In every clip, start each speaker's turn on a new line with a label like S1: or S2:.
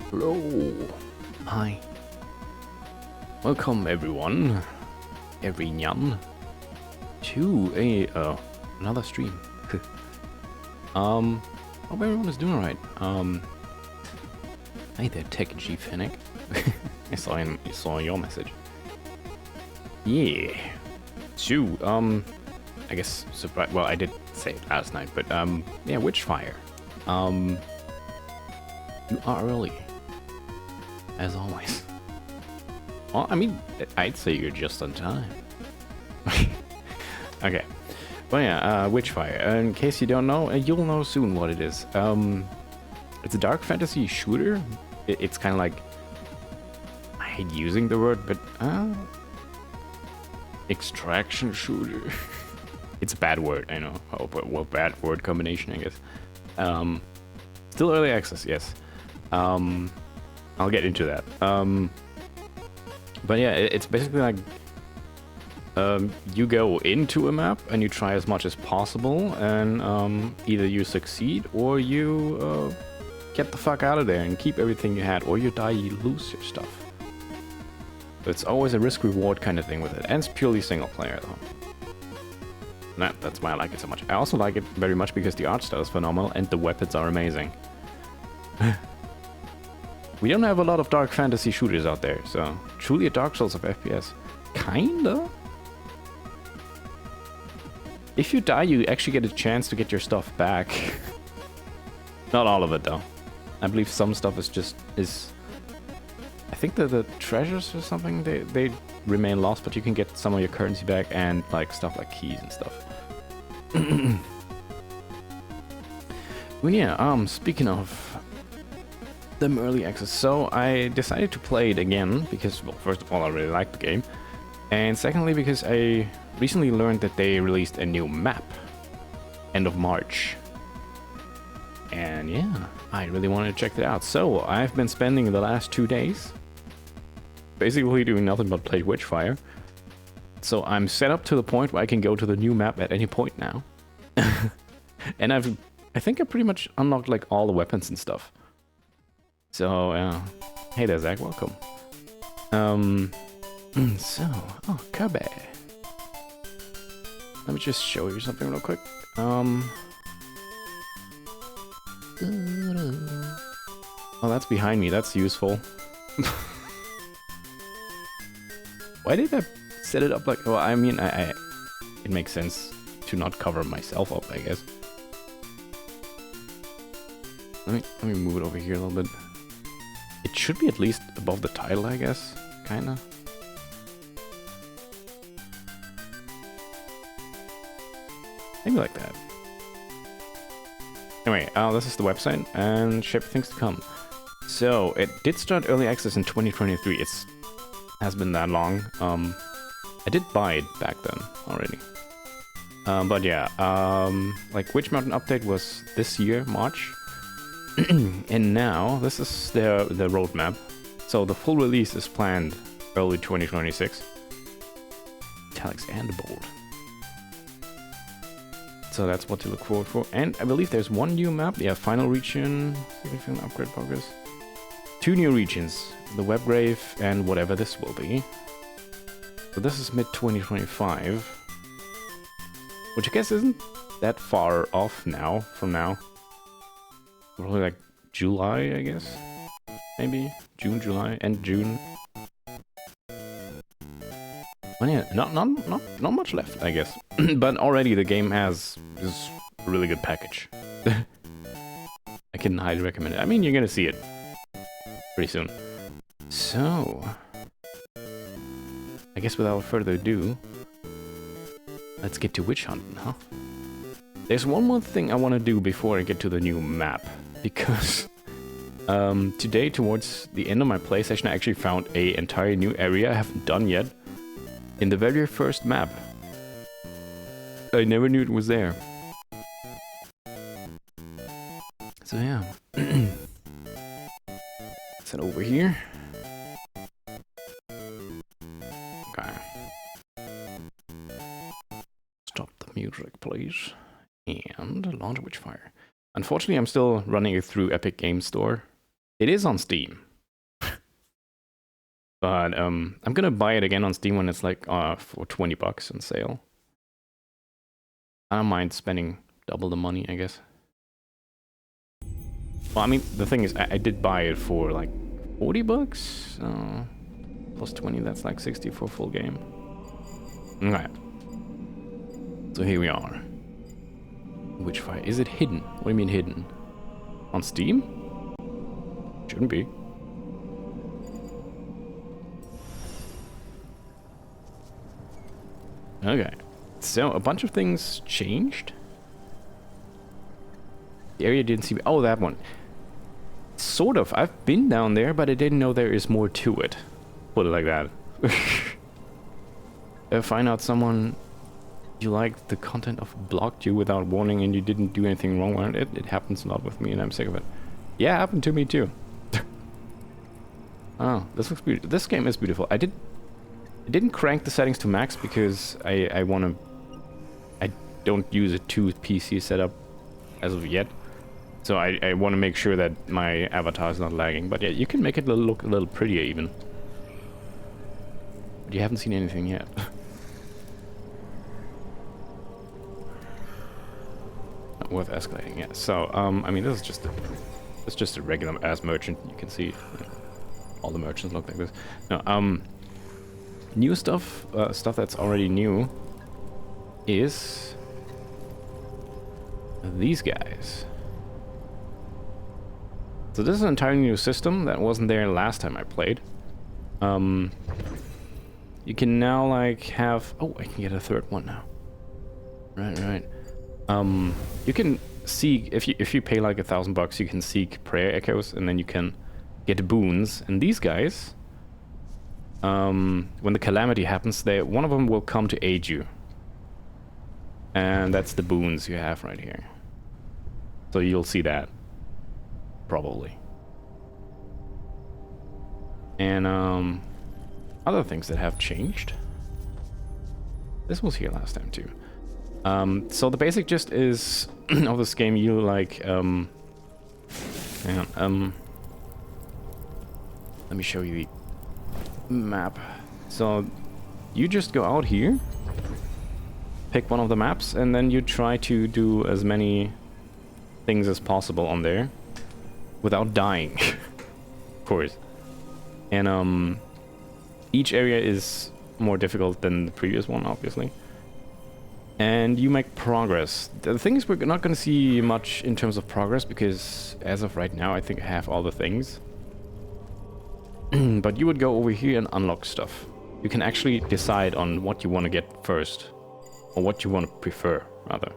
S1: Hello. Hi. Welcome everyone. Everyone. To another stream. Hope everyone is doing alright. Hey there, Tech G Fennec. I saw your message. Yeah. So, I guess surprise. Well, I did say it last night, but yeah, Witchfire. You are early, as always. Well, I mean, I'd say you're just on time. Okay. Well, yeah, Witchfire. In case you don't know, you'll know soon what it is. It's a dark fantasy shooter. It's kind of like, I hate using the word, but extraction shooter. It's a bad word, I know. Oh, but well, bad word combination, I guess. Still early access, yes. I'll get into that. But yeah, it's basically like you go into a map and you try as much as possible, and either you succeed or you get the fuck out of there and keep everything you had, or you die, you lose your stuff. So it's always a risk-reward kind of thing with it, and it's purely single player though. That's why I like it so much. I also like it very much because the art style is phenomenal and the weapons are amazing. We don't have a lot of dark fantasy shooters out there, so truly a Dark Souls of FPS. Kinda? If you die, you actually get a chance to get your stuff back. Not all of it, though. I believe some stuff is I think that the treasures or something, they remain lost, but you can get some of your currency back and like stuff like keys and stuff. Well, yeah, speaking of them early access, so I decided to play it again because, well, first of all, I really like the game, and secondly because I recently learned that they released a new map end of March, and yeah, I really wanted to check that out. So I've been spending the last 2 days basically doing nothing but play Witchfire. So I'm set up to the point where I can go to the new map at any point now. And I think I pretty much unlocked like all the weapons and stuff. So, hey there, Zach, welcome. So, oh, Kirby. Let me just show you something real quick. Oh, that's behind me, that's useful. Why did I set it up like, well, I mean, it makes sense to not cover myself up, I guess. Let me move it over here a little bit. It should be at least above the title, I guess. Kinda. Maybe like that. Anyway, this is the website and ship things to come. So, it did start early access in 2023. It's has been that long. I did buy it back then already. But yeah, like Witch Mountain update was this year, March. And now, this is the roadmap. So the full release is planned early 2026. Italics and bold. So that's what to look forward for. And I believe there's one new map. Yeah, final region, significant upgrade progress. 2 new regions, the Webgrave and whatever this will be. So this is mid-2025. Which I guess isn't that far off now, from now. Probably like July, I guess. Maybe June, July, and June. Well, yeah, not much left, I guess. But already the game has this really good package. I can highly recommend it. I mean, you're gonna see it pretty soon. So, I guess without further ado, let's get to witch hunting, huh? There's one more thing I want to do before I get to the new map, because today, towards the end of my play session, I actually found an entire new area I haven't done yet in the very first map. I never knew it was there. So yeah. Set over here. Okay. Stop the music, please. And launch Witchfire. Unfortunately, I'm still running it through Epic Games Store. It is on Steam. But I'm gonna buy it again on Steam when it's like for $20 on sale. I don't mind spending double the money, I guess. Well, I mean, the thing is, I did buy it for like $40. Plus 20, that's like 60 for a full game. Okay. So here we are. Witchfire. Is it hidden? What do you mean hidden? On Steam? Shouldn't be. Okay. So a bunch of things changed. The area didn't seem... Oh, that one. Sort of. I've been down there, but I didn't know there is more to it. Put it like that. Find out someone you liked the content of blocked you without warning and you didn't do anything wrong. It happens a lot with me and I'm sick of it. Yeah, it happened to me too. Oh, this looks beautiful. This game is beautiful. I didn't crank the settings to max because I don't use a 2 PC setup as of yet. So I want to make sure that my avatar is not lagging. But yeah, you can make it look a little prettier even. But you haven't seen anything yet. Not worth escalating, yeah. So, I mean, this is just a regular ass merchant. You can see all the merchants look like this. No, new stuff, stuff that's already new is these guys. So this is an entirely new system that wasn't there last time I played. You can now like have... Oh, I can get a third one now. Right. You can seek... If you pay like $1,000, you can seek prayer echoes, and then you can get boons. And these guys, when the calamity happens, one of them will come to aid you. And that's the boons you have right here. So you'll see that. Probably. And other things that have changed. This was here last time too. So the basic gist is of this game, you like hang on, let me show you the map. So you just go out here, pick one of the maps, and then you try to do as many things as possible on there without dying. Of course. And each area is more difficult than the previous one, obviously. And you make progress. The thing is, we're not going to see much in terms of progress because as of right now, I think I have all the things. But you would go over here and unlock stuff. You can actually decide on what you want to get first, or what you want to prefer, rather.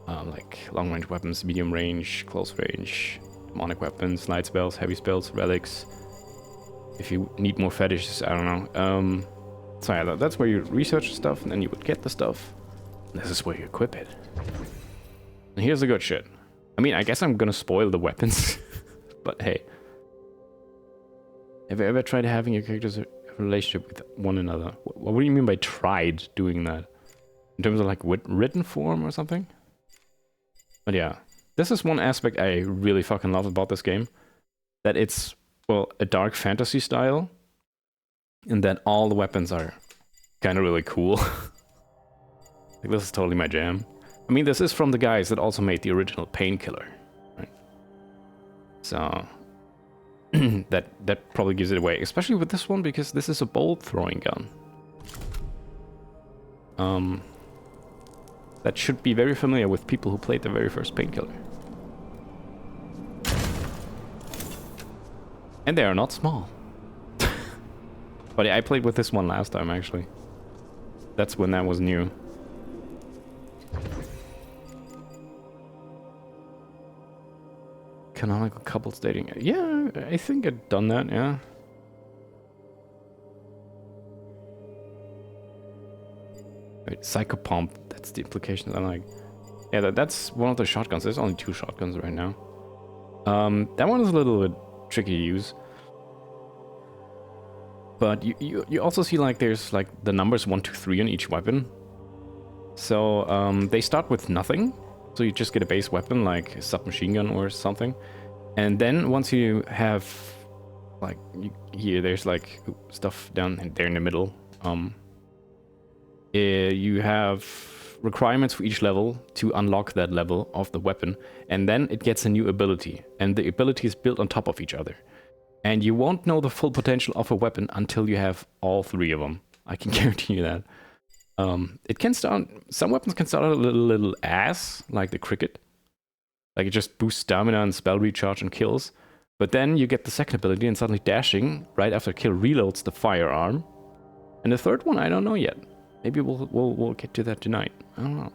S1: Like long-range weapons, medium range, close range, demonic weapons, light spells, heavy spells, relics. If you need more fetishes, I don't know. So yeah, that's where you research stuff, and then you would get the stuff. And this is where you equip it. And here's the good shit. I mean, I guess I'm gonna spoil the weapons, but hey. Have you ever tried having your characters have a relationship with one another? What do you mean by tried doing that? In terms of like written form or something? But yeah, this is one aspect I really fucking love about this game. That it's, well, a dark fantasy style. And that all the weapons are kind of really cool. Like, this is totally my jam. I mean, this is from the guys that also made the original Painkiller, right? So that probably gives it away, especially with this one, because this is a bolt throwing gun. That should be very familiar with people who played the very first Painkiller. And they are not small. But I played with this one last time, actually. That's when that was new. Canonical couples dating. Yeah, I think I'd done that, yeah. Wait, Psychopomp. That's the implication I like. Yeah, that's one of the shotguns. There's only 2 shotguns right now. That one is a little bit tricky to use. But you also see like there's like the numbers 1, 2, 3 on each weapon. So they start with nothing. So you just get a base weapon like a submachine gun or something. And then once you have, like, here, there's like stuff down there in the middle. You have requirements for each level to unlock that level of the weapon, and then it gets a new ability, and the ability is built on top of each other. And you won't know the full potential of a weapon until you have all 3 of them. I can guarantee you that. It can start, some weapons can start a little ass, like the cricket. Like it just boosts stamina and spell recharge and kills. But then you get the second ability and suddenly dashing right after kill reloads the firearm. And the third one, I don't know yet. Maybe we'll get to that tonight. I don't know.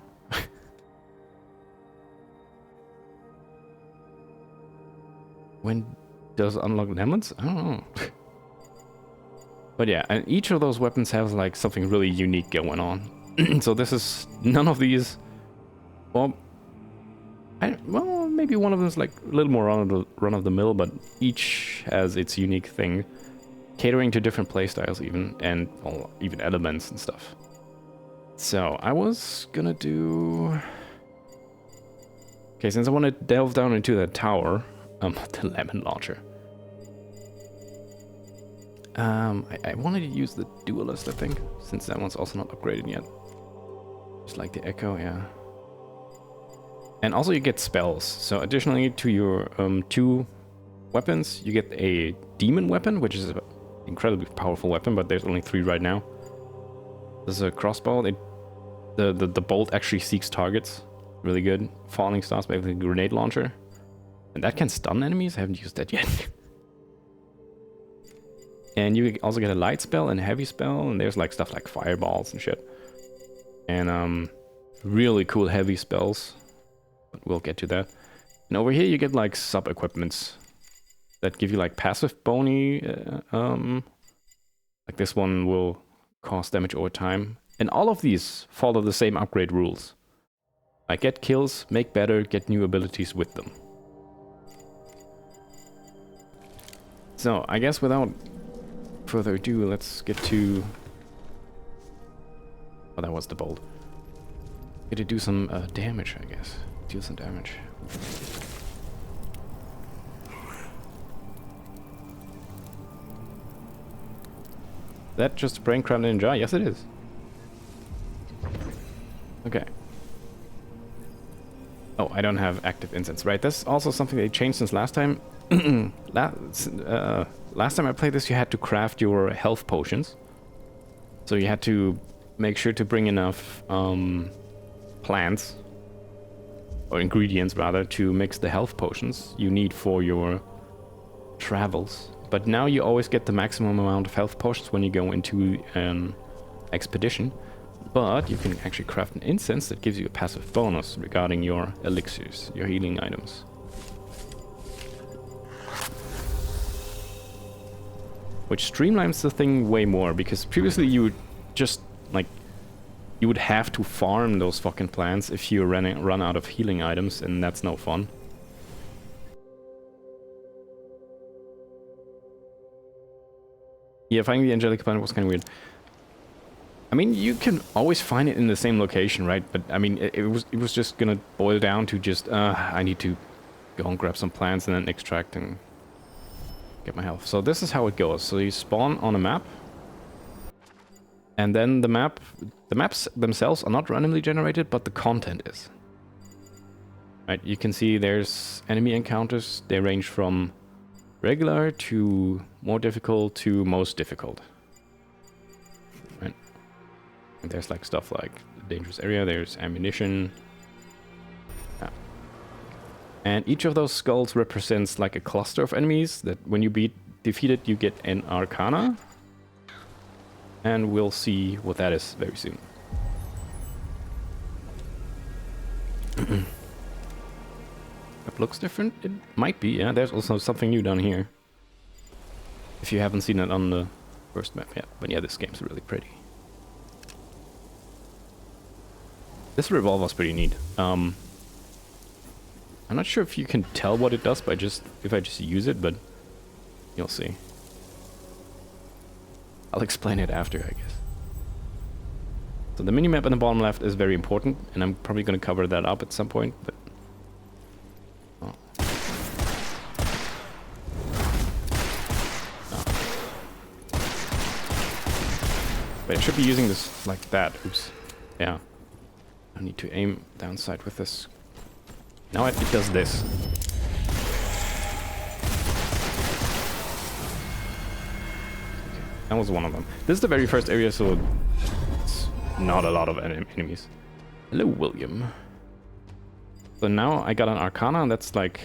S1: When does it unlock lemons? I don't know. But yeah, and each of those weapons has like something really unique going on. So this is none of these. Well, maybe one of them is like a little more run of the mill, but each has its unique thing, catering to different playstyles even, and well, even elements and stuff. So I was gonna do. Okay, since I want to delve down into that tower, the lemon launcher. I wanted to use the duelist, I think, since that one's also not upgraded yet. Just like the echo, yeah. And also you get spells. So additionally to your 2 weapons, you get a demon weapon, which is an incredibly powerful weapon, but there's only 3 right now. There's a crossbow. The bolt actually seeks targets. Really good. Falling stars, basically a grenade launcher. And that can stun enemies. I haven't used that yet. And you also get a light spell and a heavy spell, and there's like stuff like fireballs and shit. And really cool heavy spells. But we'll get to that. And over here you get like sub-equipments that give you like passive bony. Like this one will cause damage over time. And all of these follow the same upgrade rules. Like get kills, make better, get new abilities with them. So I guess without further ado, let's get to... Oh, that was the bolt. Get to do some damage, I guess. Deal some damage. That just a brain crammed in a jar? Yes, it is. Okay. Oh, I don't have active incense. Right, that's also something they changed since last time. Last time I played this, you had to craft your health potions. So you had to make sure to bring enough plants, or ingredients rather, to mix the health potions you need for your travels. But now you always get the maximum amount of health potions when you go into an expedition. But you can actually craft an incense that gives you a passive bonus regarding your elixirs, your healing items. Which streamlines the thing way more, because previously you would just, like, you would have to farm those fucking plants if you run out of healing items, and that's no fun. Yeah, finding the angelic plant was kind of weird. I mean, you can always find it in the same location, right? But I mean, it was just gonna boil down to just I need to go and grab some plants and then extract and get my health. So this is how it goes. So you spawn on a map, and then the maps themselves are not randomly generated, but the content is. Right? You can see there's enemy encounters. They range from regular to more difficult to most difficult. Right? And there's like stuff like dangerous area. There's ammunition. Yeah. And each of those skulls represents like a cluster of enemies that when you defeat it, you get an arcana. And we'll see what that is very soon. It looks different? It might be, yeah. There's also something new down here. If you haven't seen it on the first map yet. But yeah, this game's really pretty. This revolver's pretty neat. I'm not sure if you can tell what it does by if I just use it, but you'll see. I'll explain it after, I guess. So the minimap in the bottom left is very important, and I'm probably going to cover that up at some point, but... Oh. But it should be using this like that. Oops. Yeah. I need to aim downside with this. Now it does this. Okay, that was one of them. This is the very first area, so it's not a lot of enemies. Hello, William. So now I got an Arcana, and that's like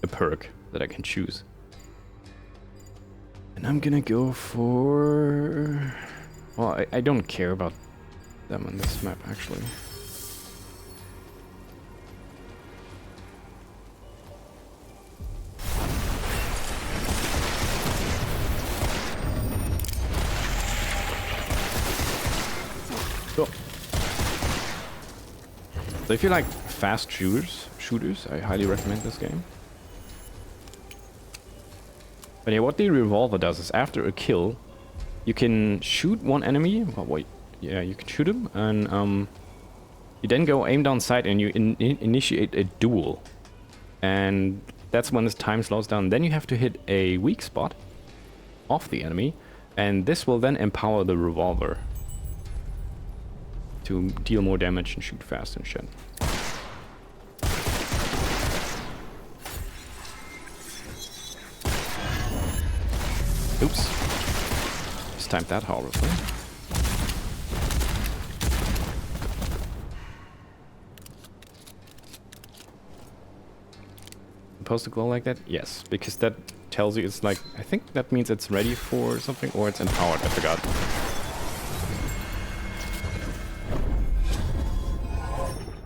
S1: a perk that I can choose. And I'm gonna go for... Well, I don't care about them on this map, actually. Cool. So if you like fast shooters, I highly recommend this game. But yeah, what the revolver does is after a kill, you can shoot one enemy. Well, wait, yeah, you can shoot him, and you then go aim down sight and you initiate a duel, and that's when the time slows down. Then you have to hit a weak spot of the enemy, and this will then empower the revolver to deal more damage and shoot fast and shit. Oops. Just timed that horribly. Supposed to glow like that? Yes, because that tells you it's like... I think that means it's ready for something, or it's empowered, I forgot.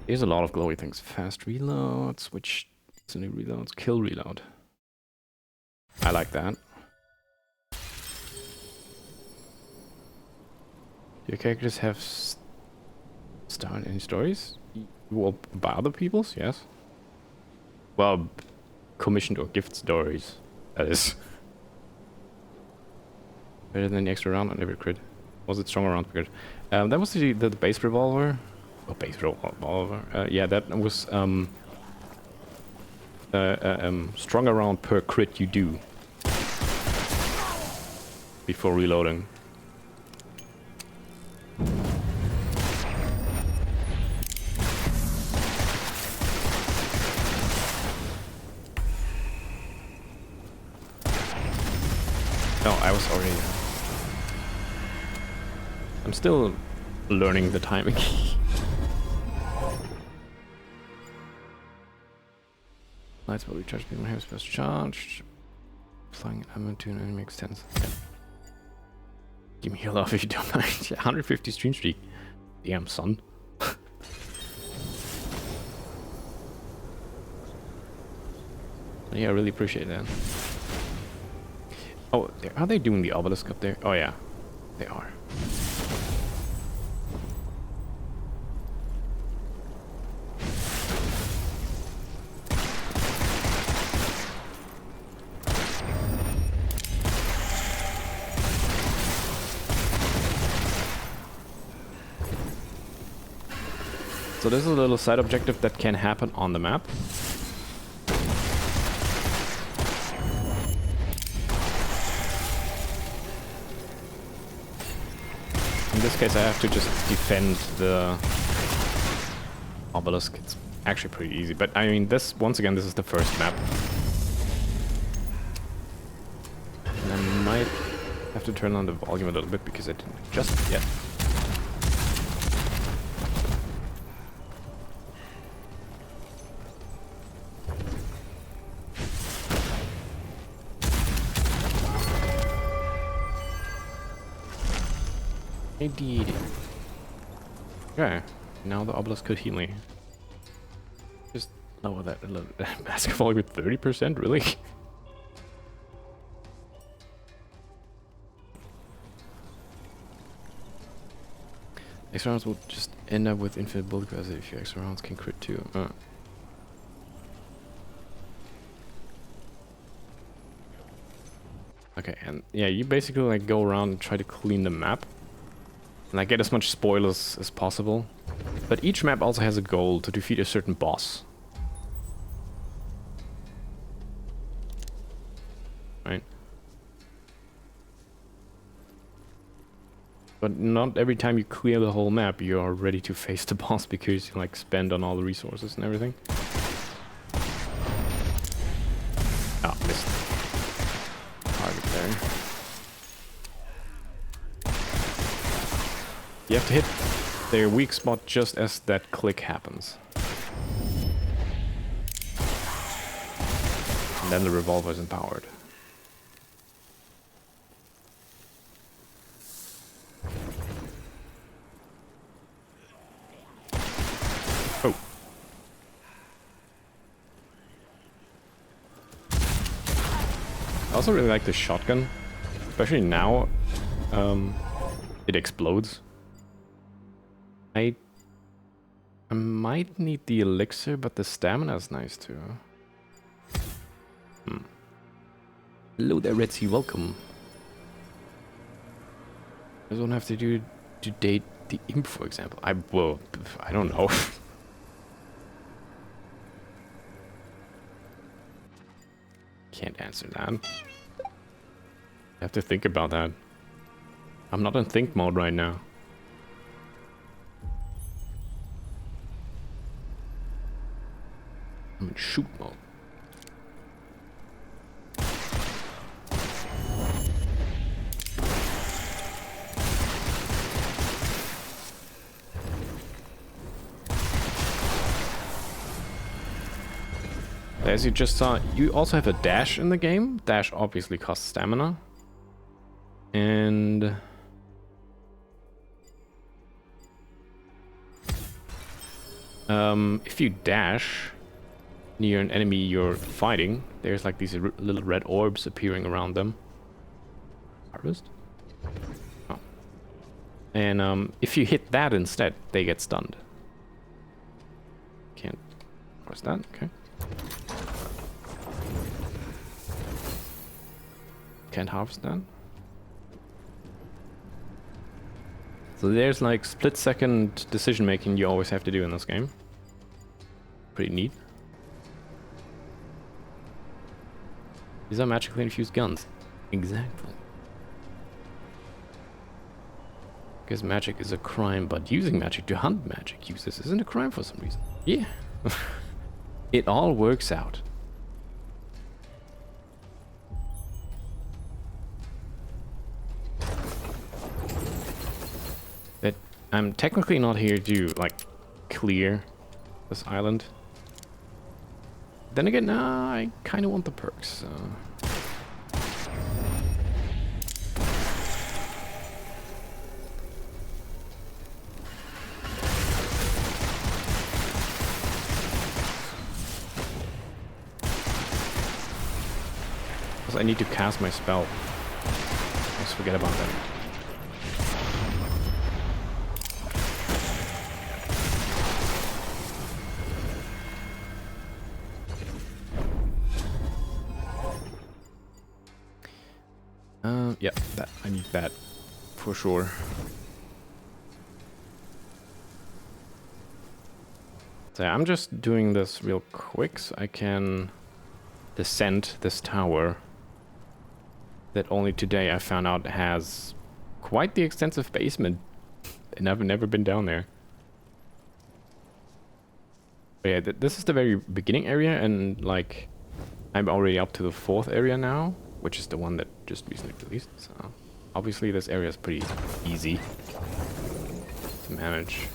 S1: There's a lot of glowy things. Fast reload, switch to new reloads, kill reload. I like that. Your characters have starred any stories? Well, by other people's, yes. Well, commissioned or gift stories, that is. Better than the extra round on every crit. Was it stronger round per crit? That was the base revolver. Oh, base revolver. Yeah, that was stronger round per crit you do before reloading. No, I was already... I'm still learning the timing. Lights will recharge people have special charged. Applying ammo to an enemy extends. Okay. Give me heal off if you don't mind. 150 stream streak. Damn, son. Yeah, I really appreciate that. Oh, are they doing the obelisk up there? Oh yeah, they are. So this is a little side objective that can happen on the map. In this case I have to just defend the obelisk. It's actually pretty easy, but I mean this, once again, this is the first map. And I might have to turn on the volume a little bit because I didn't adjust it yet. Indeed. Okay, now the obelisk could heal me. Just lower that a little. Mask volume with 30%, really? Extra rounds will just end up with infinite bullet capacity if your extra rounds can crit too. Okay, and yeah, you basically like go around and try to clean the map. And like get as much spoilers as possible. But each map also has a goal to defeat a certain boss. Right? But not every time you clear the whole map, you are ready to face the boss because you like spend on all the resources and everything. Ah, missed. Target there. You have to hit their weak spot just as that click happens. And then the revolver is empowered. Oh. I also really like the shotgun. Especially now, it explodes. I might need the elixir, but the stamina is nice too. Hello there, Red Sea, welcome. I don't have to do to date the imp, for example. I don't know. Can't answer that. I have to think about that. I'm not in think mode right now. I'm in shoot mode. As you just saw, you also have a dash in the game. Dash obviously costs stamina. And if you dash near an enemy you're fighting, there's like these little red orbs appearing around them. Harvest? Oh. And if you hit that instead, they get stunned. Can't cross that, okay. Can't harvest that. So there's like split-second decision making you always have to do in this game. Pretty neat. These are magically infused guns. Exactly. Because magic is a crime, but using magic to hunt magic users isn't a crime for some reason. Yeah. It all works out. But I'm technically not here to, like, clear this island. Then again, nah, I kind of want the perks, so... I need to cast my spell. Let's forget about that. Yeah, that I need that for sure. So yeah, I'm just doing this real quick so I can descend this tower that only today I found out has quite the extensive basement, and I've never been down there. But yeah, this is the very beginning area, and like I'm already up to the 4th area now, which is the one that just recently released. So obviously this area is pretty easy to manage.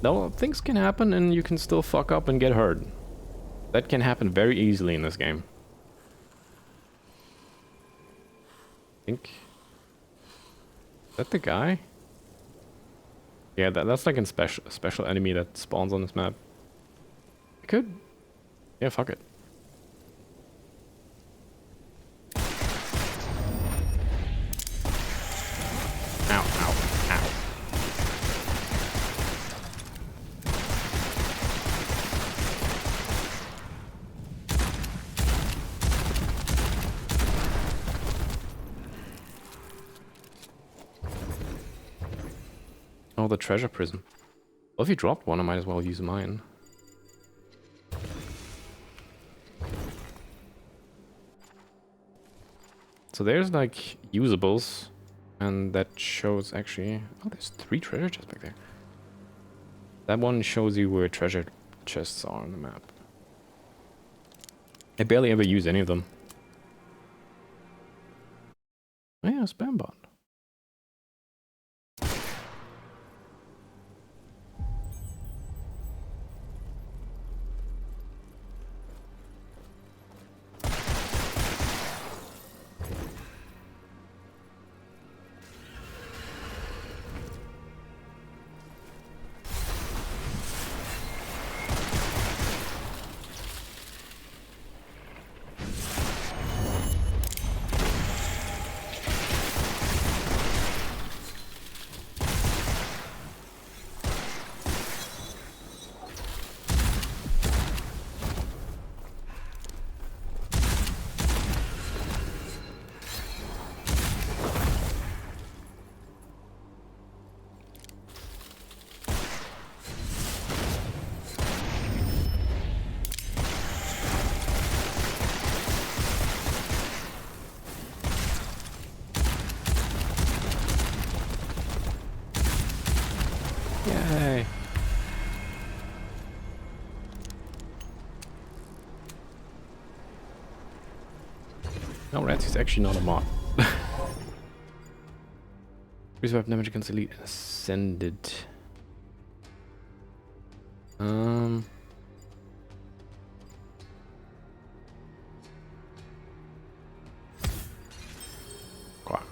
S1: Though things can happen and you can still fuck up and get hurt. That can happen very easily in this game. I think... Is that the guy? Yeah, that's like a special enemy that spawns on this map. I could... Yeah, fuck it. Ow, ow, ow. Oh, the treasure prison. Well, if you dropped one, I might as well use mine. So there's like usables, and that shows actually. Oh, there's 3 treasure chests back there. That one shows you where treasure chests are on the map. I barely ever use any of them. Oh yeah, spam bot. Yay. No, rats is actually not a mod. Reserve damage against elite ascended. Quack.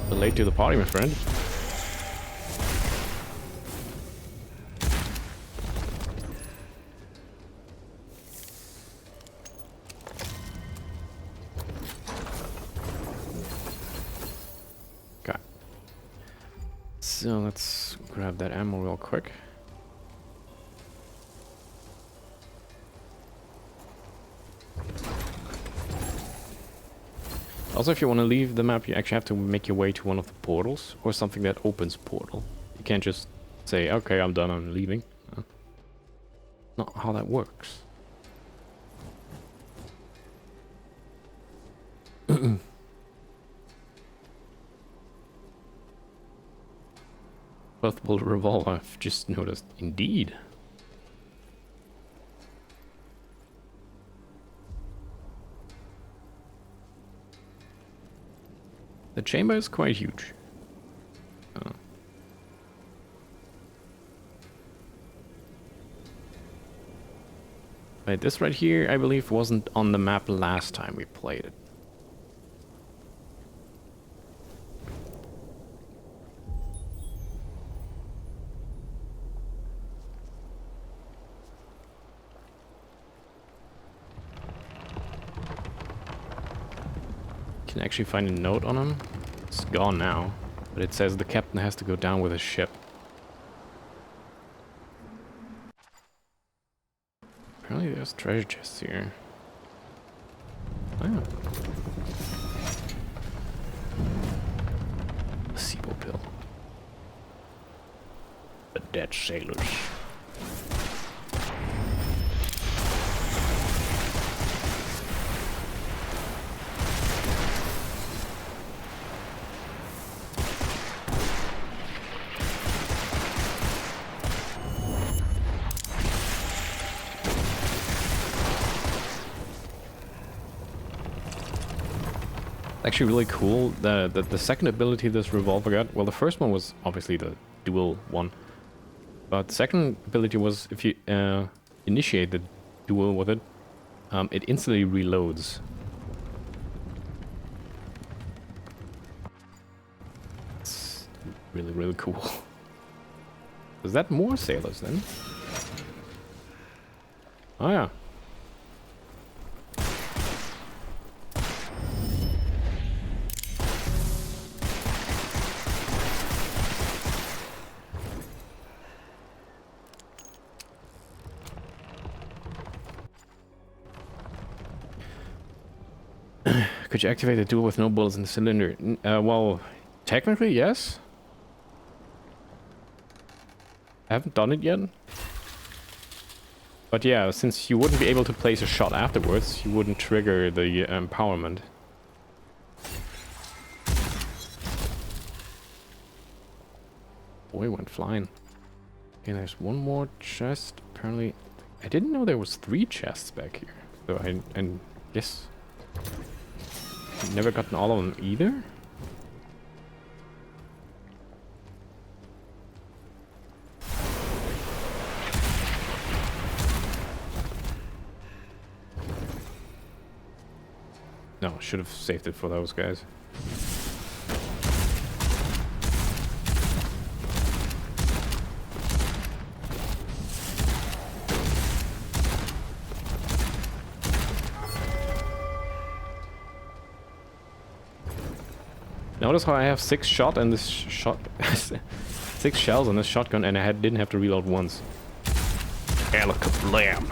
S1: Late to the party, my friend. Okay. So let's grab that ammo real quick. Also, if you want to leave the map, you actually have to make your way to one of the portals, or something that opens a portal. You can't just say, okay, I'm done, I'm leaving. Not how that works. Birthable revolver, I've just noticed. Indeed. The chamber is quite huge. Wait, this right here, I believe, wasn't on the map last time we played it. Can actually find a note on him. It's gone now, but it says the captain has to go down with his ship. Apparently there's treasure chests here. Oh. Placebo pill. The dead sailors. Actually really cool. The second ability this revolver got, well, the first one was obviously the dual one, but the second ability was if you initiate the duel with it, it instantly reloads. It's really, really cool. Is that more sailors then? Oh yeah. Could you activate the duel with no bullets in the cylinder? Well, technically, yes. I haven't done it yet. But yeah, since you wouldn't be able to place a shot afterwards, you wouldn't trigger the empowerment. Boy, went flying. Okay, there's one more chest. Apparently, I didn't know there was 3 chests back here. So I guess I've never gotten all of them either. No, should have saved it for those guys. Notice how I have 6 shot and this shot 6 shells on this shotgun, and I didn't have to reload once. Alakablam.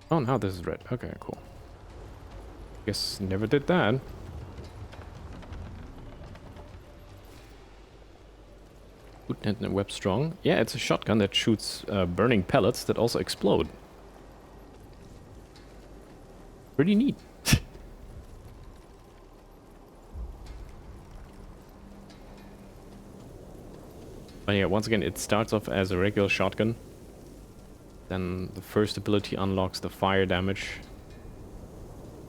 S1: Oh, now this is red. Okay, cool. Guess never did that. Good and web strong. Yeah, it's a shotgun that shoots burning pellets that also explode. Pretty neat. But yeah, once again, it starts off as a regular shotgun. Then the first ability unlocks the fire damage.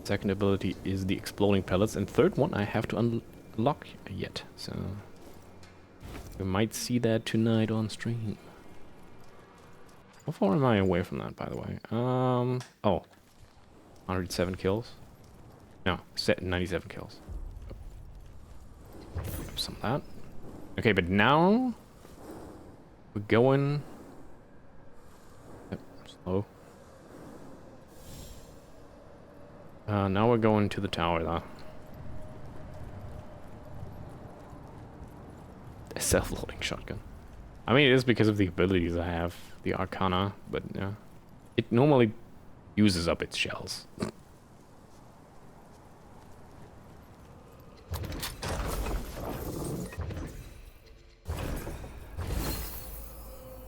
S1: Second ability is the exploding pellets. And third one I have to unlock yet. So we might see that tonight on stream. How far am I away from that, by the way? Oh. 107 kills. No, 97 kills. Some of that. Okay, but now we're going... Yep, slow. Now we're going to the tower, though. A self-loading shotgun. I mean, it is because of the abilities I have, the Arcana, but yeah. It normally uses up its shells.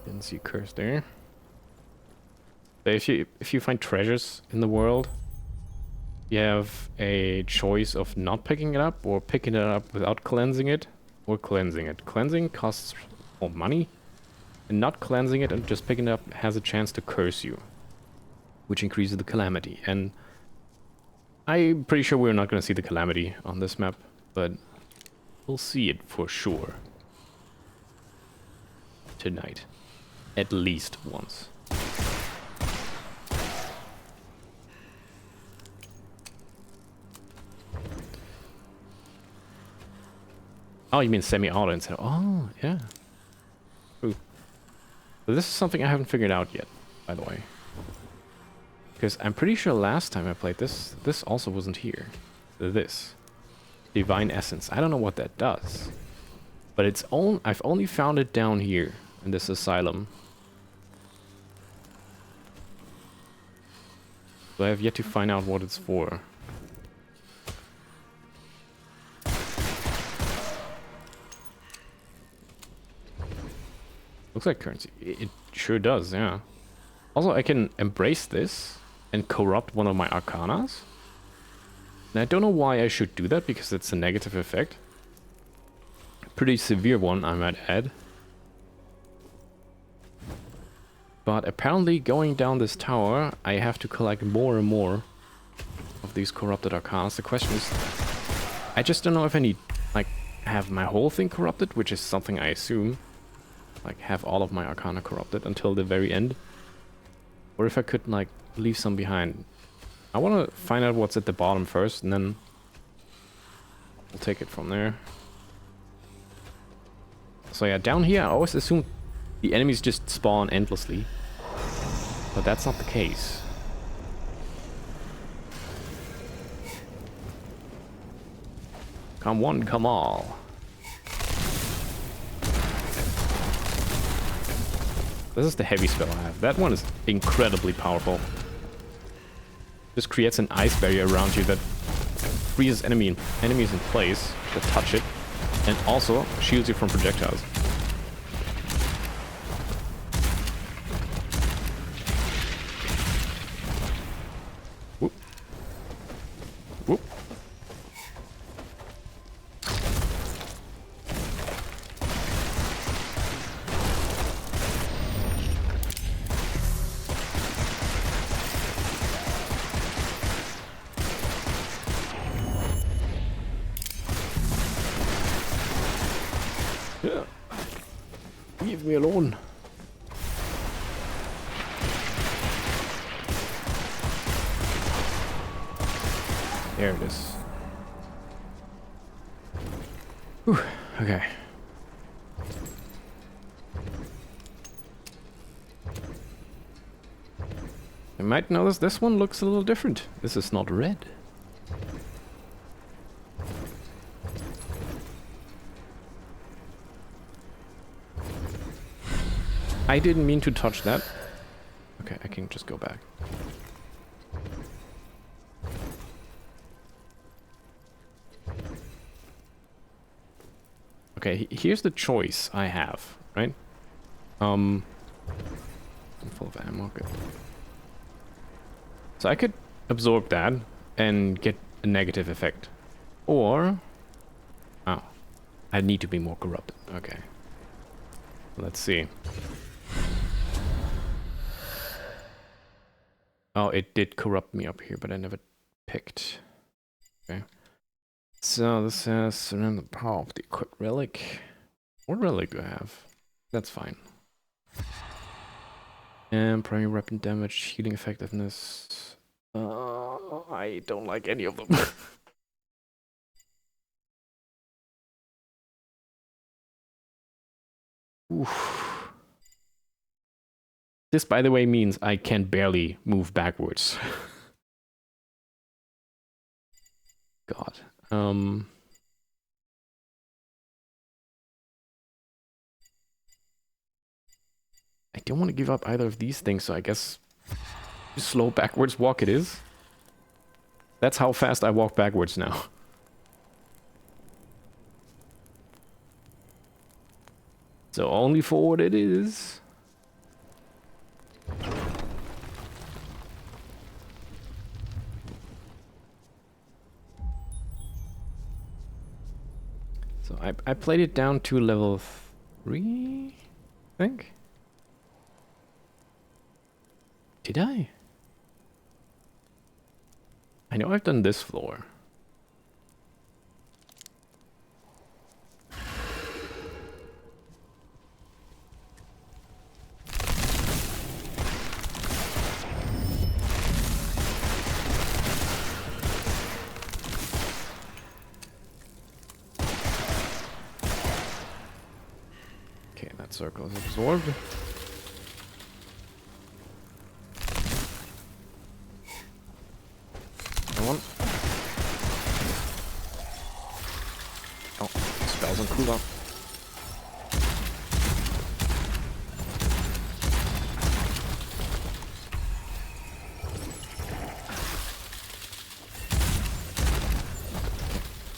S1: Didn't see a curse there. But if you find treasures in the world, you have a choice of not picking it up or picking it up without cleansing it or cleansing it. Cleansing costs more money, and not cleansing it and just picking it up has a chance to curse you, which increases the calamity. And I'm pretty sure we're not going to see the calamity on this map, but we'll see it for sure tonight, at least once. Oh, you mean semi-auto instead? Oh, yeah. Ooh. So this is something I haven't figured out yet, by the way. Because I'm pretty sure last time I played this, this also wasn't here. This. Divine Essence. I don't know what that does. But it's I've only found it down here, in this asylum. So I have yet to find out what it's for. Looks like currency. It sure does, yeah. Also, I can embrace this and corrupt one of my Arcanas. And I don't know why I should do that, because it's a negative effect. Pretty severe one, I might add. But apparently going down this tower, I have to collect more and more of these corrupted Arcanas. The question is, I just don't know if I need, like, have my whole thing corrupted, which is something I assume. Like, have all of my Arcana corrupted until the very end. Or if I could, like, leave some behind. I want to find out what's at the bottom first, and then we'll take it from there. So yeah, down here I always assume the enemies just spawn endlessly. But that's not the case. Come one, come all. This is the heavy spell I have. That one is incredibly powerful. Just creates an ice barrier around you that freezes enemies in place that touch it. And also shields you from projectiles. Whoop. Whoop. Yeah. Leave me alone. There it is. Whew, okay. You might notice this one looks a little different. This is not red. I didn't mean to touch that. Okay, I can just go back. Okay, here's the choice I have, right? I'm full of ammo, good. So I could absorb that and get a negative effect. Or... Oh. I need to be more corrupted. Okay. Let's see. Oh, it did corrupt me up here, but I never picked. Okay. So this says surrender the power of the equipped relic. What relic do I have? That's fine. And primary weapon damage, healing effectiveness. I don't like any of them. Oof. This, by the way, means I can barely move backwards. God. I don't want to give up either of these things, so I guess slow backwards walk it is. That's how fast I walk backwards now. So only forward it is. So I played it down to level 3, I think. Did I? I know I've done this floor. Okay, that circle is absorbed. One. Oh, spells on cooldown.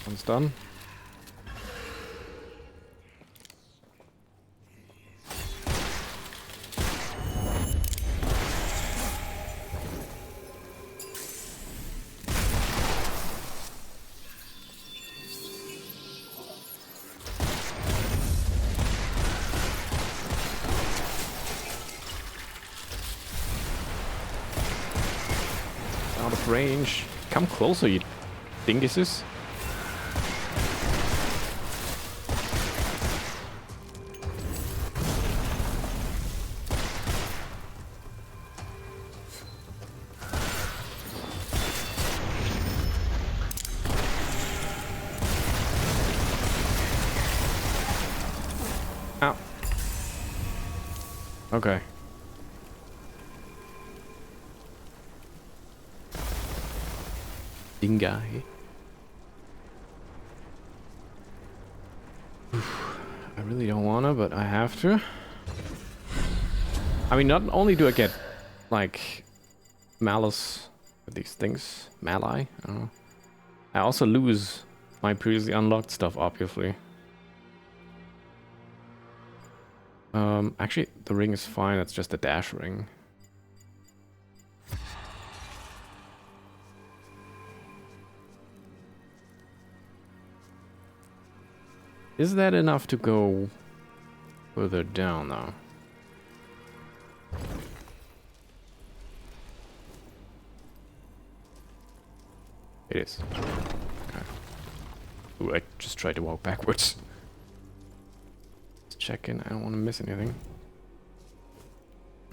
S1: One's done. Out of range. Come closer, you dinguses. Ow. Okay. Dingai. I really don't wanna, but I have to. I mean, not only do I get, like, malice with these things, mali, I don't know. I also lose my previously unlocked stuff, obviously. Actually, the ring is fine. It's just a dash ring. Is that enough to go further down now? It is. Okay. Ooh, I just tried to walk backwards. Let's check in. I don't want to miss anything.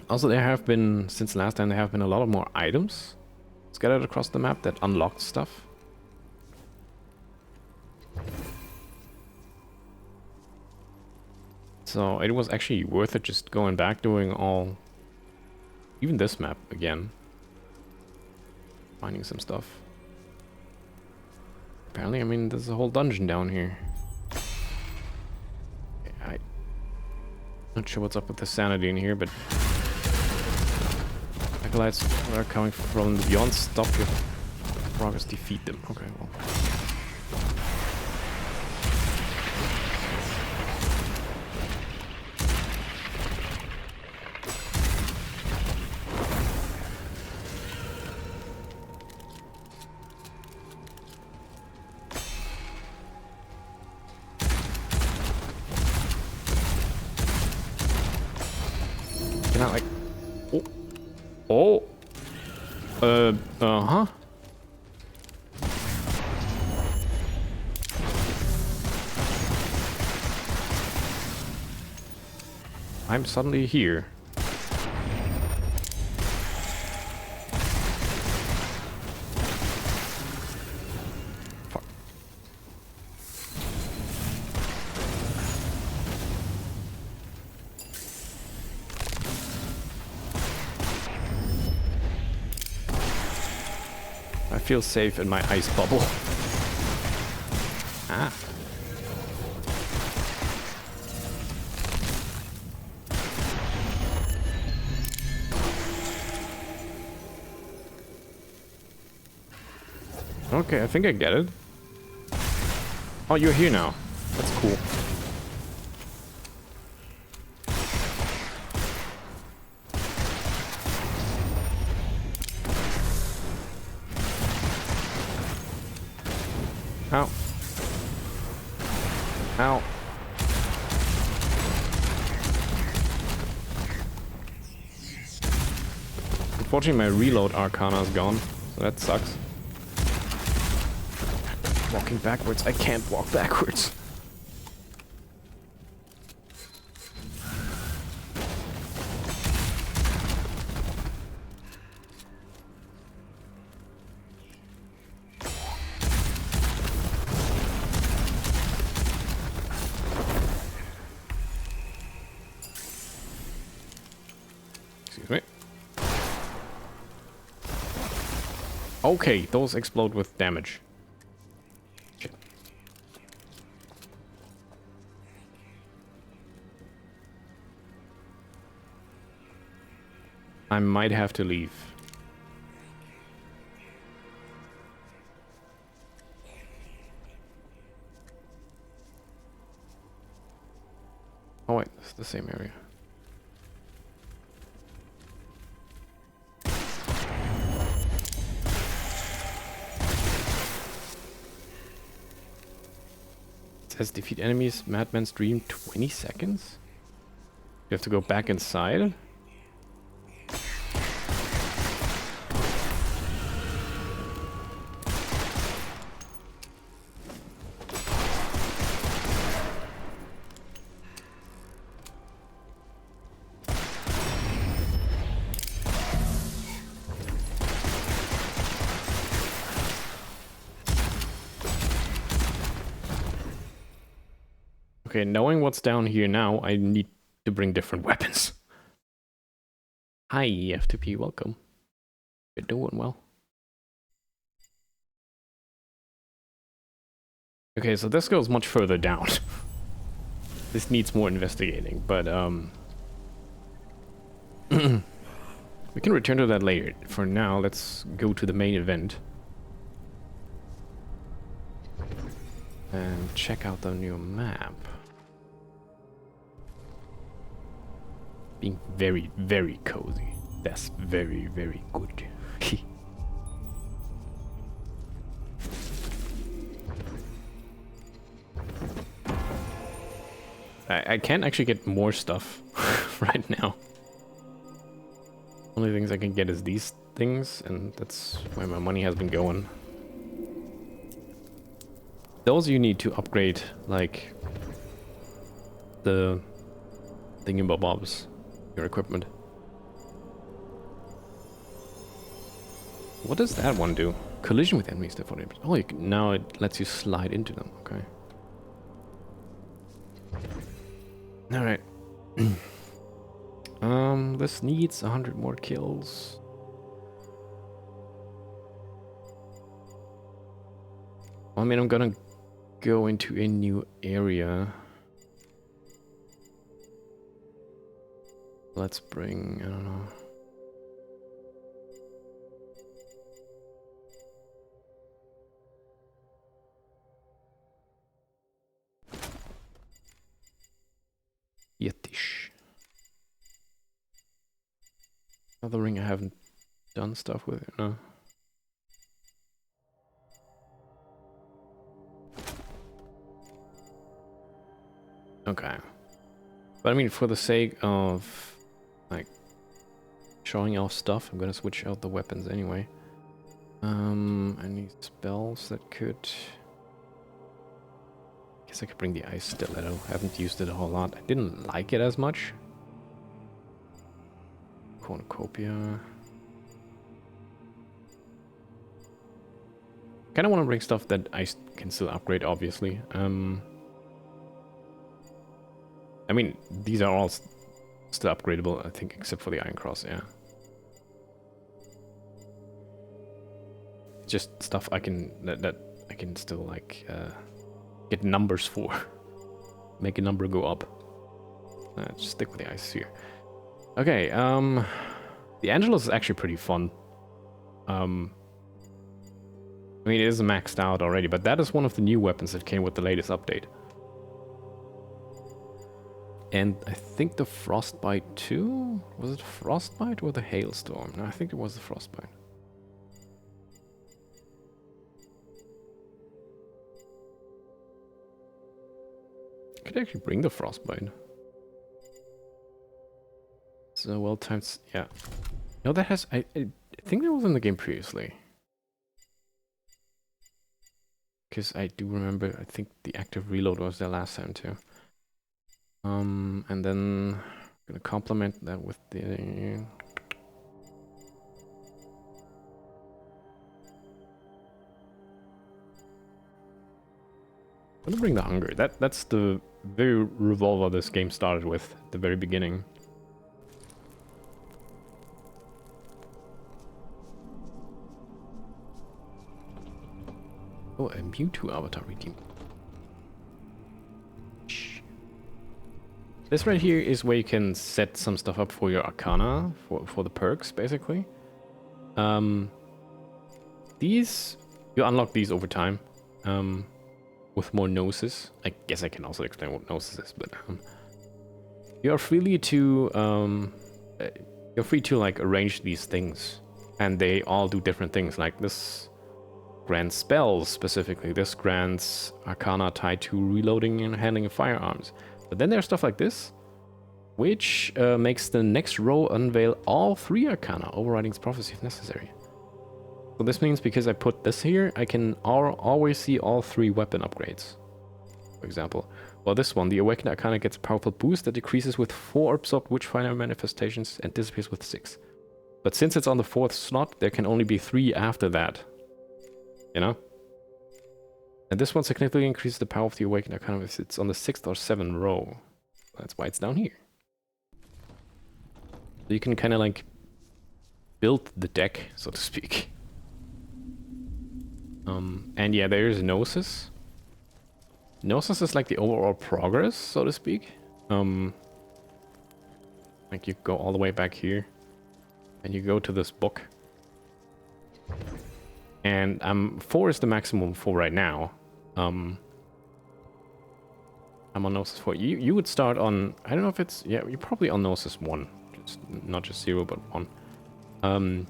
S1: Also, there have been, since last time, there have been a lot of more items scattered across the map that unlocked stuff. So it was actually worth it just going back, doing all... even this map again. Finding some stuff. Apparently, I mean, there's a whole dungeon down here. I'm not sure what's up with the sanity in here, but... acolytes are coming from the beyond. Stop your progress, defeat them. Okay, well... Not like, huh? I'm suddenly here. Fuck. I feel safe in my ice bubble. Ah. Okay, I think I get it. Oh, you're here now. That's cool. Ow. Ow. Unfortunately, my reload arcana is gone, so that sucks. Walking backwards. I can't walk backwards. Excuse me. Okay, those explode with damage. Shit. I might have to leave. Oh wait, it's the same area. Says defeat enemies, Madman's Dream, 20 seconds? You have to go back inside? Okay, knowing what's down here now, I need to bring different weapons. Hi, F2P, welcome. You're doing well. Okay, so this goes much further down. This needs more investigating, but we can return to that later. For now, let's go to the main event. And check out the new map. being very, very cozy. That's very, very good. I can't actually get more stuff right now. Only things I can get is these things, and that's where my money has been going. Those you need to upgrade, like, the thingamabobs, your equipment. What does that one do? Collision with enemies, therefore. Oh, now it lets you slide into them. Okay. All right. This needs 100 more kills. I mean, I'm gonna go into a new area. Let's bring, I don't know. Yetish. Another ring I haven't done stuff with it, no. Okay. But I mean, for the sake of, like, showing off stuff, I'm gonna switch out the weapons anyway. Any spells that could... Guess I could bring the ice stiletto. I haven't used it a whole lot. I didn't like it as much. Cornucopia. Kind of want to bring stuff that I can still upgrade, obviously. I mean, these are all still upgradable, I think, except for the Iron Cross, yeah. Just stuff I can that I can still like get numbers for. Make a number go up. Just stick with the ice here. Okay, the Angelus is actually pretty fun. I mean, it is maxed out already, but that is one of the new weapons that came with the latest update. And I think the Frostbite too? Was it Frostbite or the Hailstorm? No, I think it was the Frostbite. I could actually bring the Frostbite. So well timed, yeah. No, that has, I think that was in the game previously. Because I do remember, I think the active reload was there last time too. And then I'm gonna complement that with the... I'm gonna bring the hunger. That's the very revolver this game started with at the very beginning. Oh, a Mewtwo avatar redeem. This right here is where you can set some stuff up for your Arcana, for the perks, basically. These, you unlock these over time, with more gnosis. I guess I can also explain what gnosis is, but you are freely to, you're free to like arrange these things, and they all do different things. Like this grants spells specifically. This grants Arcana tied to reloading and handling of firearms. But then there's stuff like this, which makes the next row unveil all 3 Arcana, overriding its prophecy if necessary. So this means because I put this here, I can always see all 3 weapon upgrades. For example, well, this one, the Awakened Arcana gets a powerful boost that decreases with 4 absorbed Witchfire manifestations and disappears with 6. But since it's on the 4th slot, there can only be 3 after that. You know? And this one significantly increases the power of the Awakened Arcana if it's on the 6th or 7th row. That's why it's down here. So you can kind of like build the deck, so to speak. And yeah, there's Gnosis. Gnosis is like the overall progress, so to speak. Like you go all the way back here, and you go to this book. And 4 is the maximum for right now. I'm on Gnosis 4. You would start on... I don't know if it's... Yeah, you're probably on Gnosis 1. Not just 0, but 1.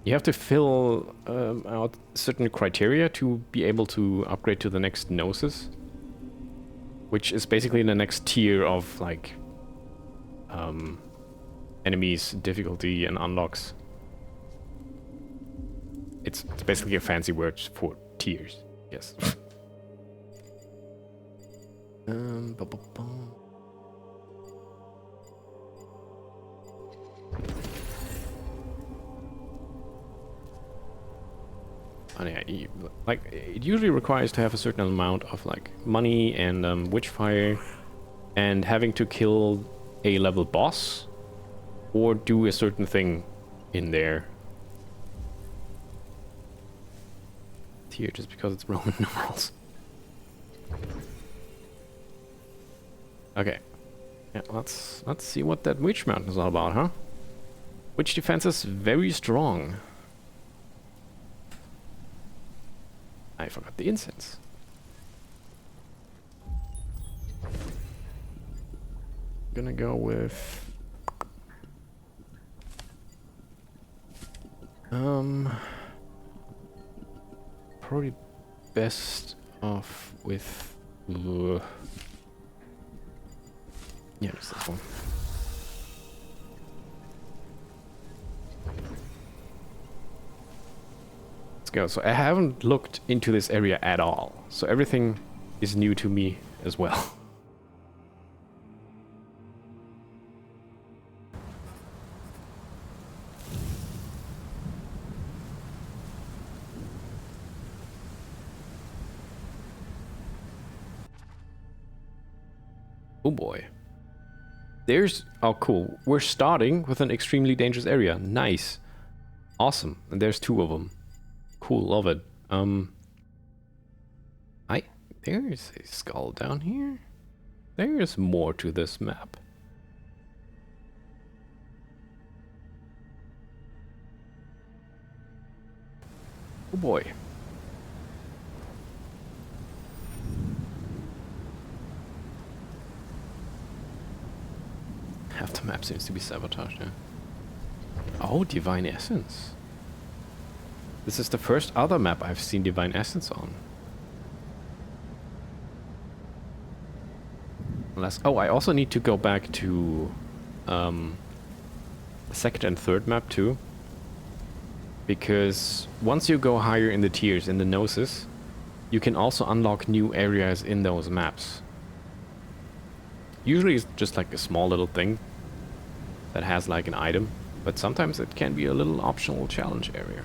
S1: You have to fill out certain criteria to be able to upgrade to the next Gnosis. Which is basically the next tier of, like... enemies, difficulty, and unlocks. It's basically a fancy word for tiers. Yes. And yeah, like it usually requires to have a certain amount of like money and Witchfire, and having to kill a level boss or do a certain thing in there. Here, just because it's Roman numerals. Okay. Yeah, let's see what that Witch Mountain is all about, huh? Witch defense is very strong. I forgot the incense. Gonna go with... probably best off with... yeah, just this one. Let's go. So I haven't looked into this area at all. So everything is new to me as well. Oh boy. There's... oh cool. We're starting with an extremely dangerous area. Nice. Awesome. And there's 2 of them. Cool, love it. There's a skull down here. There's more to this map. Oh boy. Half the map seems to be sabotaged, yeah. Oh, Divine Essence. This is the first other map I've seen Divine Essence on. Unless... oh, I also need to go back to the 2nd and 3rd map too. Because once you go higher in the tiers, in the Gnosis, you can also unlock new areas in those maps. Usually it's just like a small little thing that has like an item, but sometimes it can be a little optional challenge area.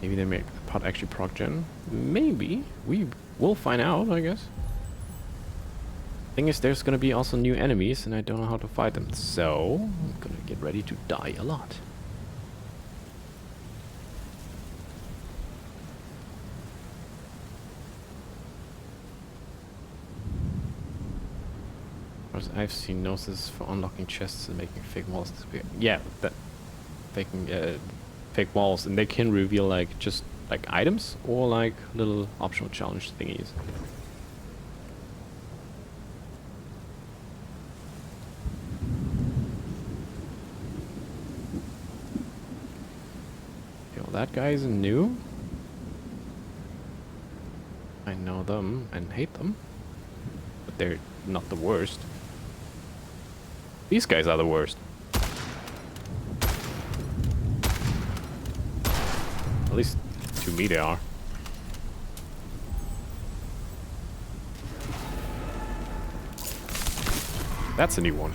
S1: Maybe they make the pot actually proc gen. Maybe. We will find out, I guess. Thing is, there's gonna be also new enemies, and I don't know how to fight them, so I'm gonna get ready to die a lot. I've seen Gnosis for unlocking chests and making fake walls disappear. Yeah, that faking fake walls, and they can reveal like just like items or like little optional challenge thingies. Yo, that guy isn't new. I know them and hate them, but they're not the worst. These guys are the worst. At least to me they are. That's a new one.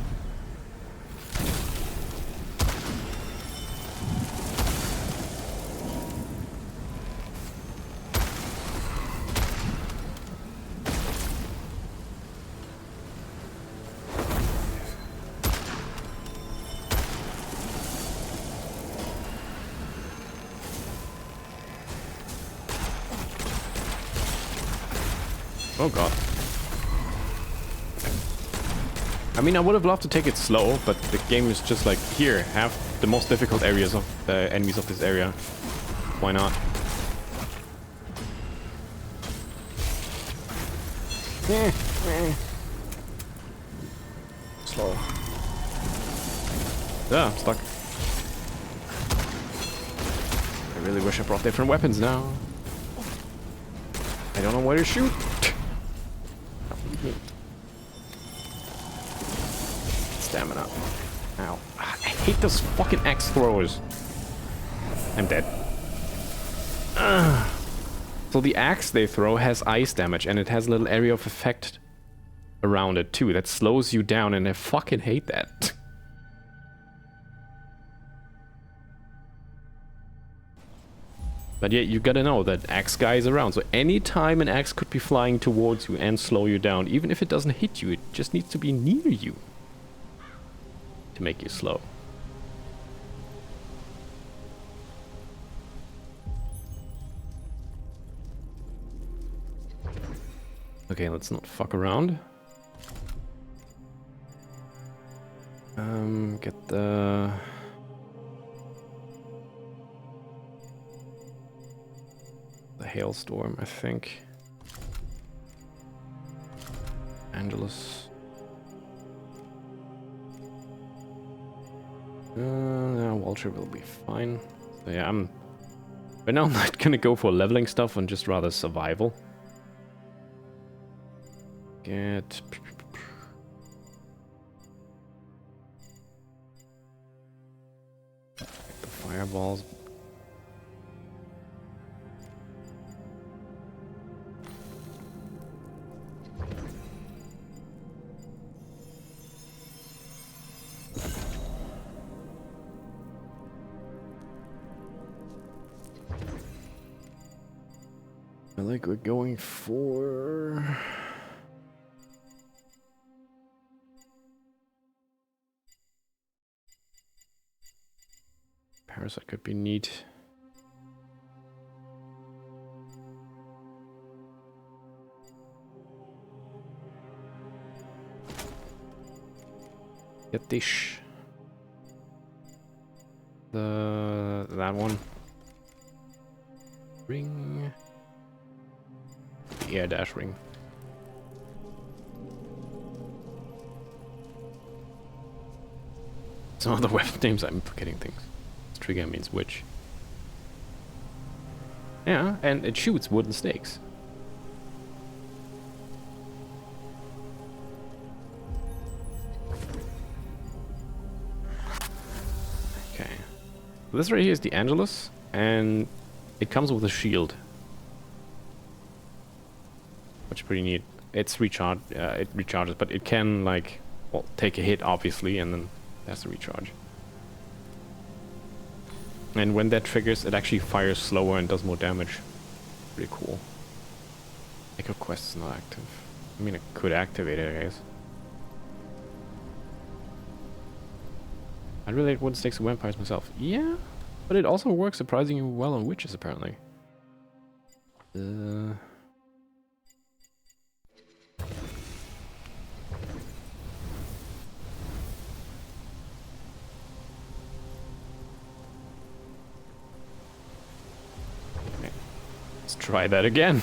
S1: Oh god. I mean, I would have loved to take it slow, but the game is just like, here, have the most difficult areas of the enemies of this area. Why not?
S2: Slow.
S1: Yeah, I'm stuck. I really wish I brought different weapons now. I don't know where to shoot. Stamina. Ow. I hate those fucking axe throwers. I'm dead. So the axe they throw has ice damage and it has a little area of effect around it too that slows you down, and I fucking hate that. But yeah, you gotta know that axe guy is around, so anytime an axe could be flying towards you and slow you down, even if it doesn't hit you, it just needs to be near you to make you slow. Okay, let's not fuck around. Get the... hailstorm, I think. Angelus. No, Vulture will be fine. So yeah, right now I'm not gonna go for leveling stuff and just rather survival. Get... the fireballs. I think we're going for... Parasite could be neat. Get this. That one. Ring. Yeah, dash ring. Some of the weapon names, I'm forgetting things. Trigger means witch. Yeah, and it shoots wooden stakes. Okay. This right here is the Angelus, and it comes with a shield. Which is pretty neat. It's it recharges, but it can, like, well, take a hit, obviously, and then that's the recharge. And when that triggers, it actually fires slower and does more damage. Pretty cool. Echo Quest is not active. I mean, I could activate it, I guess. I really like wooden stakes and vampires myself. Yeah, but it also works surprisingly well on witches, apparently. Try that again.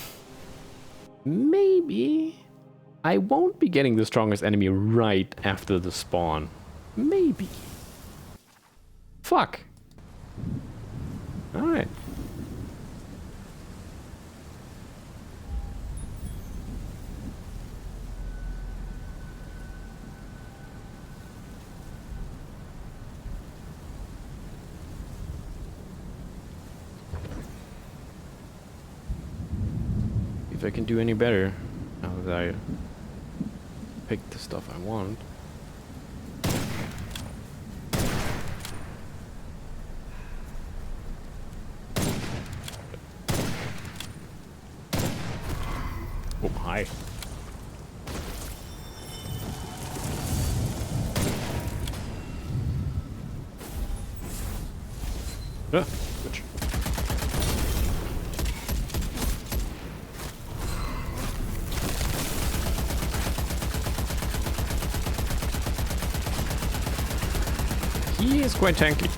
S1: Maybe I won't be getting the strongest enemy right after the spawn. Maybe. Fuck. Alright. If I can do any better now that I picked the stuff I want. Oh, hi. Switch. He is quite tanky.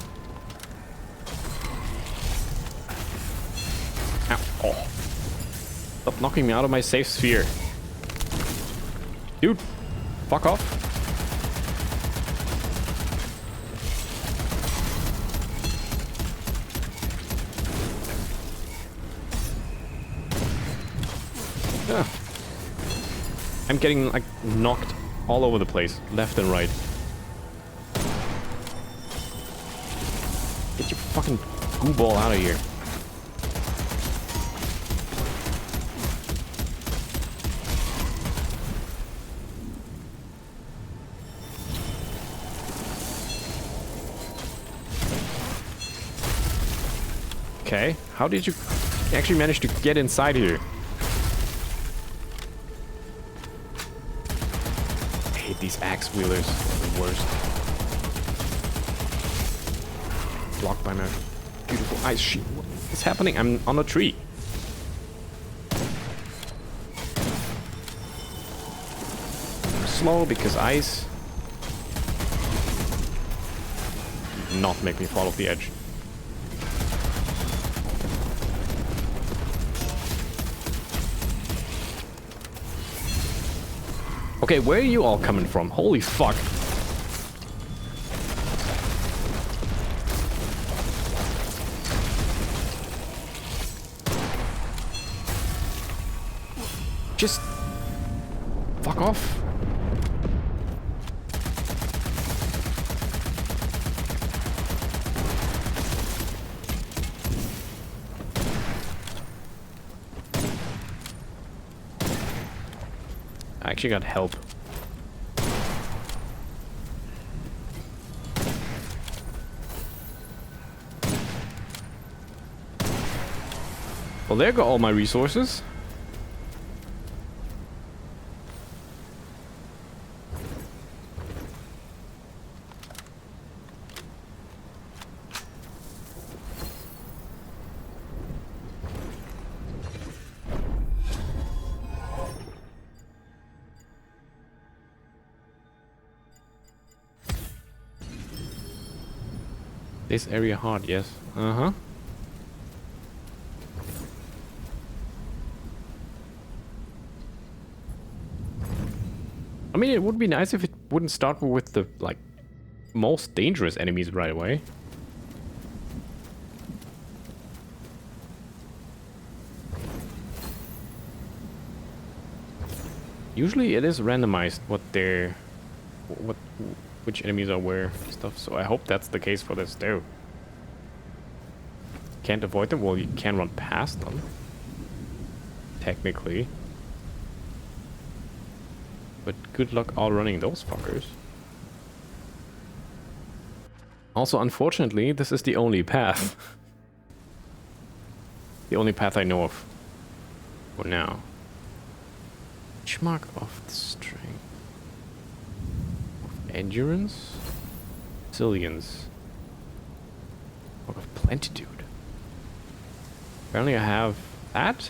S1: Ow. Oh. Stop knocking me out of my safe sphere.
S2: Dude, fuck off. Yeah. I'm getting, like, knocked all over the place, left and right. Get your fucking goo ball out of here. Okay, how did you actually manage to get inside here? I hate these axe wheelers, they're the worst. Blocked by my beautiful ice sheet. What is happening? I'm on a tree. I'm slow because ice. Not make me fall off the edge. Okay, where are you all coming from? Holy fuck. Just fuck off. I actually got help. Well, there go all my resources. This area hard, yes. Uh-huh. I mean, it would be nice if it wouldn't start with the, like, most dangerous enemies right away. Usually it is randomized which enemies are where stuff, so I hope that's the case for this too. Can't avoid them? Well, you can run past them. Technically. But good luck outrunning those fuckers. Also, unfortunately, this is the only path. The only path I know of for now. Mark of the strength. Endurance? Resilience. Mark of plenitude. Apparently I have that?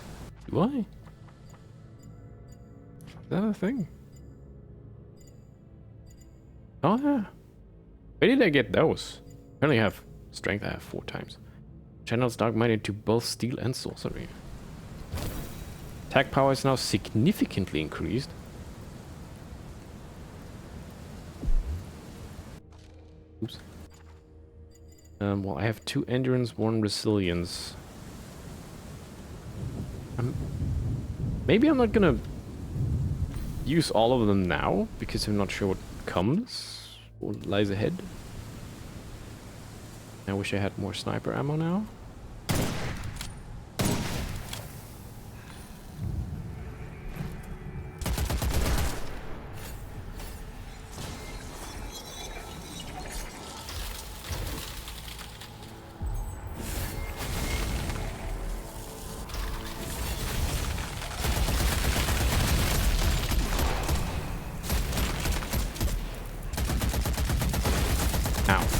S2: Do I? Is that a thing? Oh yeah. Where did I get those? Apparently I have strength, I have 4 times. Channels dark minded to both steel and sorcery. Attack power is now significantly increased. Oops. Well, I have 2 endurance, 1 resilience. Maybe I'm not gonna use all of them now, because I'm not sure what comes, what lies ahead. I wish I had more sniper ammo now.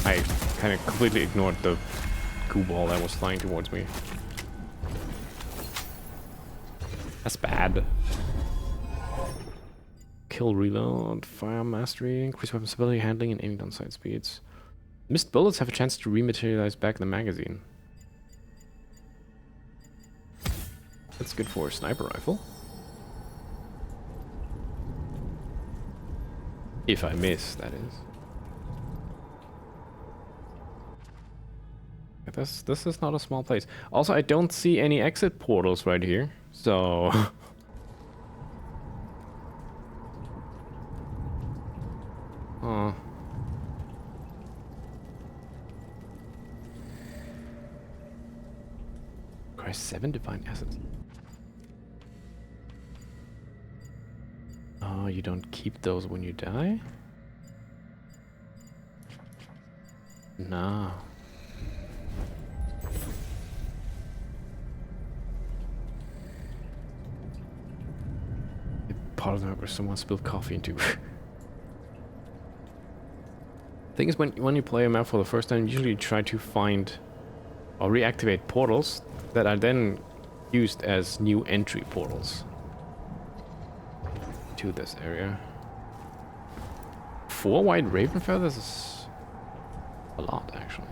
S2: I kind of completely ignored the goo ball that was flying towards me. That's bad. Kill reload, fire mastery, increase weapon stability, handling, and aiming down sight speeds. Missed bullets have a chance to rematerialize back in the magazine. That's good for a sniper rifle. If I miss, that is. This is not a small place. Also, I don't see any exit portals right here, so... Oh. Christ, 7 divine essence. Oh, you don't keep those when you die? No. Part of that where someone spilled coffee into. Thing is, when you play a map for the first time, you usually try to find or reactivate portals that are then used as new entry portals to this area. 4 white raven feathers is a lot, actually.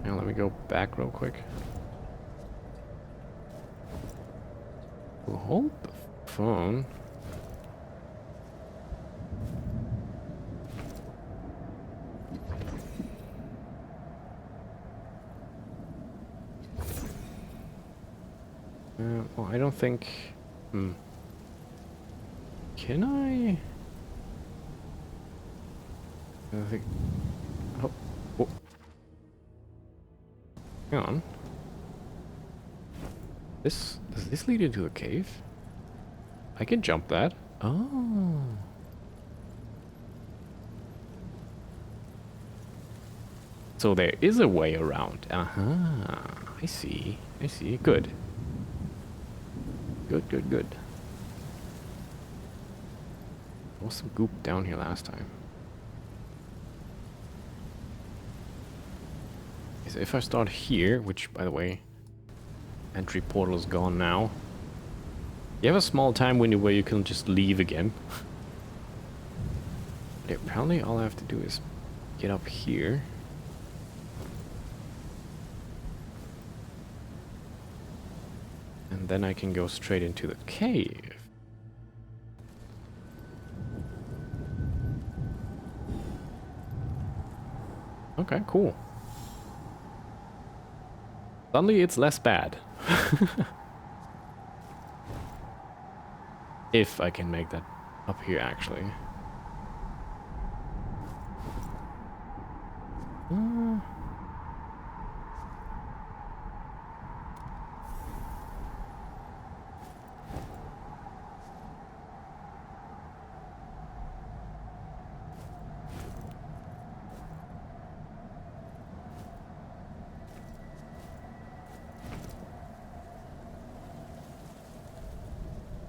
S2: Now let me go back real quick. We'll hold the phone. Well, I don't think... Can I? I think... Oh. Oh. Hang on. Does this lead into a cave? I can jump that. Oh. So there is a way around. Uh-huh. I see. I see. Good. Good, good, good. There was some goop down here last time. So if I start here, which, by the way, entry portal is gone now. You have a small time window where you can just leave again. But apparently all I have to do is get up here. And then I can go straight into the cave. Okay, cool. Suddenly it's less bad. If I can make that up here, actually.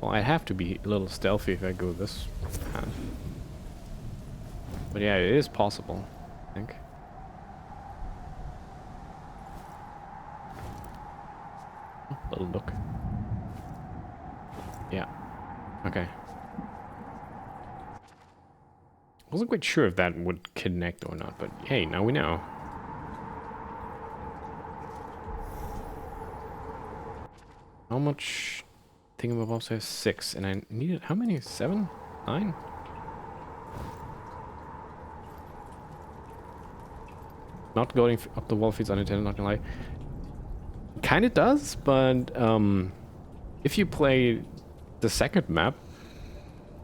S2: Well, I have to be a little stealthy if I go this path. But yeah, it is possible, I think. Oh, little look. Yeah. Okay. Wasn't quite sure if that would connect or not, but hey, now we know. How much? Thingamabobs have 6, and I needed how many? 7? 9? Not going up the wall feeds unattended, not gonna lie. Kinda does, but if you play the second map,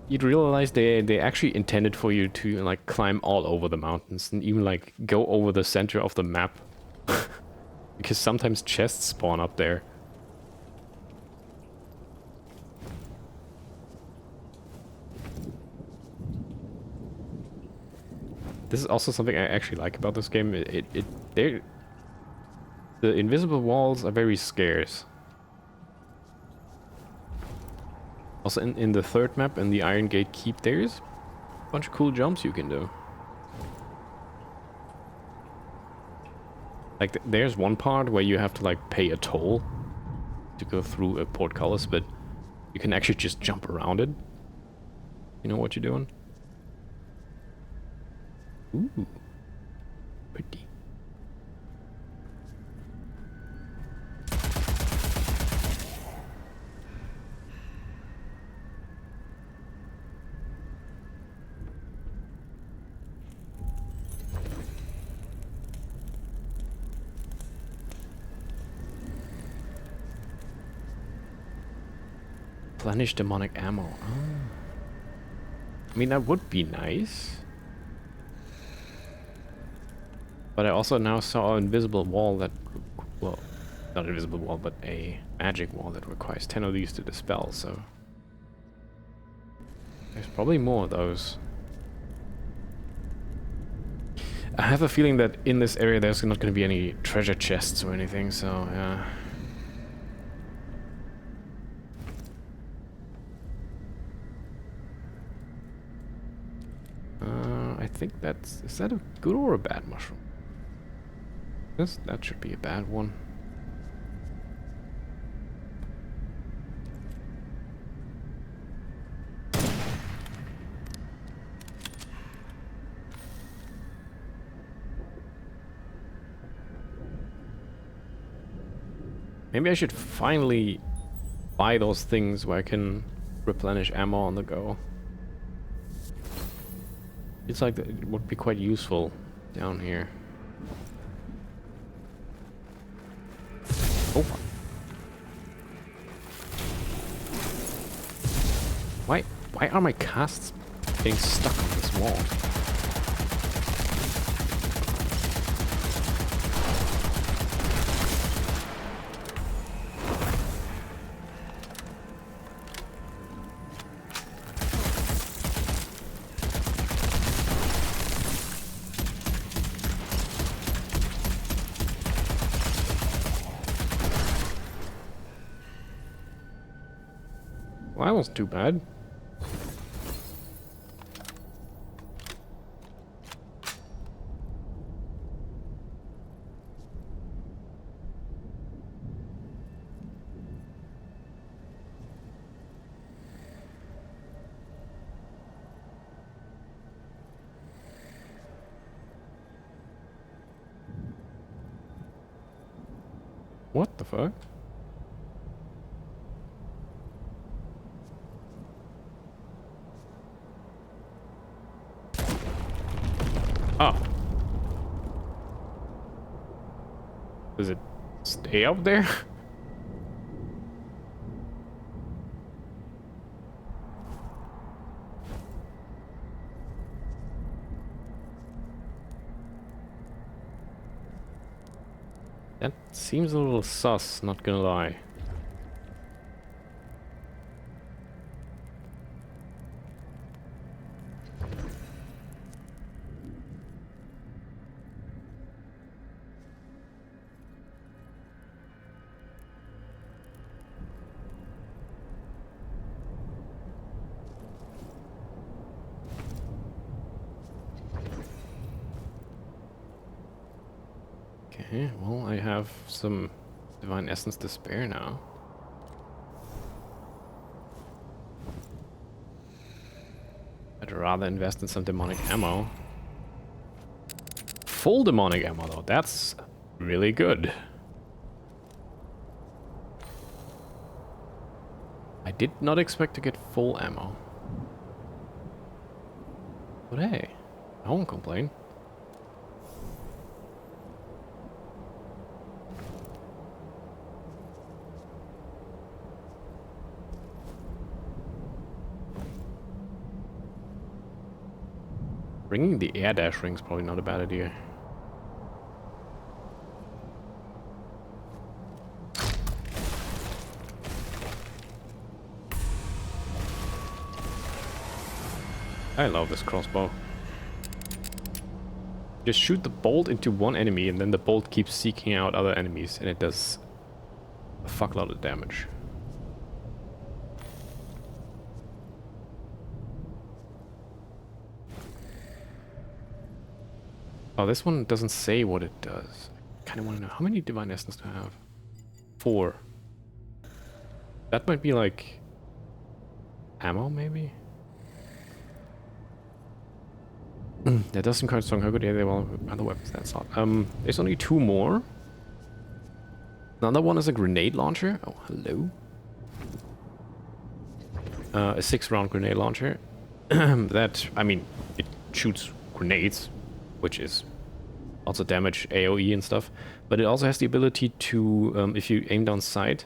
S2: you'd realize they actually intended for you to like climb all over the mountains and even like go over the center of the map. Because sometimes chests spawn up there. This is also something I actually like about this game. The invisible walls are very scarce. Also in the third map, in the Iron Gate Keep, there's a bunch of cool jumps you can do. Like there's one part where you have to like pay a toll to go through a portcullis, but you can actually just jump around it. You know what you're doing? Ooh, pretty. Replenish demonic ammo. Oh. I mean, that would be nice. But I also now saw an invisible wall that... Well, not an invisible wall, but a magic wall that requires 10 of these to dispel, so... There's probably more of those. I have a feeling that in this area there's not going to be any treasure chests or anything, so yeah. I think that's... Is that a good or a bad mushroom? That should be a bad one. Maybe I should finally buy those things where I can replenish ammo on the go. It's like it would be quite useful down here. Oh. Why are my casts being stuck on this wall? Well, that wasn't too bad. What the fuck? Oh. Does it stay up there? That seems a little sus, not gonna lie. Okay, well, I have some Divine Essence to spare now. I'd rather invest in some demonic ammo. Full demonic ammo, though. That's really good. I did not expect to get full ammo. But hey, I won't complain. Bringing the air dash ring is probably not a bad idea. I love this crossbow. Just shoot the bolt into one enemy and then the bolt keeps seeking out other enemies and it does a fuckload of damage. Oh, this one doesn't say what it does. I kind of want to know. How many Divine Essence do I have? 4. That might be like... ammo, maybe? That doesn't quite strong. How good are they? Well, other weapons, that's not. There's only 2 more. Another one is a grenade launcher. Oh, hello. A 6-round grenade launcher. That, I mean, it shoots grenades, which is also damage AoE and stuff, but it also has the ability to, if you aim down sight,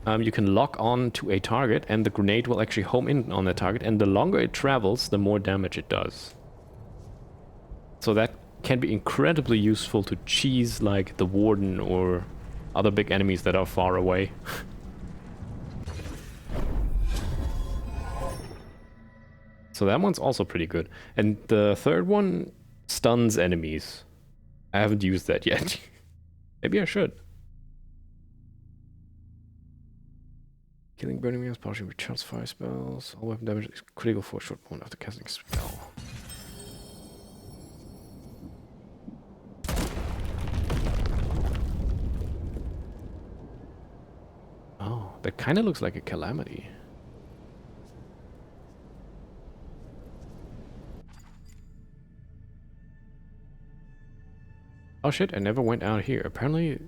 S2: you can lock on to a target and the grenade will actually home in on that target, and the longer it travels, the more damage it does. So that can be incredibly useful to cheese like the Warden or other big enemies that are far away. So that one's also pretty good. And the third one stuns enemies. I haven't used that yet. Maybe I should. Killing burning meals, partially recharges fire spells. All weapon damage is critical for a short moment after casting a spell. Oh, that kind of looks like a calamity. Oh shit, I never went out here. Apparently...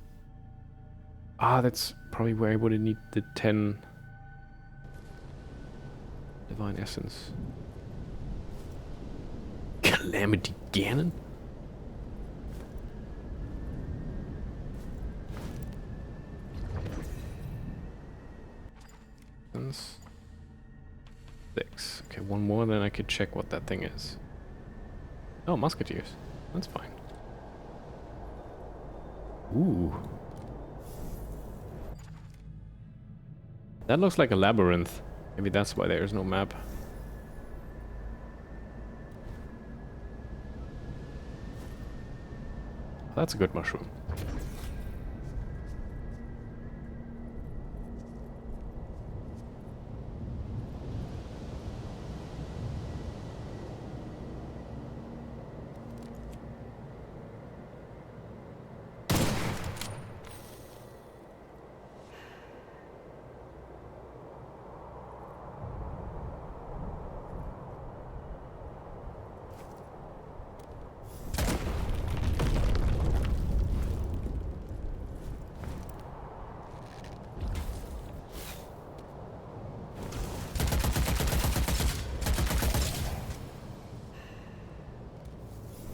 S2: Ah, that's probably where I would need the 10... Divine Essence. Calamity Ganon? Six. Okay, one more, then I could check what that thing is. Oh, Musketeers. That's fine. Ooh. That looks like a labyrinth. Maybe that's why there's no map. That's a good mushroom.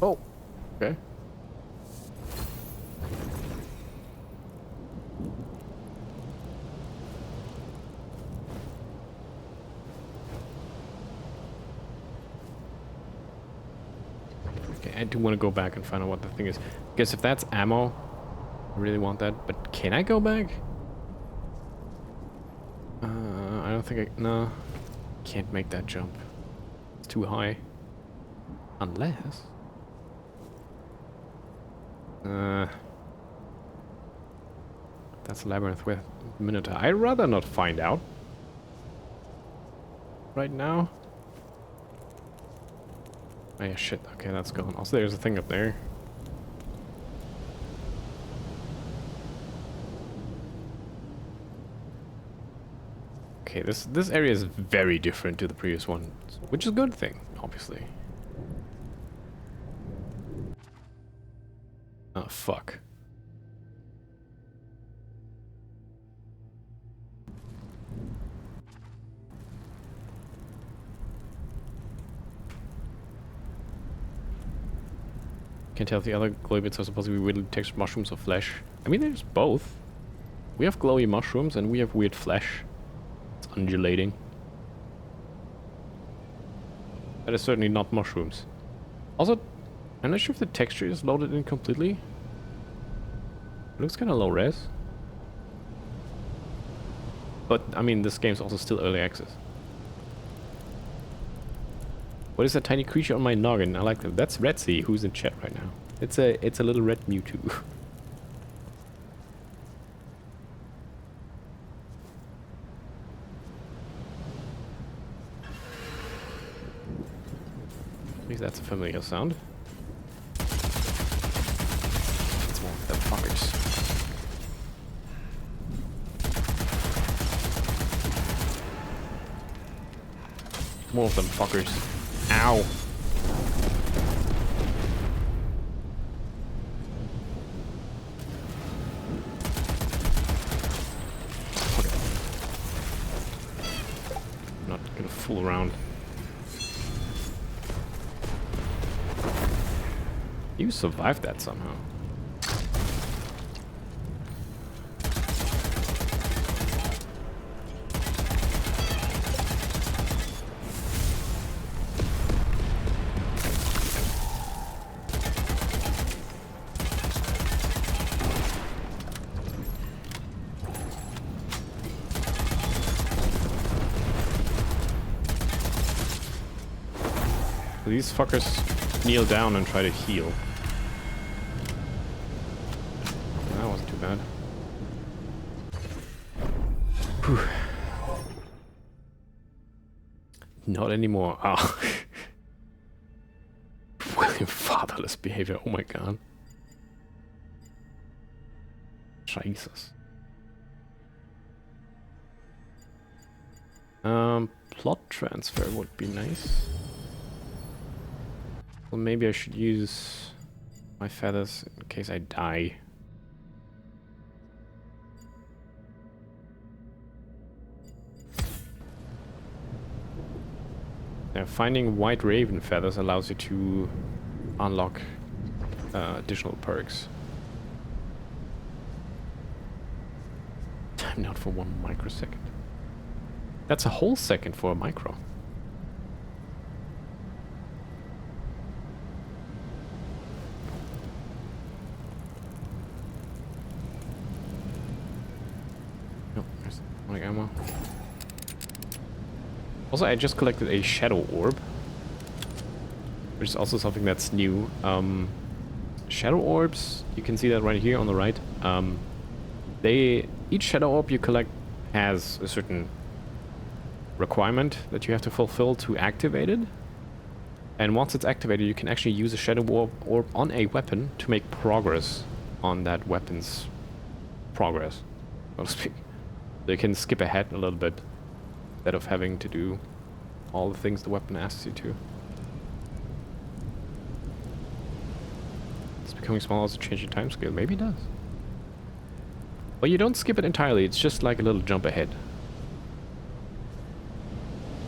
S2: Oh, okay. Okay, I do want to go back and find out what the thing is. Guess if that's ammo, I really want that. But can I go back? I don't think I... No. Can't make that jump. It's too high. Unless... that's a labyrinth with Minotaur. I'd rather not find out. Right now. Oh yeah, shit. Okay, that's gone. Also, there's a thing up there. Okay, this area is very different to the previous one, which is a good thing, obviously. Oh, fuck. Can't tell if the other glowy bits are supposed to be weirdly textured mushrooms or flesh. I mean, there's both. We have glowy mushrooms and we have weird flesh. It's undulating. That is certainly not mushrooms. Also, I'm not sure if the texture is loaded in completely. It looks kind of low res. But, I mean, this game's also still early access. What is that tiny creature on my noggin? I like that. That's Red Sea, who's in chat right now. It's a little red Mewtwo. At least that's a familiar sound. It's one of them fuckers. More of them fuckers. Ow. Okay. Not gonna fool around. You survived that somehow. So these fuckers kneel down and try to heal. That wasn't too bad. Whew. Not anymore. Oh. William fatherless behavior. Oh my god. Jesus. Plot transfer would be nice. Well, maybe I should use my feathers in case I die. Yeah, finding white raven feathers allows you to unlock additional perks. Time out for 1 microsecond. That's a whole second for a micro. Nope, there's my ammo. Also, I just collected a shadow orb, which is also something that's new. Shadow orbs, you can see that right here on the right. Each shadow orb you collect has a certain requirement that you have to fulfill to activate it. And once it's activated, you can actually use a shadow orb on a weapon to make progress on that weapon's progress, so to speak. So you can skip ahead a little bit instead of having to do all the things the weapon asks you to. It's becoming smaller as a change in time scale. Maybe it does. Well, you don't skip it entirely. It's just like a little jump ahead.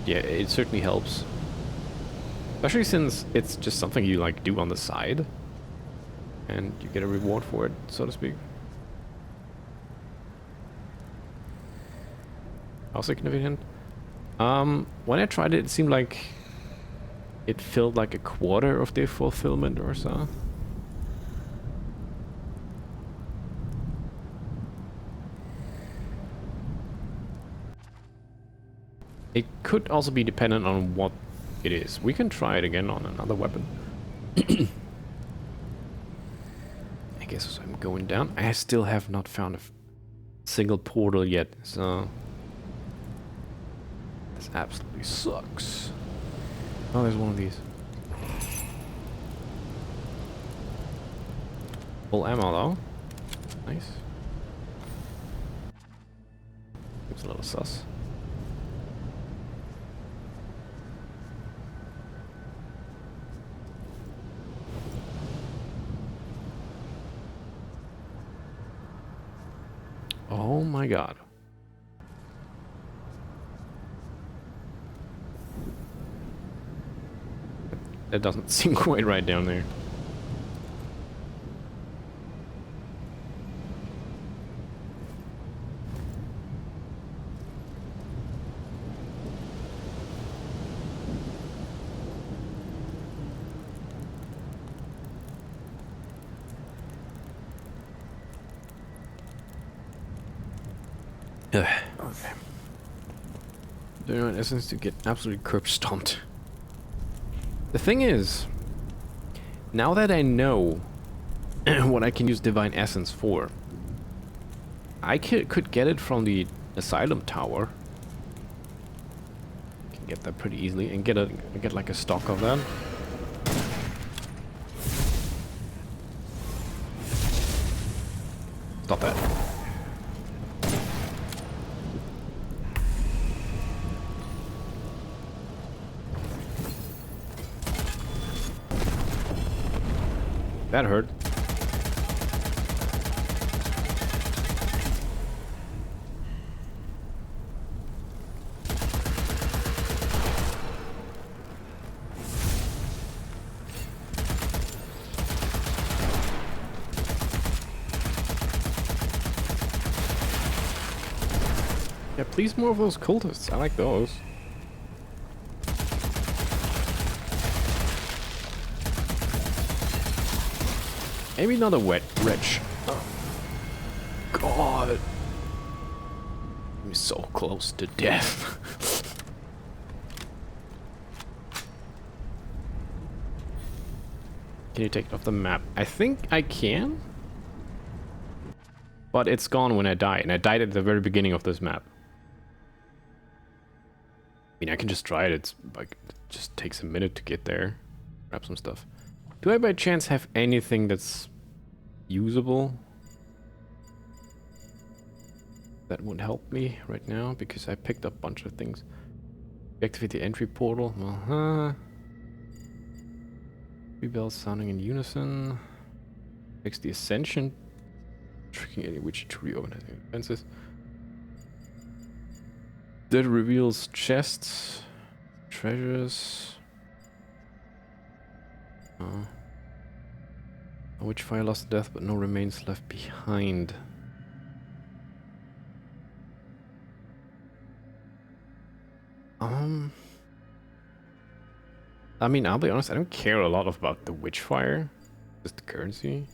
S2: Yeah, it certainly helps. Especially since it's just something you like do on the side. And you get a reward for it, so to speak. How significant? When I tried it, it seemed like it filled like a quarter of the fulfillment or so. It could also be dependent on what it is. We can try it again on another weapon. I guess I'm going down. I still have not found a single portal yet, so this absolutely sucks. Oh, there's one of these. Full ammo though. Nice. Seems a little sus. Oh my god. That doesn't seem quite right down there. Okay. There are essence to get absolutely curb stomped. The thing is, now that I know what I can use Divine Essence for, I could get it from the Asylum Tower. Can get that pretty easily and get like a stock of that. Stop that. That hurt. Yeah, please more of those cultists. I like those. Maybe not a wet wretch. Oh. God. I'm so close to death. Can you take it off the map? I think I can. But it's gone when I die, and I died at the very beginning of this map. I mean, I can just try it. It's like, it just takes a minute to get there. Grab some stuff. Do I by chance have anything that's usable? That would help me right now, because I picked up a bunch of things. Activate the entry portal. Three bells sounding in unison. Fix the ascension. Tricking any witch to reorganizing defenses. That reveals chests. Treasures. Witchfire lost to death, but no remains left behind. I mean, I'll be honest, I don't care a lot about the Witchfire. Just the currency.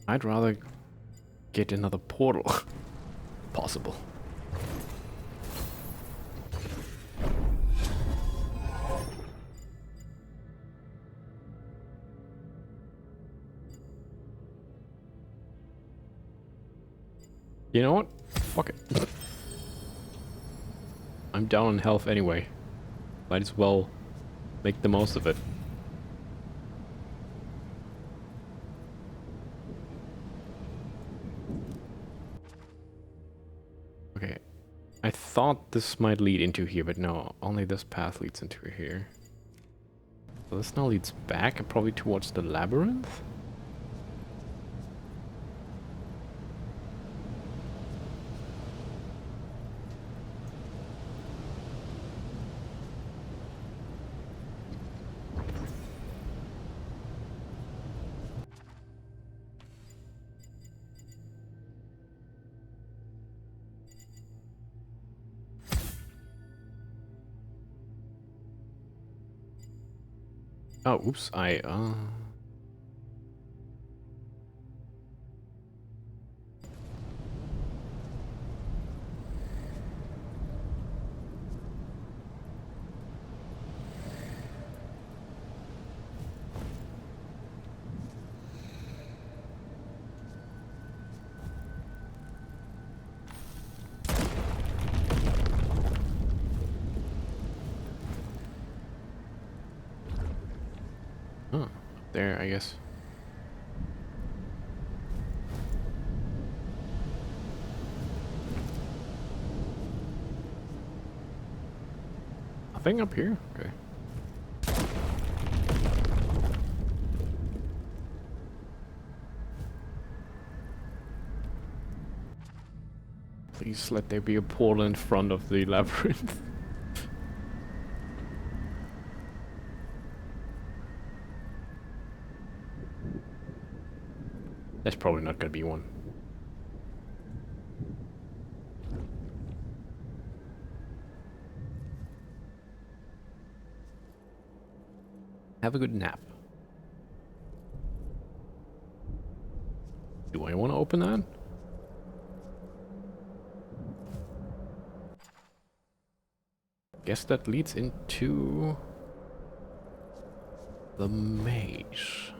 S2: I'd rather get another portal. Possible. You know what? Fuck it. I'm down on health anyway. Might as well make the most of it. Okay. I thought this might lead into here, but no. Only this path leads into here. So this now leads back and probably towards the labyrinth? Oh, oops, oh, there, I guess. Nothing up here? Okay. Please let there be a portal in front of the labyrinth. There's probably not gonna be one. Have a good nap. Do I want to open that? Guess that leads into the maze.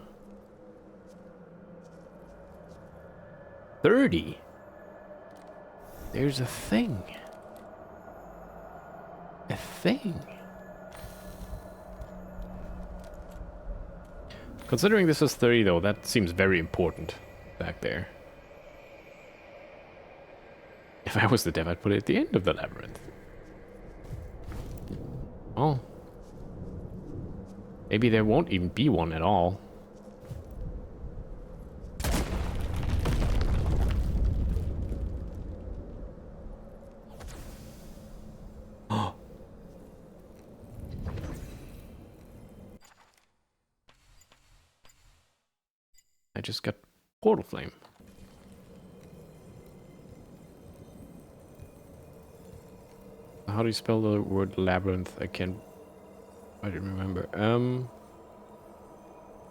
S2: 30. There's a thing. A thing. Considering this is 30 though, that seems very important back there. If I was the dev, I'd put it at the end of the labyrinth. Oh. Maybe there won't even be one at all. I just got portal flame. How do you spell the word labyrinth? I didn't remember.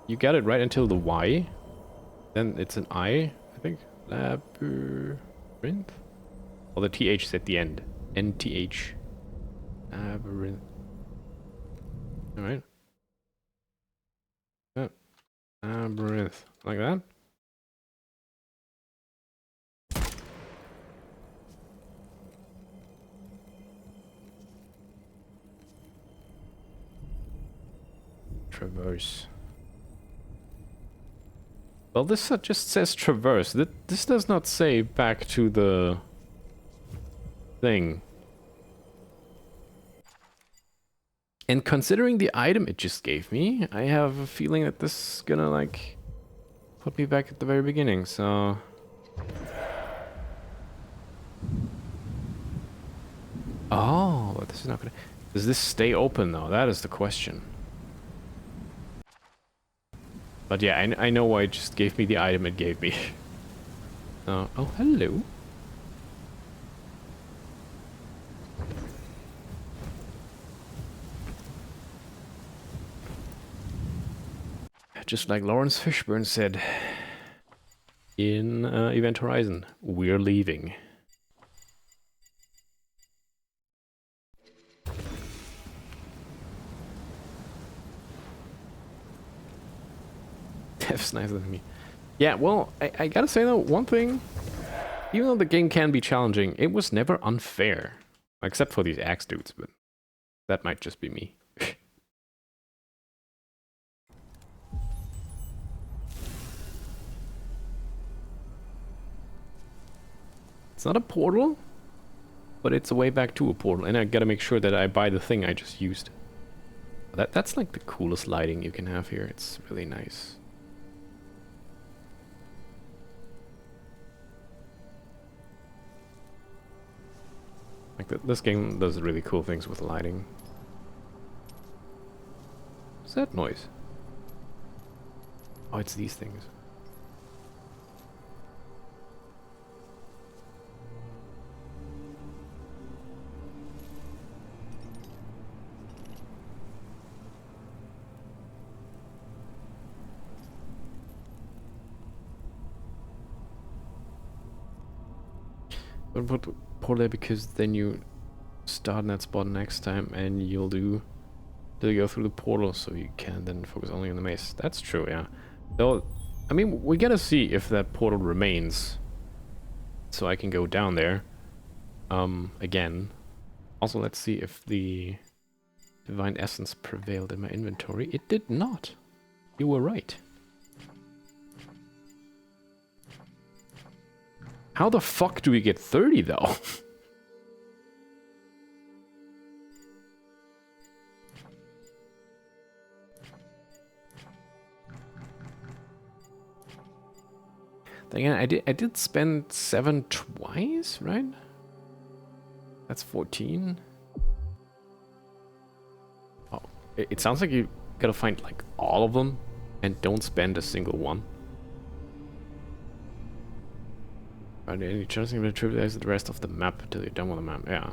S2: You got it right until the Y. Then it's an I think. Labyrinth? Or the TH is at the end. NTH. Labyrinth. Alright. Oh, labyrinth. Like that? Traverse. Well, this just says traverse. This does not say back to the thing. And considering the item it just gave me, I have a feeling that this is gonna, like, put me back at the very beginning, so... Oh, but this is not gonna... Does this stay open, though? That is the question. But yeah, I know why it just gave me the item it gave me. Oh, hello. Just like Lawrence Fishburne said in Event Horizon, we're leaving. Dev's nicer than me. Yeah, well, I gotta say though, one thing, even though the game can be challenging, it was never unfair. Except for these axe dudes, but that might just be me. It's not a portal, but it's a way back to a portal, and I gotta make sure that I buy the thing I just used. That's like the coolest lighting you can have here. It's really nice. Like this game does really cool things with lighting. What's that noise? Oh, it's these things. Don't put portal there because then you start in that spot next time and you'll go through the portal, so you can then focus only on the maze. That's true, yeah. Though, I mean, we gotta see if that portal remains, so I can go down there again. Also, let's see if the divine essence prevailed in my inventory. It did not. You were right. How the fuck do we get 30 though? Again, I did spend 7 twice, right? That's 14. Oh, it sounds like you gotta find like all of them and don't spend a single one. Are there any chances you will trivialize the rest of the map until you're done with the map? Yeah.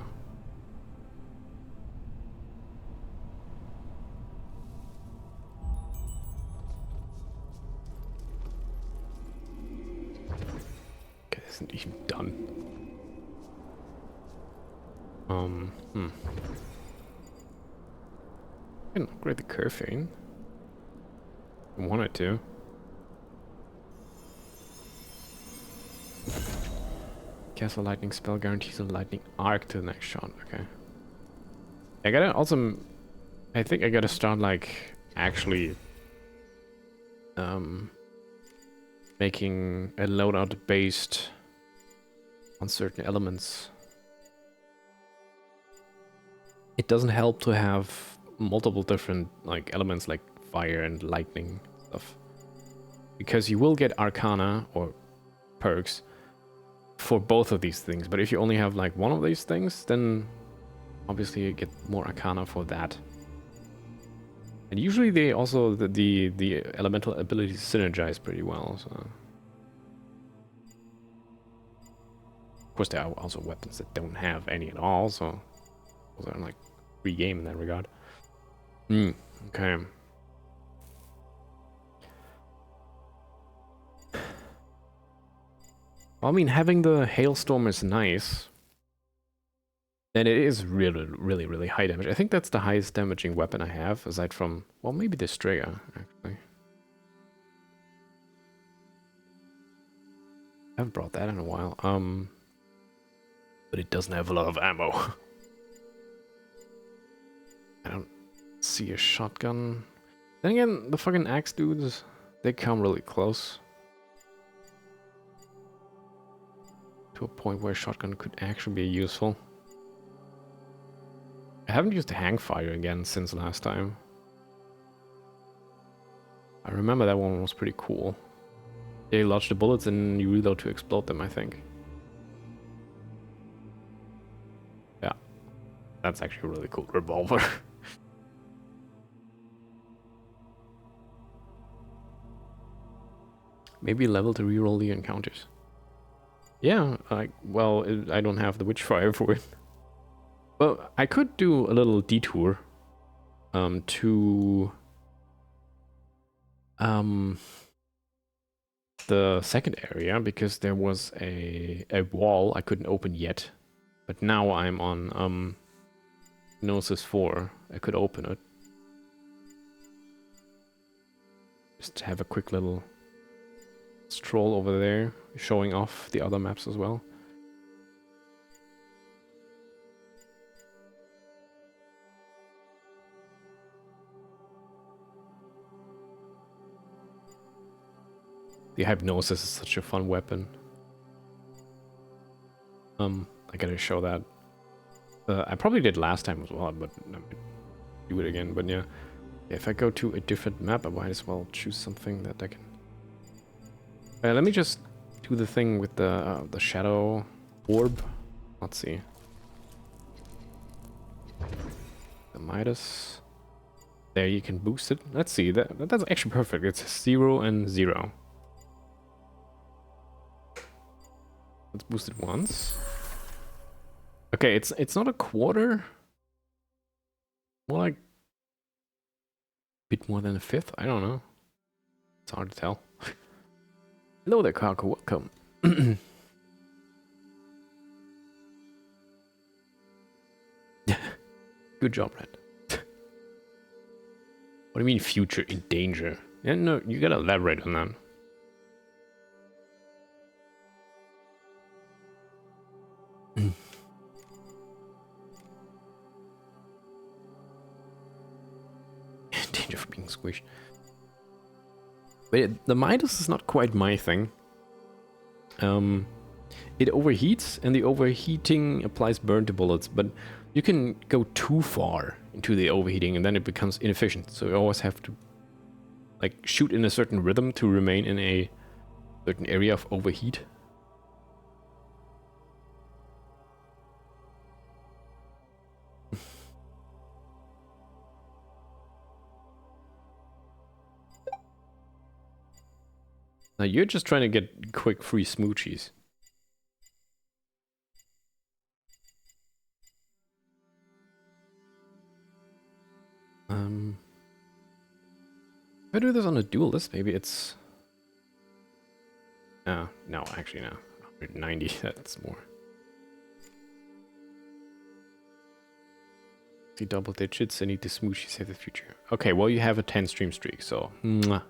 S2: Okay, this isn't even done. I can upgrade the Curfane. I wanted to. Cast a lightning spell guarantees a lightning arc to the next shot. Okay. I gotta also... I think I gotta start, like, actually... making a loadout based on certain elements. It doesn't help to have multiple different, like, elements like fire and lightning stuff. Because you will get arcana or perks for both of these things, but if you only have like one of these things, then obviously you get more arcana for that. And usually they also the elemental abilities synergize pretty well. So of course there are also weapons that don't have any at all, so those are like free game in that regard. Okay. I mean, having the hailstorm is nice. And it is really, really, really high damage. I think that's the highest damaging weapon I have, aside from, well, maybe this trigger, actually. I haven't brought that in a while. But it doesn't have a lot of ammo. I don't see a shotgun. Then again, the fucking axe dudes, they come really close. To a point where a shotgun could actually be useful. I haven't used the hang fire again since last time. I remember that one was pretty cool. They lodge the bullets and you reload to explode them, I think. Yeah. That's actually a really cool revolver. Maybe level to reroll the encounters. Yeah, well, I don't have the Witchfire for it. Well, I could do a little detour to the second area, because there was a wall I couldn't open yet. But now I'm on Gnosis 4. I could open it. Just have a quick little stroll over there, showing off the other maps as well. The Hypnosis is such a fun weapon. I gotta show that. I probably did last time as well, but I might do it again. But yeah, if I go to a different map, I might as well choose something that I can. Let me just do the thing with the shadow orb. Let's see. The Midas. There, you can boost it. Let's see. That's actually perfect. It's 0 and 0. Let's boost it once. Okay, it's not a quarter. More like a bit more than a fifth. I don't know. It's hard to tell. Hello there, Kako. Welcome. Good job, Red. What do you mean future in danger? Yeah, no, you gotta elaborate on that. Danger of being squished. But the Midas is not quite my thing. It overheats, and the overheating applies burn to bullets, but you can go too far into the overheating, and then it becomes inefficient. So you always have to, like, shoot in a certain rhythm to remain in a certain area of overheat. Now you're just trying to get quick free smoochies. If I do this on a dual list, maybe it's... no, actually no. 190, that's more. See double digits, I need the smoochie save the future. Okay, well you have a 10 stream streak, so... Mwah.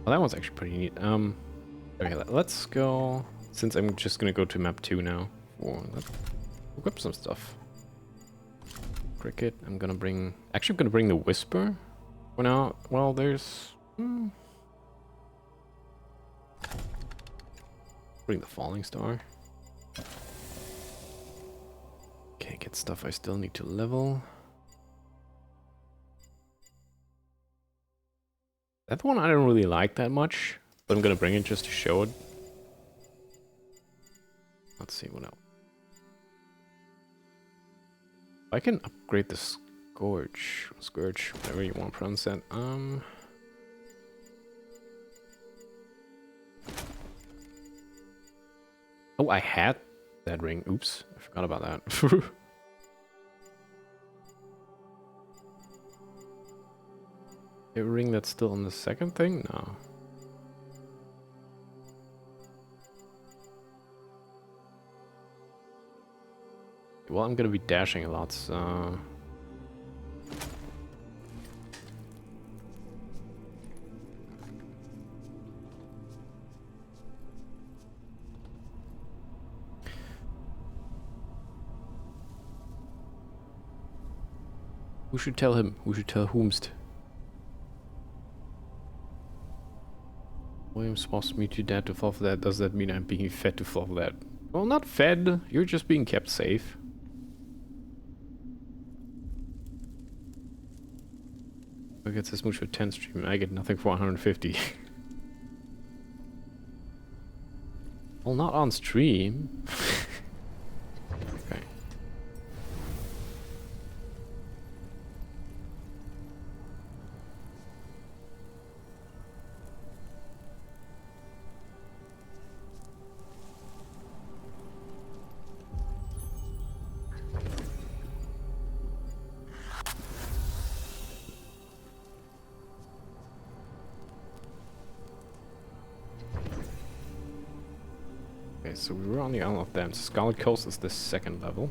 S2: Well, that one's actually pretty neat. Okay, let's go. Since I'm just gonna go to map 2 now. Let's look up some stuff. Cricket. I'm gonna bring. Actually, I'm gonna bring the Whisper for now. Well, there's. Bring the Falling Star. Okay, get stuff I still need to level. That one I don't really like that much, but I'm gonna bring it just to show it. Let's see what else. I can upgrade the Scourge, whatever you want to pronounce that. Oh, I had that ring. Oops, I forgot about that. A ring that's still on the second thing? No. Well, I'm gonna be dashing a lot, so... Who should tell him? Who should tell whomst? William's supposed me to dad to fall for that. Does that mean I'm being fed to fall for that? Well, not fed. You're just being kept safe. Who gets this much for 10 stream? I get nothing for 150. Well, not on stream. Okay. Okay, so we were on the Isle of Damned. Scarlet Coast is the second level.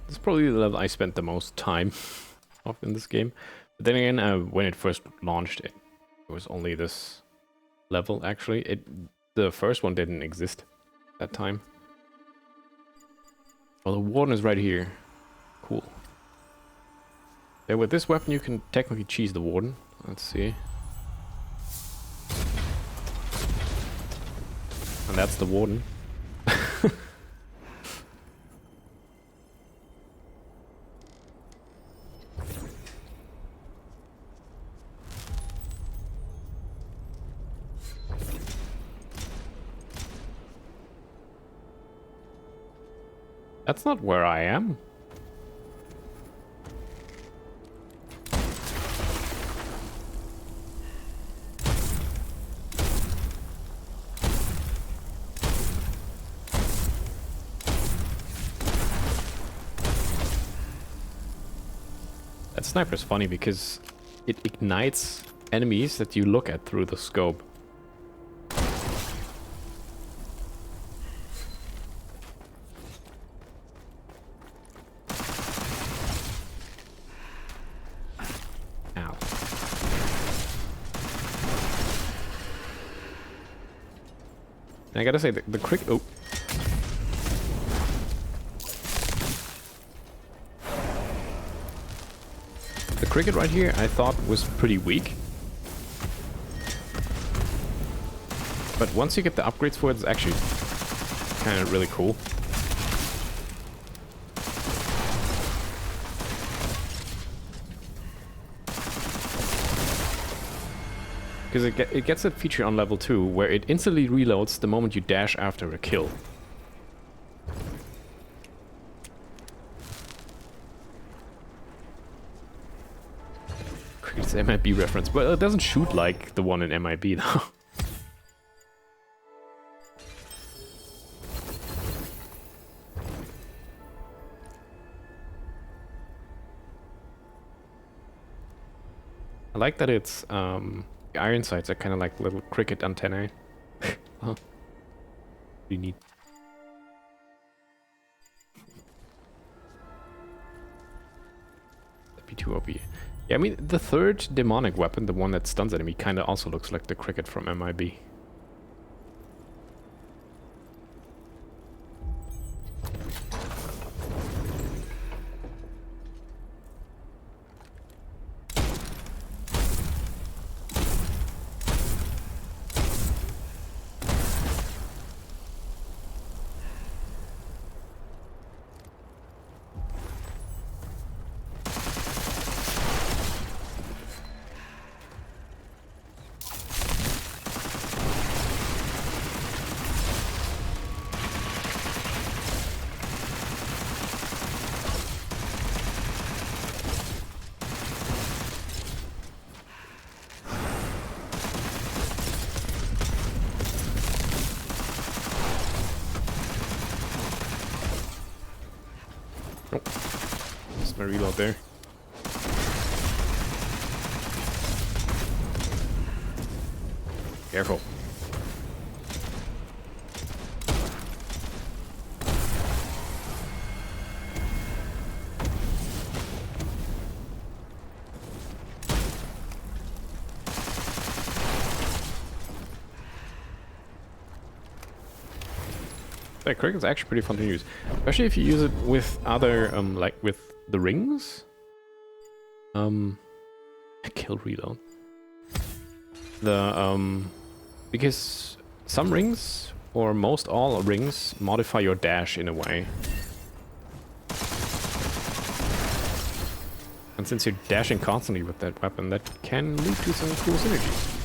S2: This is probably the level I spent the most time of in this game. But then again, when it first launched, it was only this level, actually. The first one didn't exist at that time. Well, the warden is right here. Cool. Yeah, with this weapon you can technically cheese the warden. Let's see. And that's the warden. That's not where I am. That sniper's funny because it ignites enemies that you look at through the scope. Ow. And I gotta say, the crick... Oh. The cricket right here I thought was pretty weak. But once you get the upgrades for it, it's actually kind of really cool. Because it gets that feature on level 2 where it instantly reloads the moment you dash after a kill. It's MIB reference, but it doesn't shoot like the one in MIB though. I like that it's the iron sights are kind of like little cricket antennae. Huh. Pretty neat. That'd be too OP. Yeah, I mean, the third demonic weapon, the one that stuns enemy, kind of also looks like the cricket from MIB. Oh, just my reload there. Careful. That crick is actually pretty fun to use, especially if you use it with other, like with the rings. Kill reload. Because some rings, or most all rings, modify your dash in a way. And since you're dashing constantly with that weapon, that can lead to some cool synergies.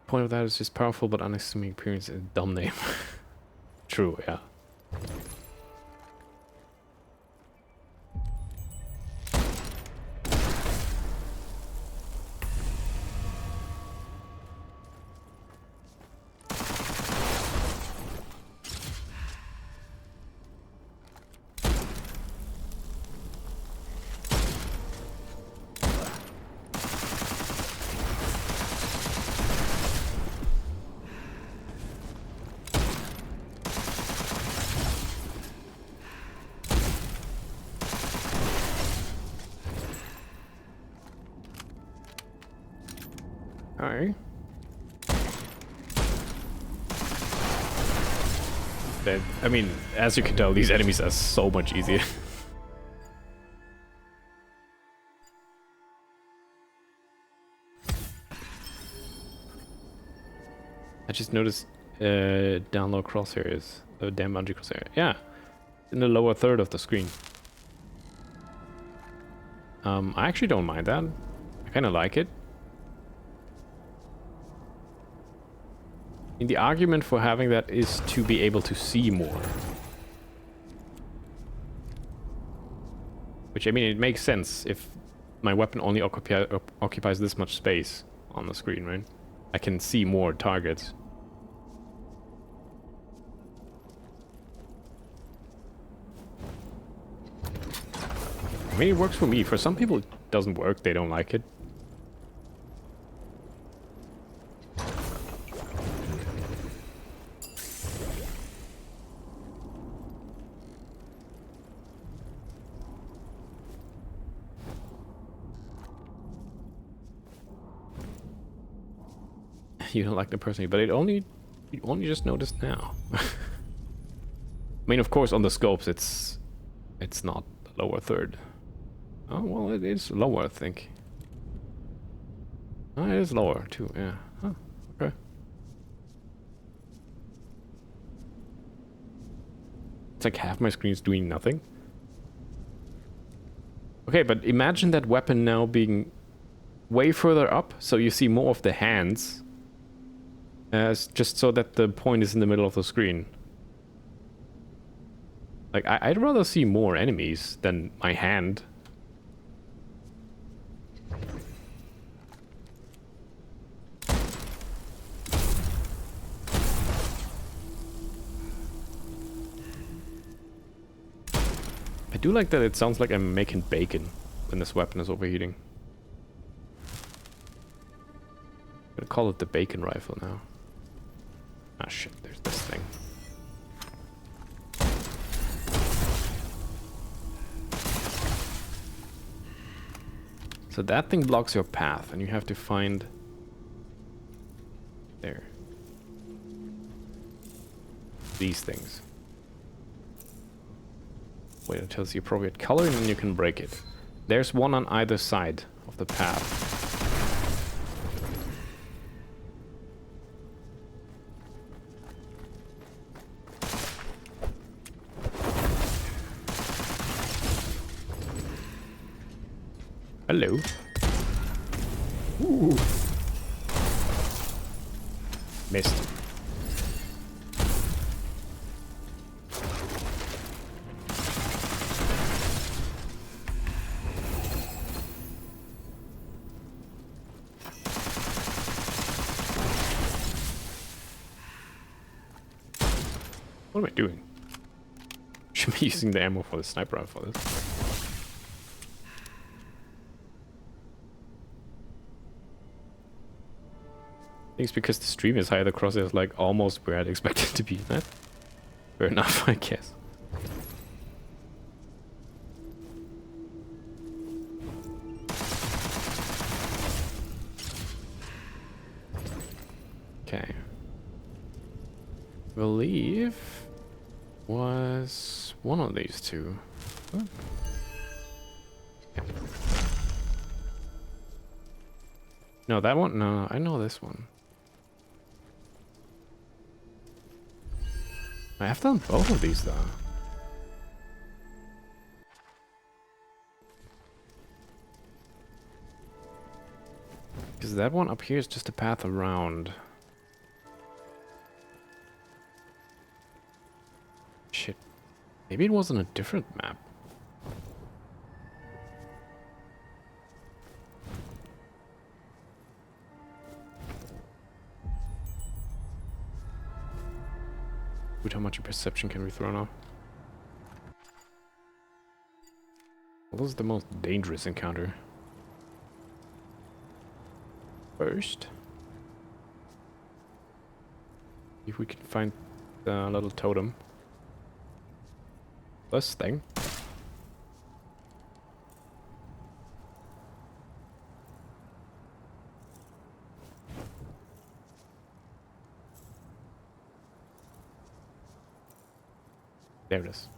S2: Point of that is just powerful but unassuming appearance and dumb name. True, yeah. Alright. I mean, as you can tell, these enemies are so much easier. I just noticed down low crosshairs, damn bungee crosshair. Yeah, in the lower third of the screen. I actually don't mind that. I kind of like it. And the argument for having that is to be able to see more. Which, I mean, it makes sense if my weapon only occupies this much space on the screen, right? I can see more targets. I mean, it works for me. For some people, it doesn't work. They don't like it. You don't like the person, but you only just noticed now. I mean, of course, on the scopes, it's not the lower third. Oh well, it is lower, I think. Oh, it is lower too. Yeah. Huh. Okay. It's like half my screen is doing nothing. Okay, but imagine that weapon now being way further up, so you see more of the hands. Just so that the point is in the middle of the screen. Like, I'd rather see more enemies than my hand. I do like that it sounds like I'm making bacon when this weapon is overheating. I'm gonna call it the bacon rifle now. Ah shit, there's this thing. So that thing blocks your path and you have to find... There. These things. Wait until it's the appropriate color and then you can break it. There's one on either side of the path. Hello. Ooh. Missed. What am I doing? Should be using the ammo for the sniper rifle for this. I think it's because the stream is high, the crosshair is like almost where I'd expect it to be. Right? Fair enough, I guess. Okay. I believe was one of these two. Huh? Yeah. No, that one? No, I know this one. I have done both of these though. Because that one up here is just a path around. Shit. Maybe it was on a different map. Dude, how much perception can we throw now? What was the most dangerous encounter? First, if we can find the little totem. This thing. There it is.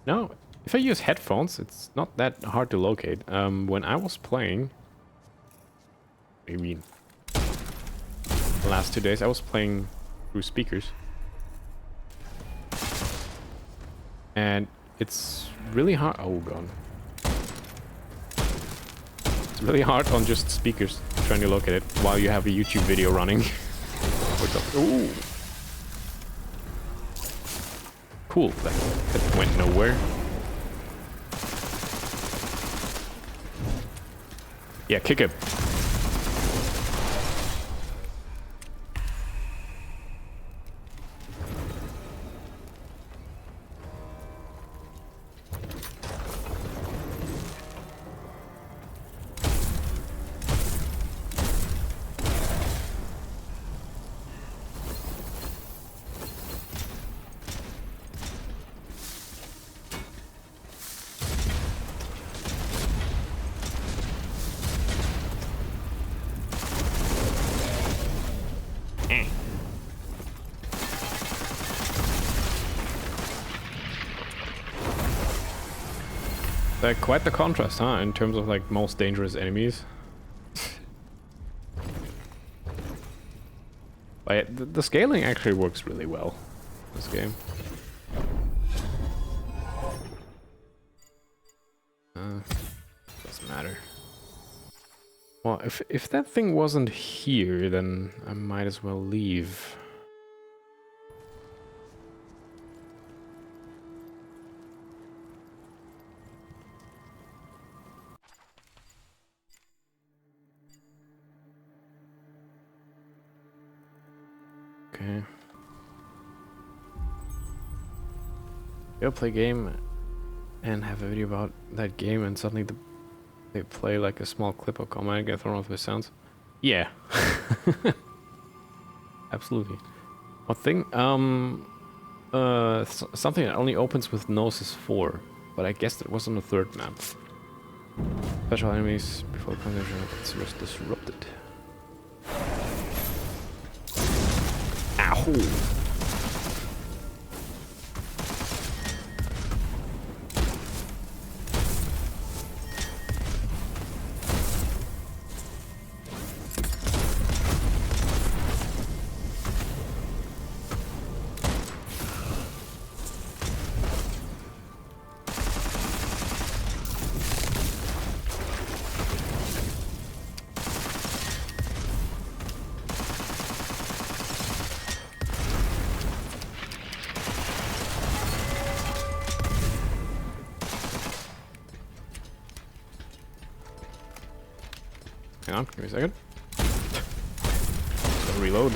S2: No, if I use headphones, it's not that hard to locate. When I was playing, what do you mean? The last 2 days I was playing through speakers. And it's really hard. Oh god. It's really hard on just speakers trying to locate it while you have a YouTube video running. Ooh. Cool. That went nowhere. Yeah, kick him. Quite the contrast, huh? In terms of like most dangerous enemies. But the scaling actually works really well in this game. Doesn't matter. Well, if that thing wasn't here, then I might as well leave. Okay. They'll play a game and have a video about that game, and suddenly they play like a small clip of comment and get thrown off with sounds. Yeah. Absolutely. One thing, something that only opens with Gnosis 4, but I guess that was on the 3rd map. Special enemies before the conversation gets disrupted. Ow! Hang on, give me a second. Just gotta reload.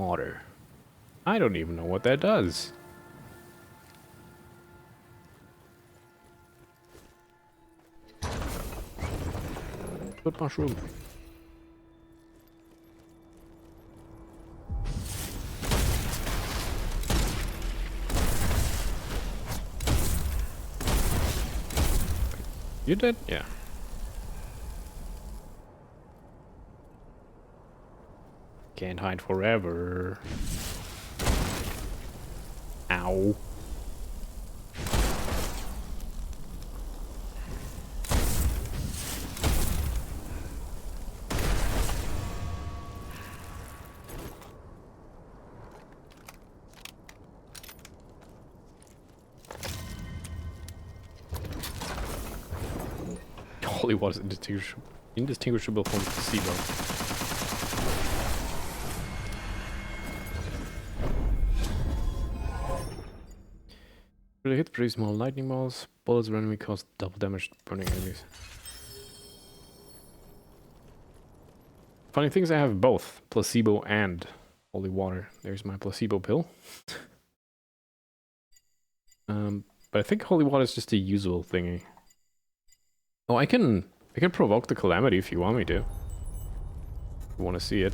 S2: water. I don't even know what that does. Good mushroom. You did? Yeah. Can't hide forever. Ow. Holy water is indistinguishable from placebo. Really hit, produce small lightning balls. Bullets randomly cause double damage to burning enemies. Funny things, I have both placebo and holy water. There's my placebo pill. But I think holy water is just a usual thingy. Oh, I can provoke the calamity if you want me to. If you want to see it.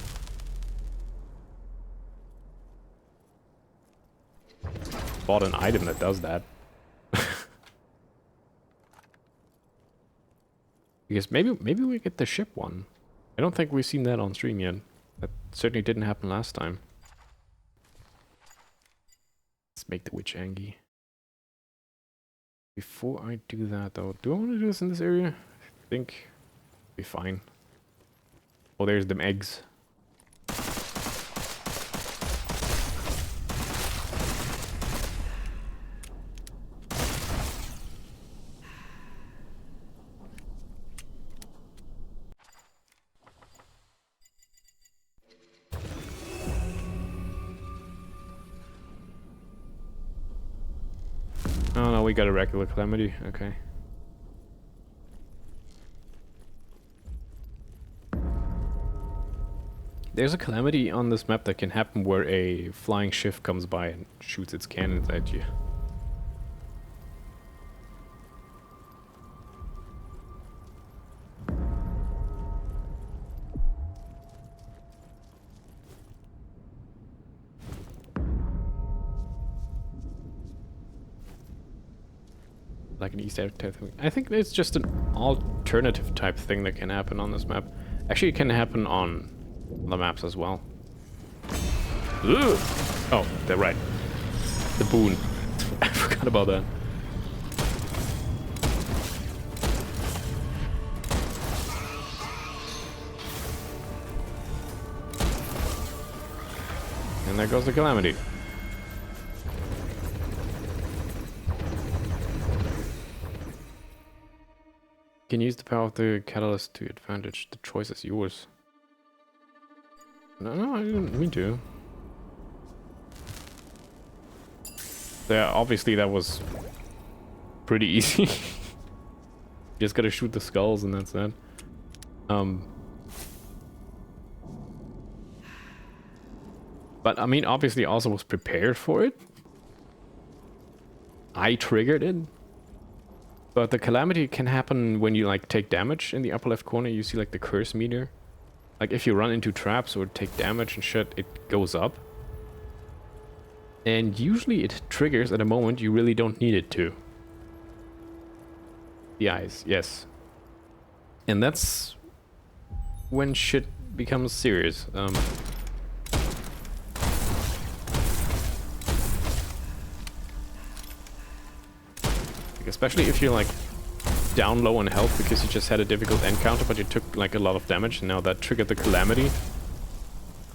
S2: Bought an item that does that. Because maybe we get the ship one. I don't think we've seen that on stream yet. That certainly didn't happen last time. Let's make the witch angry. Before I do that though, do I want to do this in this area? I think it'll be fine. Oh, there's them eggs. Oh no, we got a regular calamity, okay. There's a calamity on this map that can happen where a flying ship comes by and shoots its cannons at you. Like an Easter egg type thing. I think it's just an alternative type thing that can happen on this map. Actually, it can happen on the maps as well. Ugh. Oh, they're right. The boon. I forgot about that. And there goes the calamity. You can use the power of the catalyst to advantage. The choice is yours. No, I didn't mean to. Yeah, obviously that was pretty easy. Just gotta shoot the skulls and that's that. But I mean, obviously also was prepared for it. I triggered it. But the calamity can happen when you like take damage. In the upper left corner you see like the curse meter. Like if you run into traps or take damage and shit, it goes up. And usually it triggers at a moment you really don't need it to. The eyes, yes. And that's when shit becomes serious. Especially if you're like down low on health because you just had a difficult encounter but you took like a lot of damage and now that triggered the calamity.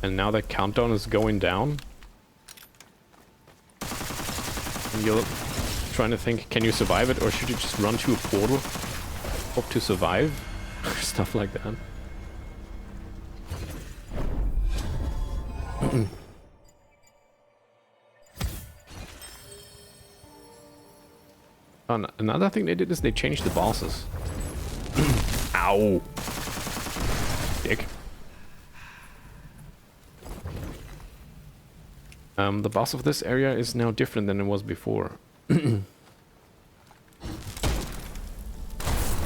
S2: And now that countdown is going down. And you're trying to think, can you survive it or should you just run to a portal? Hope to survive? Stuff like that. Another thing they did is they changed the bosses. Ow! Dick. The boss of this area is now different than it was before.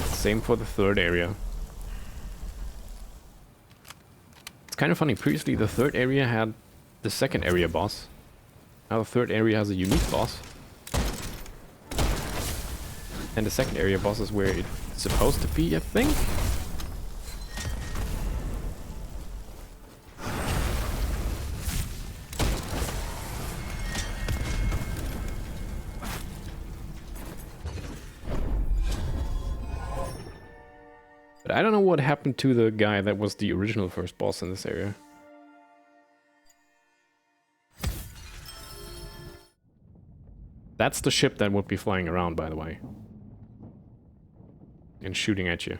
S2: Same for the third area. It's kind of funny, previously the third area had the second area boss. Now the third area has a unique boss. And the second area boss is where it's supposed to be, I think? But I don't know what happened to the guy that was the original first boss in this area. That's the ship that would be flying around, by the way. And shooting at you.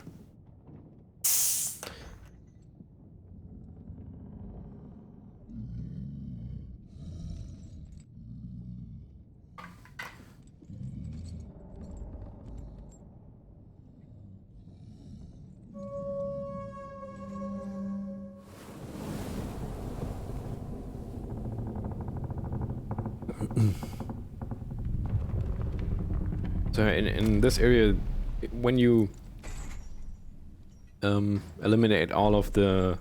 S2: So in this area, when you eliminate all of the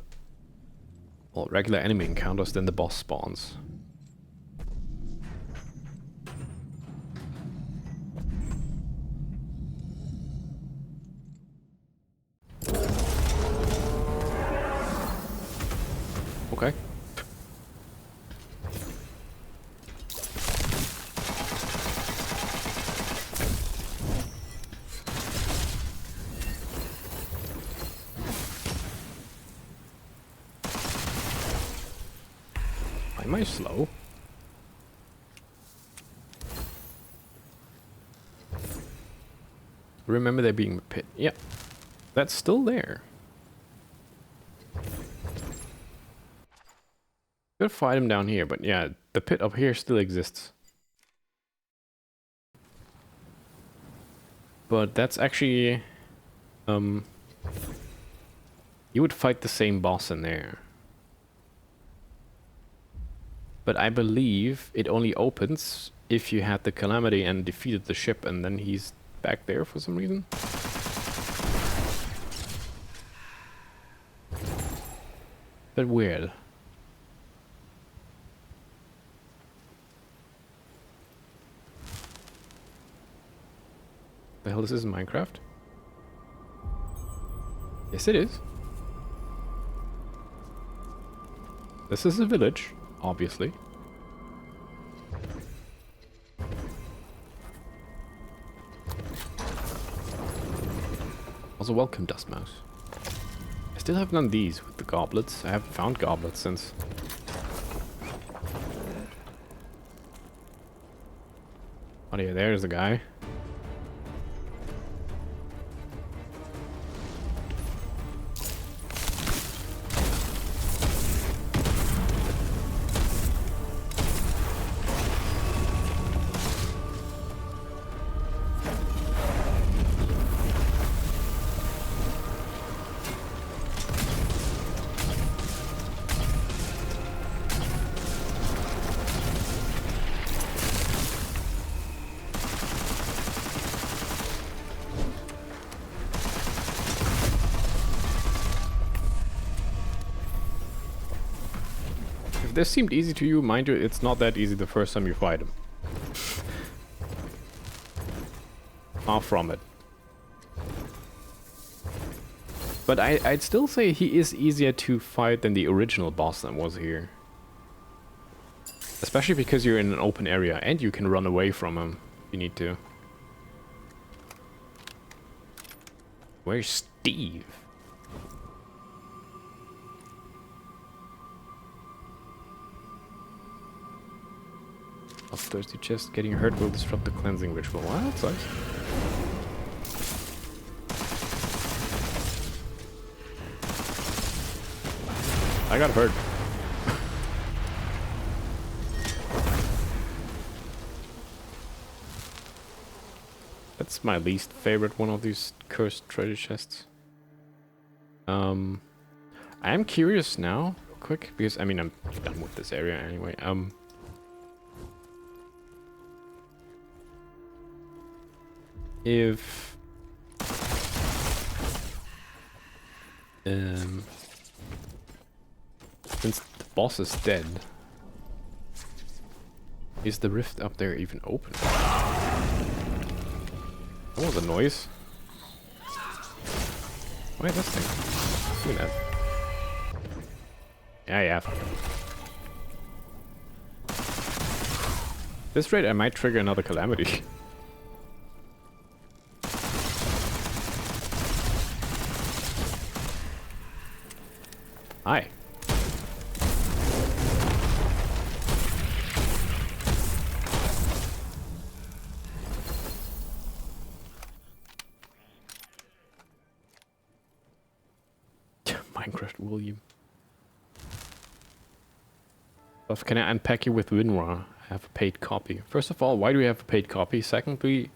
S2: regular enemy encounters, then the boss spawns. Okay. Am I slow? Remember there being a pit. Yeah. That's still there. Could fight him down here, but yeah, the pit up here still exists. But that's actually... you would fight the same boss in there. But I believe it only opens if you had the Calamity and defeated the ship, and then he's back there for some reason. But weird. The hell, this is Minecraft? Yes, it is. This is a village, obviously. Also, welcome, Dust Mouse. I still have none of these with the goblets. I haven't found goblets since. Oh yeah, there's the guy. If this seemed easy to you, mind you, it's not that easy the first time you fight him. Far from it. But I'd still say he is easier to fight than the original boss that was here. Especially because you're in an open area and you can run away from him if you need to. Where's Steve? Thirsty chest, getting hurt will disrupt the cleansing ritual. Wow, that sucks. I got hurt. That's my least favorite one of these cursed treasure chests. I am curious now, real quick, because I mean I'm done with this area anyway. if since the boss is dead, is the rift up there even open? That was a noise. Why this thing? Look at that. Yeah. This rate, I might trigger another calamity. Hi. Minecraft William. But can I unpack you with WinRAR? I have a paid copy. First of all, why do we have a paid copy? Secondly, do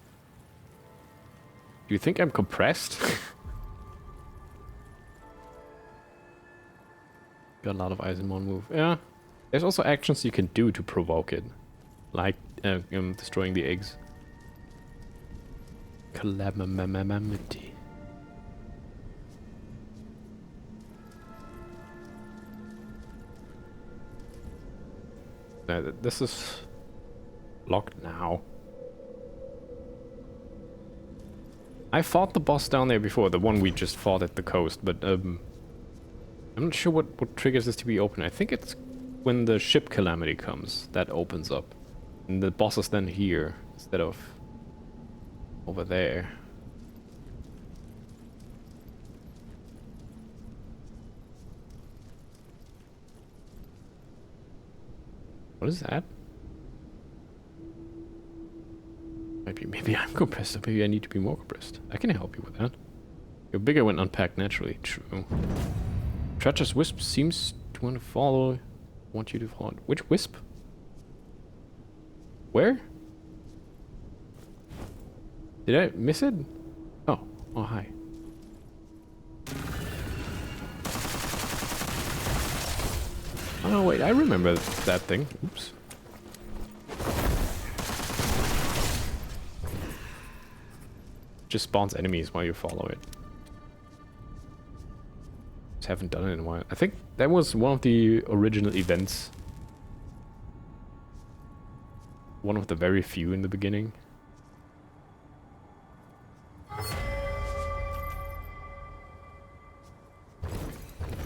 S2: you think I'm compressed? Got a lot of eyes in one move. Yeah. There's also actions you can do to provoke it. Like destroying the eggs. Calamity. This is locked now. I fought the boss down there before, the one we just fought at the coast, but I'm not sure what triggers this to be open. I think it's when the ship calamity comes, that opens up. And the boss is then here, instead of over there. What is that? Maybe I'm compressed, or maybe I need to be more compressed. I can help you with that. You're bigger when unpacked naturally. True. Treacherous Wisp seems to want to follow. Want you to follow it. Which wisp? Where? Did I miss it? Oh, hi. Oh wait, I remember that thing. Oops. Just spawns enemies while you follow it. Just haven't done it in a while. I think that was one of the original events. One of the very few in the beginning.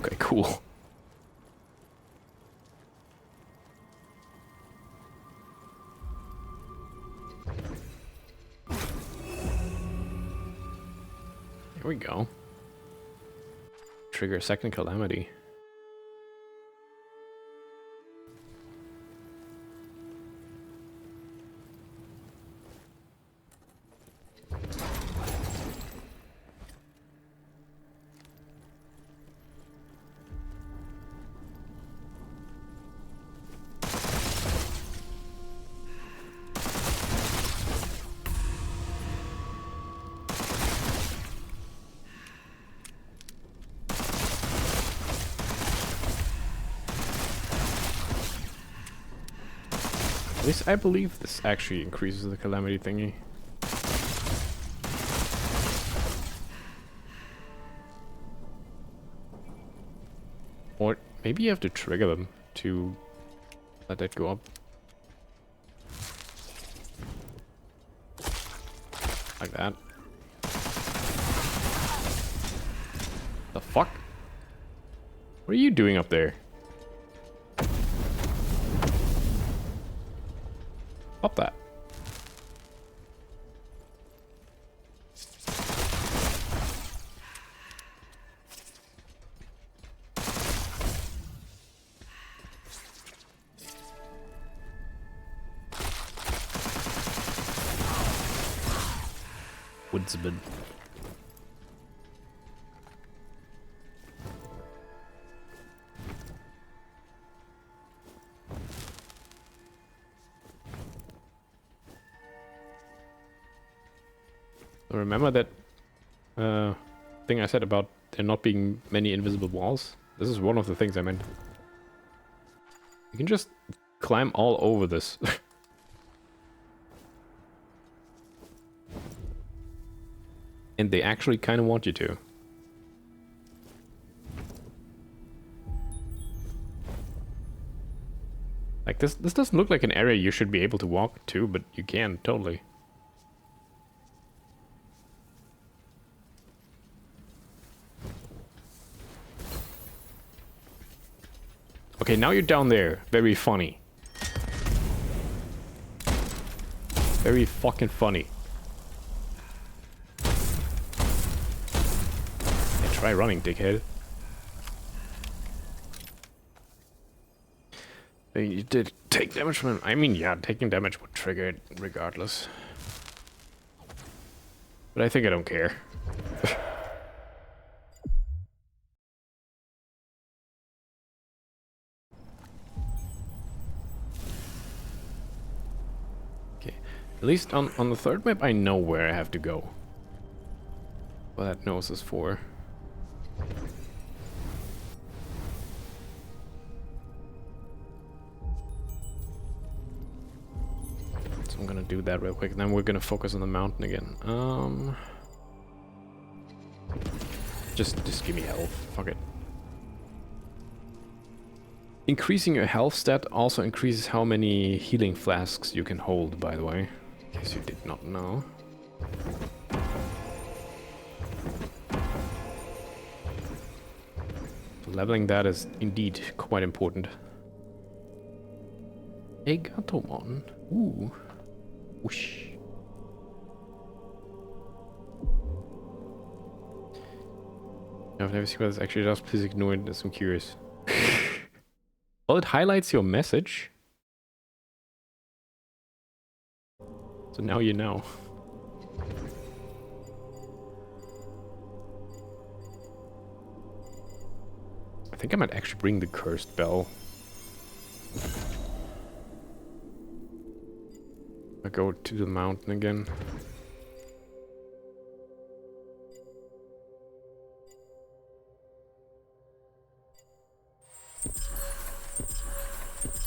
S2: Okay, cool. Here we go. Trigger a second calamity. At least I believe this actually increases the calamity thingy. Or maybe you have to trigger them to let that go up. Like that. The fuck? What are you doing up there? Stop that. Woodsman. Remember that thing I said about there not being many invisible walls? This is one of the things I meant. You can just climb all over this. And they actually kind of want you to. Like this doesn't look like an area you should be able to walk to, but you can, totally. Okay, now you're down there. Very funny. Very fucking funny. Yeah, try running, dickhead. You did take damage from him. I mean, yeah, taking damage would trigger it regardless. But I think I don't care. Okay, at least on the third map I know where I have to go. What that nose is for. I'm gonna do that real quick, and then we're gonna focus on the mountain again. Just give me health. Fuck it. Increasing your health stat also increases how many healing flasks you can hold, by the way. In case you did not know. Leveling that is indeed quite important. A Gatomon. Ooh. Whoosh. I've never seen what this actually does. Please ignore it, as I'm curious. Well, it highlights your message. So now you know. I think I might actually bring the cursed bell. I go to the mountain again.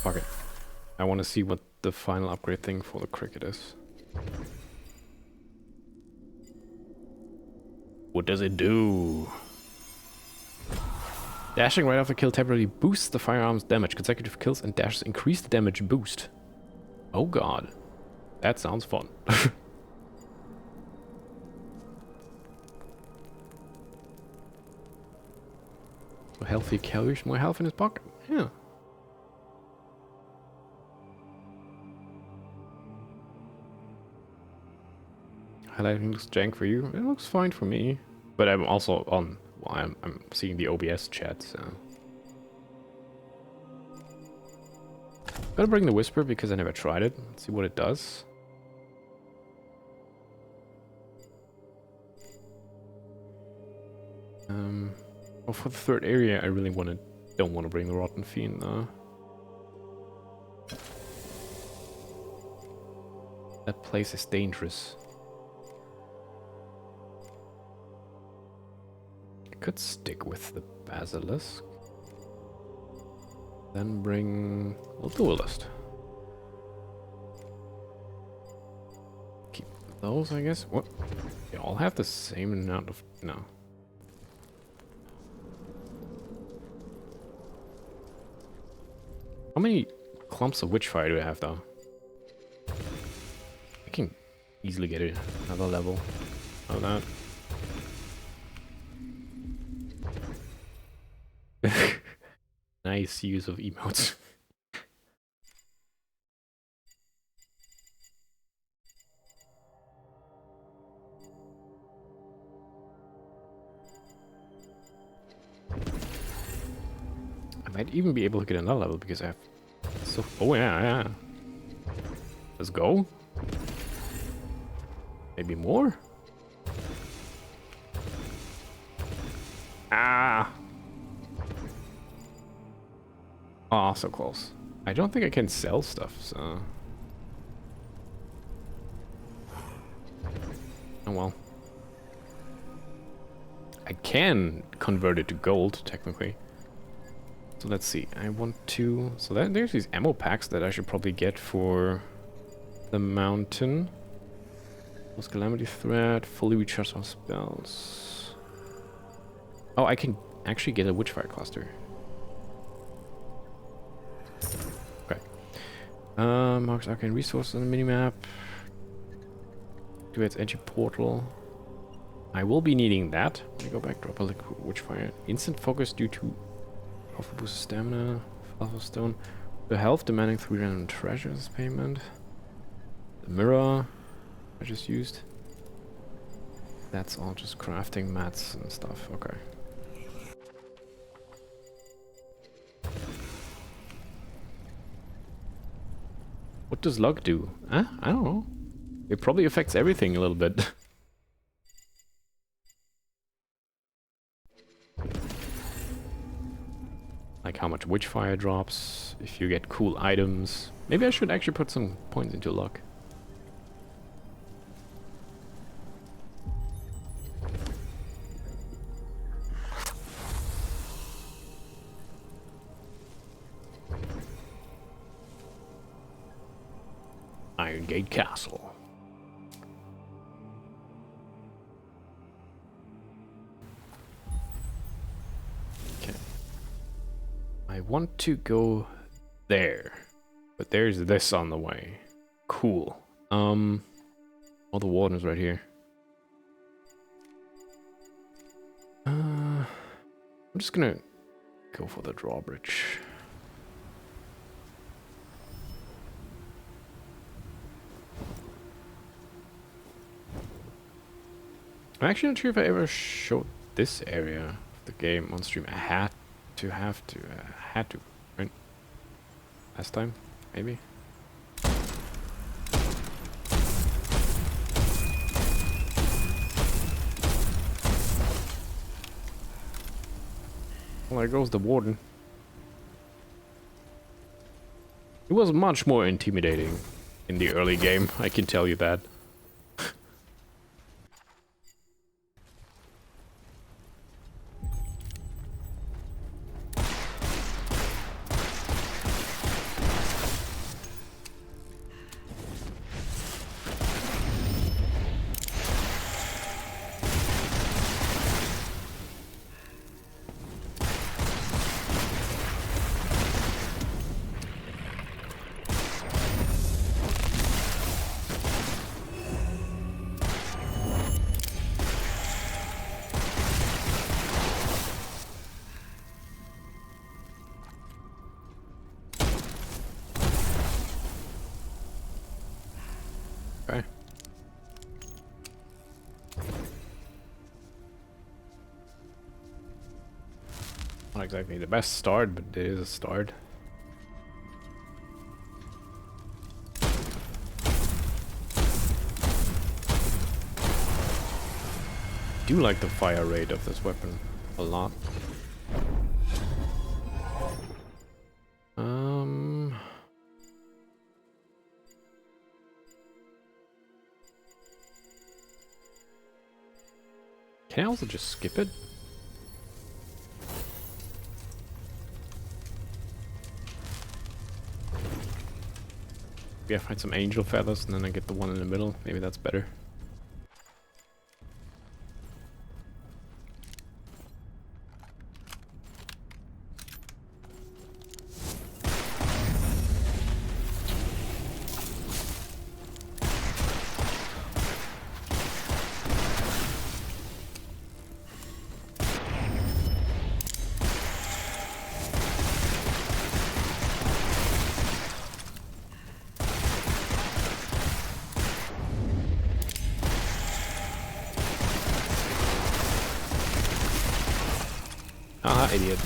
S2: Fuck it. I want to see what the final upgrade thing for the cricket is. What does it do? Dashing right after kill temporarily boosts the firearm's damage. Consecutive kills and dashes increase the damage boost. Oh god. That sounds fun. So healthy calories, more health in his pocket. Yeah. Highlighting looks jank for you. It looks fine for me. But I'm also on. Well, I'm seeing the OBS chat, so. Gotta bring the Whisper because I never tried it. Let's see what it does. Well, for the third area, I really don't want to bring the Rotten Fiend though. That place is dangerous. I could stick with the Basilisk. Then bring a Duelist. Keep those, I guess. What? They all have the same amount of... No. How many clumps of Witchfire do I have, though? I can easily get it another level of that. Nice use of emotes. I might even be able to get another level because I have so... Oh yeah. Let's go. Maybe more? Ah! Oh, so close. I don't think I can sell stuff, so... Oh well. I can convert it to gold, technically. So let's see, I want to... So there's these ammo packs that I should probably get for the mountain. Plus Calamity Threat, fully recharge our spells. Oh, I can actually get a Witchfire cluster. Okay. Marks arcane resources on the minimap. Activates edgy portal. I will be needing that. Let me go back, drop a liquid Witchfire. Instant focus due to powerful boost of stamina. Philosopher's Stone. The health demanding 3 random treasures payment. The mirror I just used. That's all just crafting mats and stuff. Okay. What does luck do? Huh? I don't know. It probably affects everything a little bit. Like how much Witchfire drops, if you get cool items. Maybe I should actually put some points into luck. Iron Gate Castle. Okay. I want to go there, but there's this on the way. Cool. All the water's right here. I'm just gonna go for the drawbridge. I'm actually not sure if I ever showed this area of the game on stream. I had to, right? Last time, maybe? Well, there goes the warden. It was much more intimidating in the early game, I can tell you that. Okay. Not exactly the best start, but it is a start. I do like the fire rate of this weapon a lot. Can I also just skip it? Maybe I find some angel feathers and then I get the one in the middle. Maybe that's better. Ah, idiot.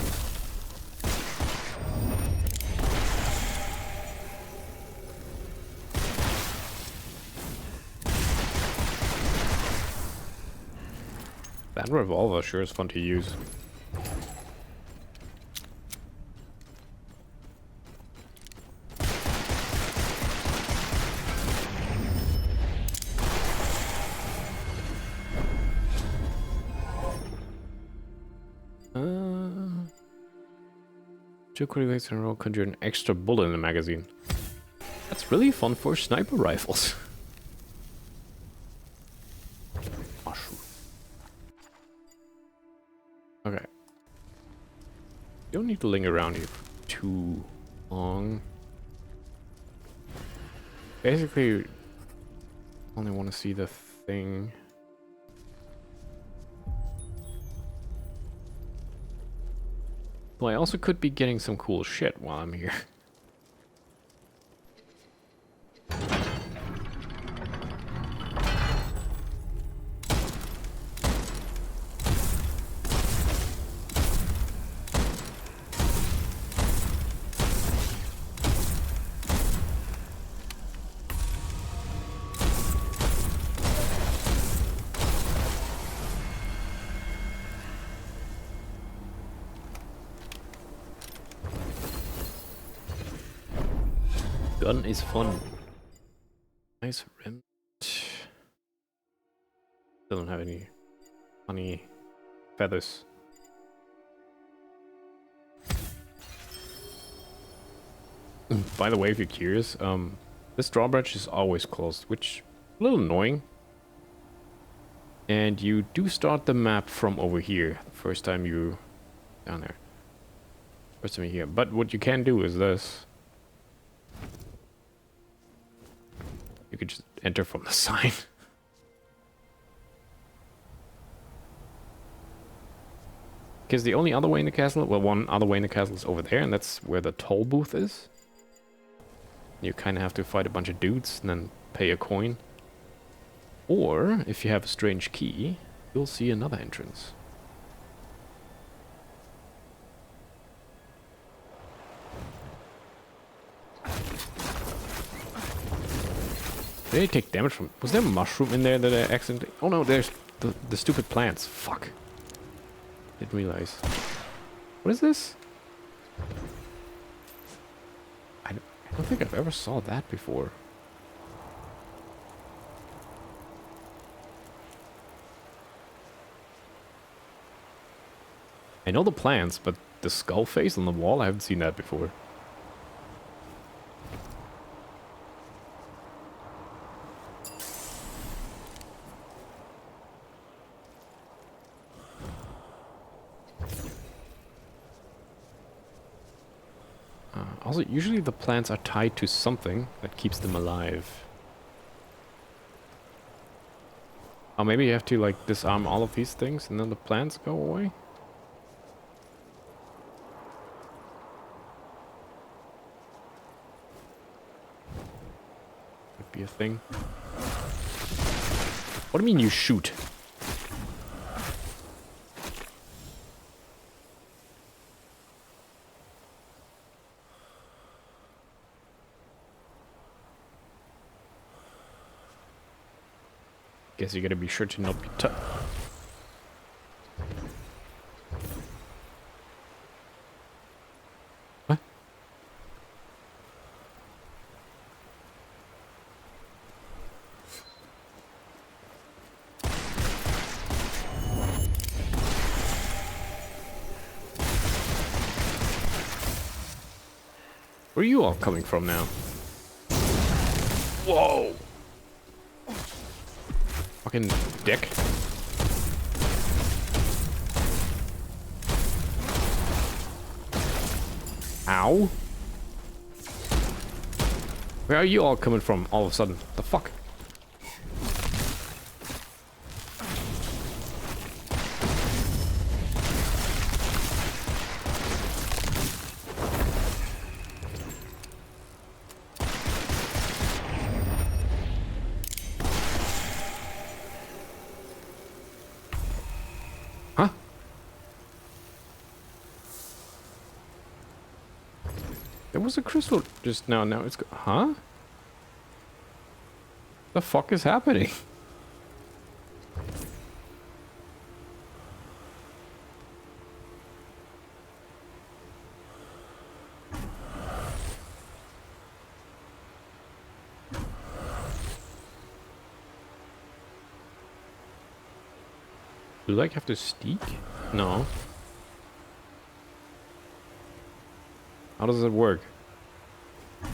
S2: That revolver sure is fun to use. Two cultivates in a row conjure an extra bullet in the magazine. That's really fun for sniper rifles. Okay. You don't need to linger around here for too long. Basically, only want to see the thing. Well, I also could be getting some cool shit while I'm here. Gun is fun. Nice rim. Still don't have any funny feathers. By the way, if you're curious, this drawbridge is always closed, which is a little annoying. And you do start the map from over here the first time you down there. First time you're here. But what you can do is this. You could just enter from the sign. Because the only other way in the castle, well, one other way in the castle is over there, and that's where the toll booth is. You kind of have to fight a bunch of dudes and then pay a coin. Or, if you have a strange key, you'll see another entrance. Did they take damage from... Was there a mushroom in there that I accidentally... Oh no, there's the stupid plants. Fuck. Didn't realize. What is this? I don't think I've ever saw that before. I know the plants, but the skull face on the wall, I haven't seen that before. Also, usually the plants are tied to something that keeps them alive. Oh, maybe you have to, like, disarm all of these things and then the plants go away? Could be a thing. What do you mean you shoot? Guess you gotta be sure to not be What? Where are you all coming from now? Whoa! Fucking dick. Ow. Where are you all coming from all of a sudden? The fuck? Huh? There was a crystal just now. Now it's... Huh? The fuck is happening? Do you like have to sneak? No. How does it work? You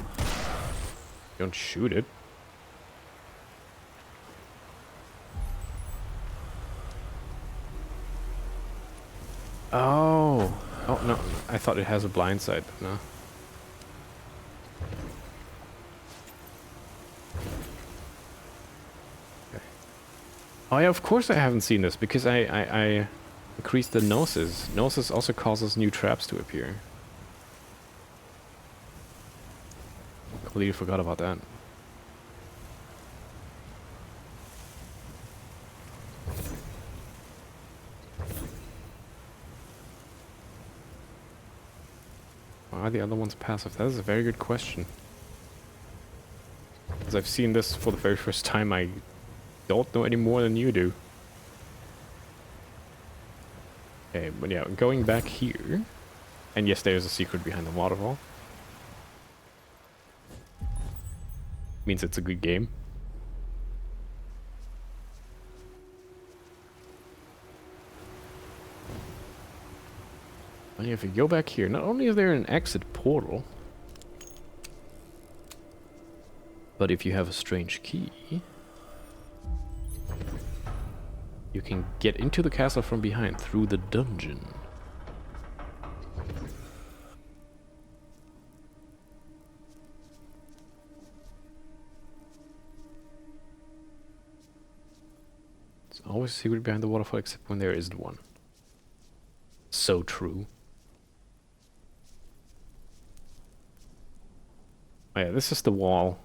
S2: don't shoot it. I thought it has a blind side, but no. Okay. Oh yeah, of course I haven't seen this, because I increased the gnosis. Gnosis also causes new traps to appear. Completely forgot about that. Why are the other ones passive? That is a very good question. As I've seen this for the very first time, I don't know any more than you do. Okay, but yeah, going back here. And yes, there's a secret behind the waterfall. Means it's a good game. And if you go back here, not only is there an exit portal, but if you have a strange key, you can get into the castle from behind through the dungeon. There's always a secret behind the waterfall except when there isn't one. So true. Oh yeah, this is the wall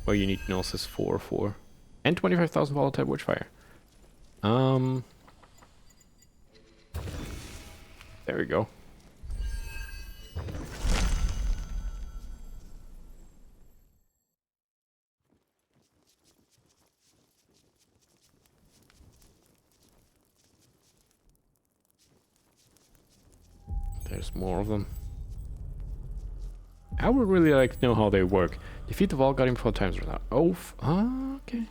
S2: where you need Gnosis 4 for. And 25,000 volatile Witchfire. There we go. There's more of them. I would really like to know how they work. Defeat the wall guardian 4 times right now. Oh, okay.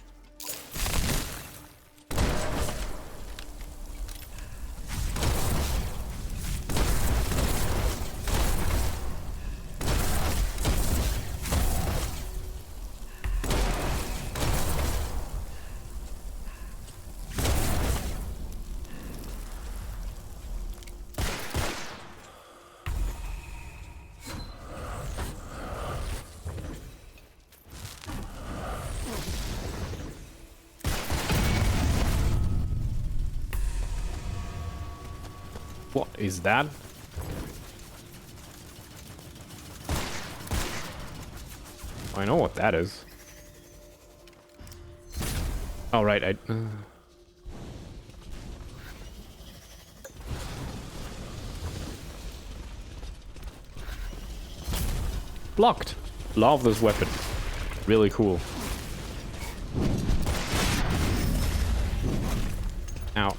S2: What is that? I know what that is. Oh, right, Blocked! Love this weapon. Really cool. Ow.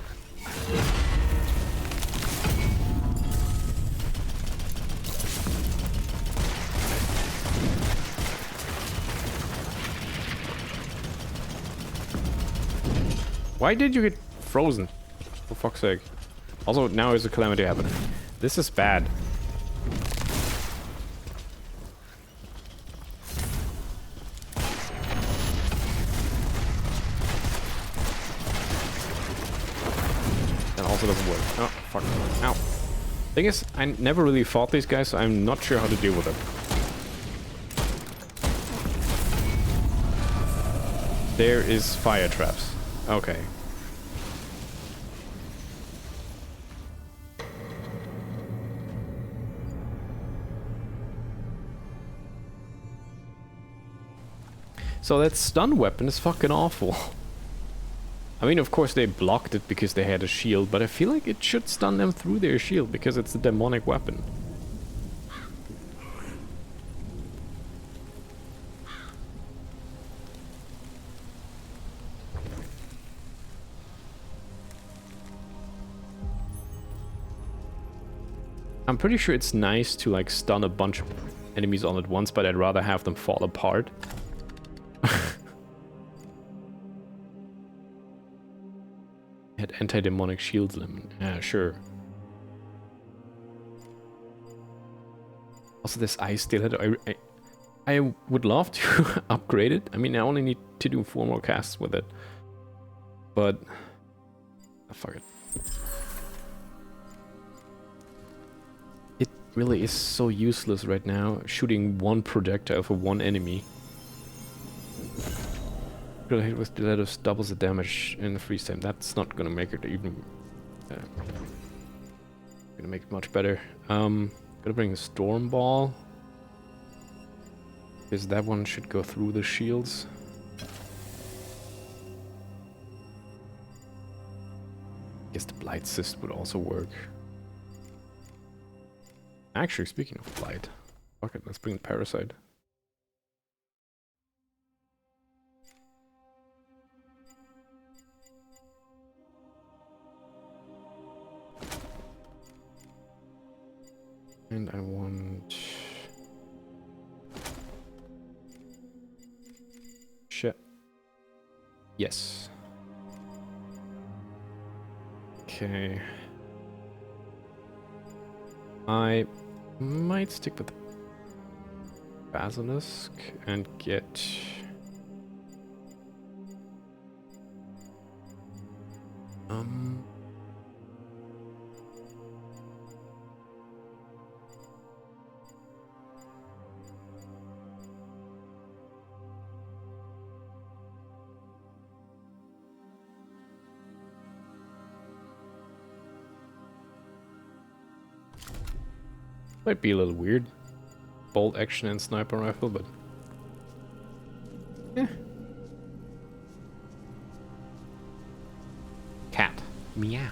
S2: Why did you get frozen? For fuck's sake. Also, now is a calamity happening. This is bad. That also doesn't work. Oh, fuck. Ow. Thing is, I never really fought these guys, so I'm not sure how to deal with them. There is fire traps. Okay. So that stun weapon is fucking awful. I mean, of course they blocked it because they had a shield, but I feel like it should stun them through their shield because it's a demonic weapon. I'm pretty sure it's nice to like stun a bunch of enemies all at once, but I'd rather have them fall apart. Had anti-demonic shields limit. Yeah, sure. Also, this ice still I would love to upgrade it. I mean, I only need to do 4 more casts with it. But fuck it. really is so useless right now, shooting one projectile for one enemy. Critical hit with Dilatus doubles the damage in the freeze time. That's not gonna make it even... gonna make it much better. Gonna bring the Storm Ball. Because that one should go through the shields. Guess the Blight Cyst would also work. Actually, speaking of Blight, fuck it, let's bring the Parasite. And I want... shit. Yes. Okay. I might stick with Basilisk and get... might be a little weird. Bolt action and sniper rifle, but... yeah. Cat. Meow.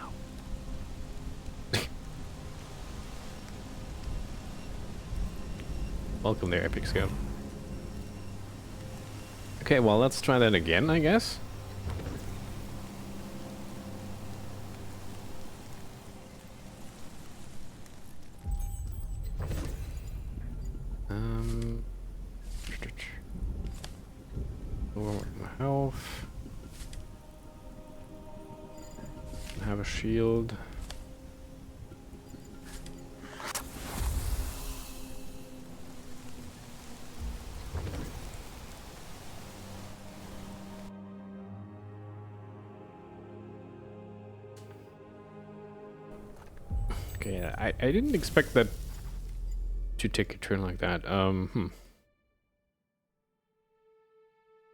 S2: Welcome there, Epic Scout. Okay, well, let's try that again, I guess. Lower my health. Have a shield. Okay, I didn't expect that to take a turn like that.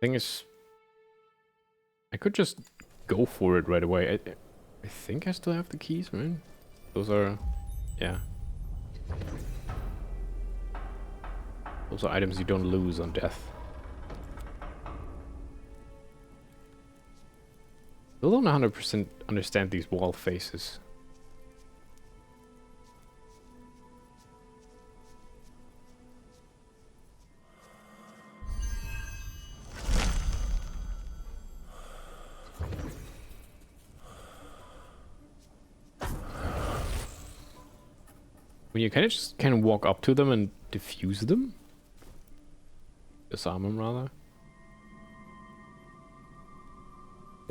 S2: Thing is, I could just go for it right away. I think I still have the keys, right? Those are, yeah. Those are items you don't lose on death. Still don't 100% understand these wall faces. When you kind of just walk up to them and defuse them? Disarm them, rather.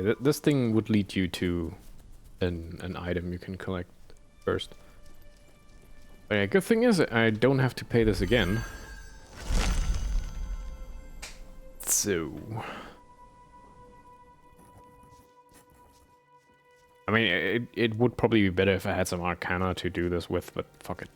S2: Yeah, this thing would lead you to an item you can collect first. But yeah, good thing is I don't have to pay this again. So... I mean, it would probably be better if I had some Arcana to do this with, but fuck it.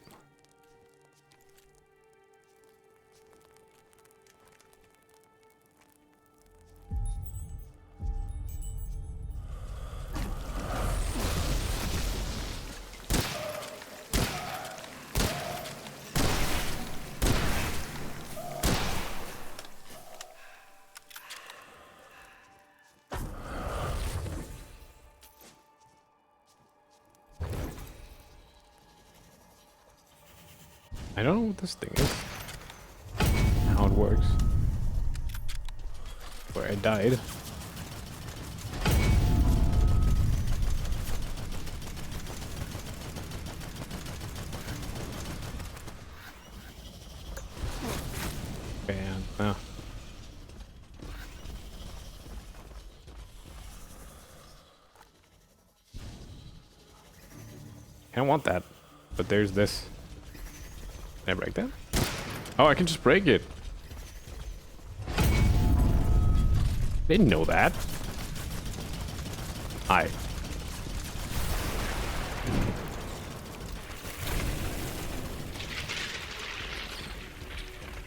S2: I don't know what this thing is. How it works. Where I died. And I don't want that, but there's this. Can I break that? Oh, I can just break it. Didn't know that. Hi.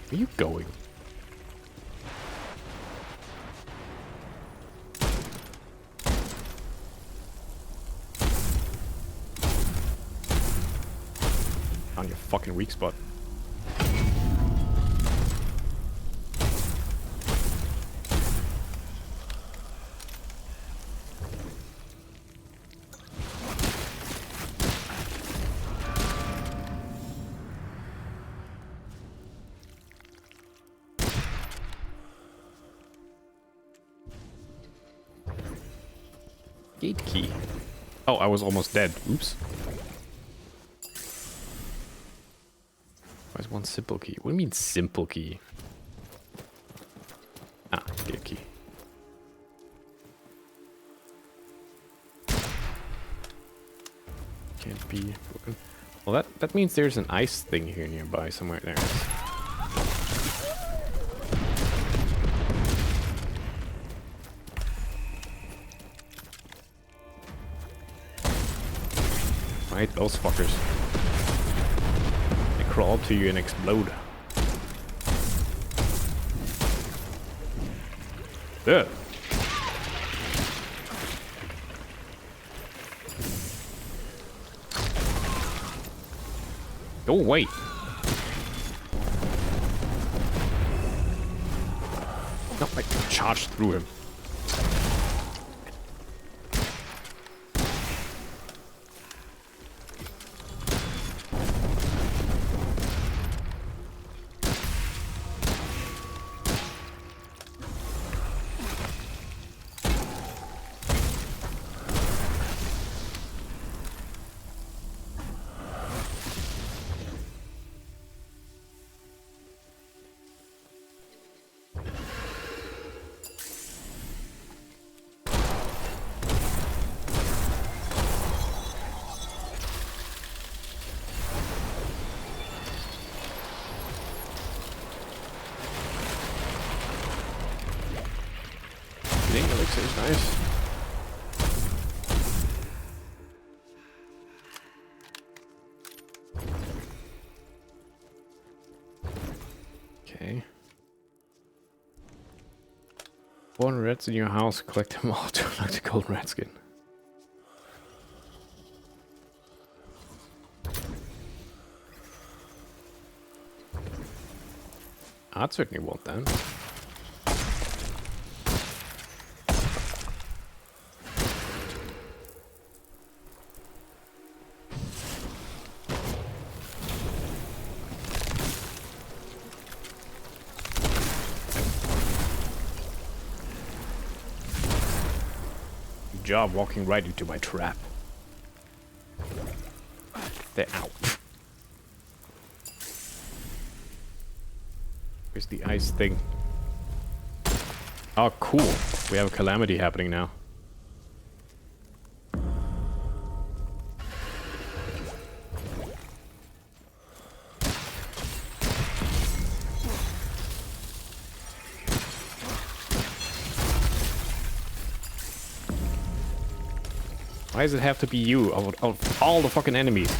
S2: Where are you going? On your fucking weak spot. Gate key. Oh, I was almost dead. Oops. Where's one simple key? What do you mean simple key? Ah, gate key. Can't be broken. Well, that means there's an ice thing here nearby somewhere there. Right, those fuckers. They crawl up to you and explode. Yeah. Go away. No, I charged through him. Elixir is nice. Okay. 400 rats in your house, collect them all to unlock the golden rat skin. I'd certainly want that. Good job walking right into my trap. They're out. Where's the ice thing? Oh, cool. We have a calamity happening now. Why does it have to be you of all the fucking enemies?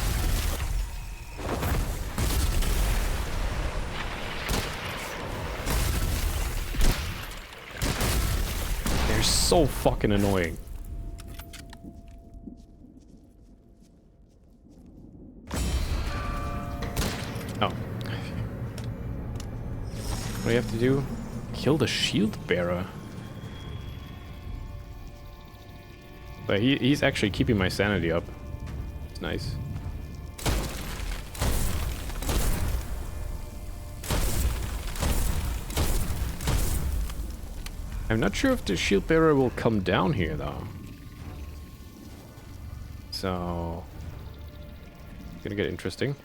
S2: They're so fucking annoying. Oh. What do you have to do? Kill the shield bearer. But he's actually keeping my sanity up. It's nice. I'm not sure if the shield bearer will come down here though. So it's gonna get interesting.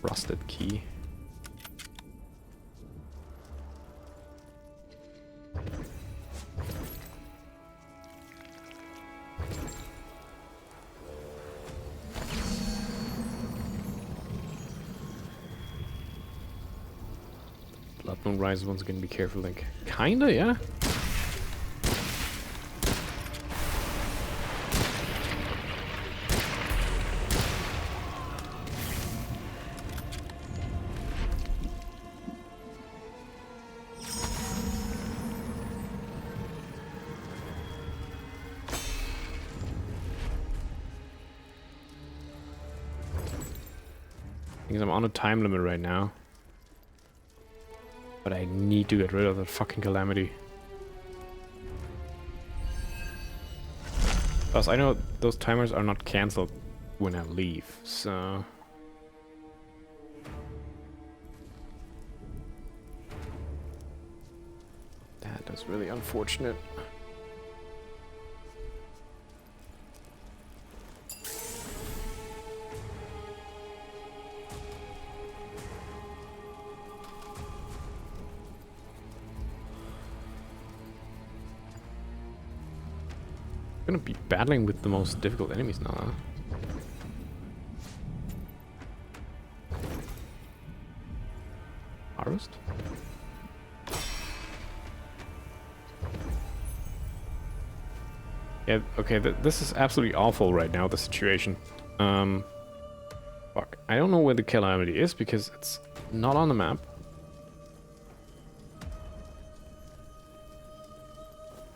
S2: Rusted key. Blood Moon rises once again, be careful, Link. Kinda, yeah. Because I'm on a time limit right now. But I need to get rid of that fucking calamity. Plus, I know those timers are not cancelled when I leave, so... That is really unfortunate. I'm gonna be battling with the most difficult enemies now, huh? Harvest? Yeah, okay, this is absolutely awful right now, the situation. Fuck. I don't know where the calamity is because it's not on the map.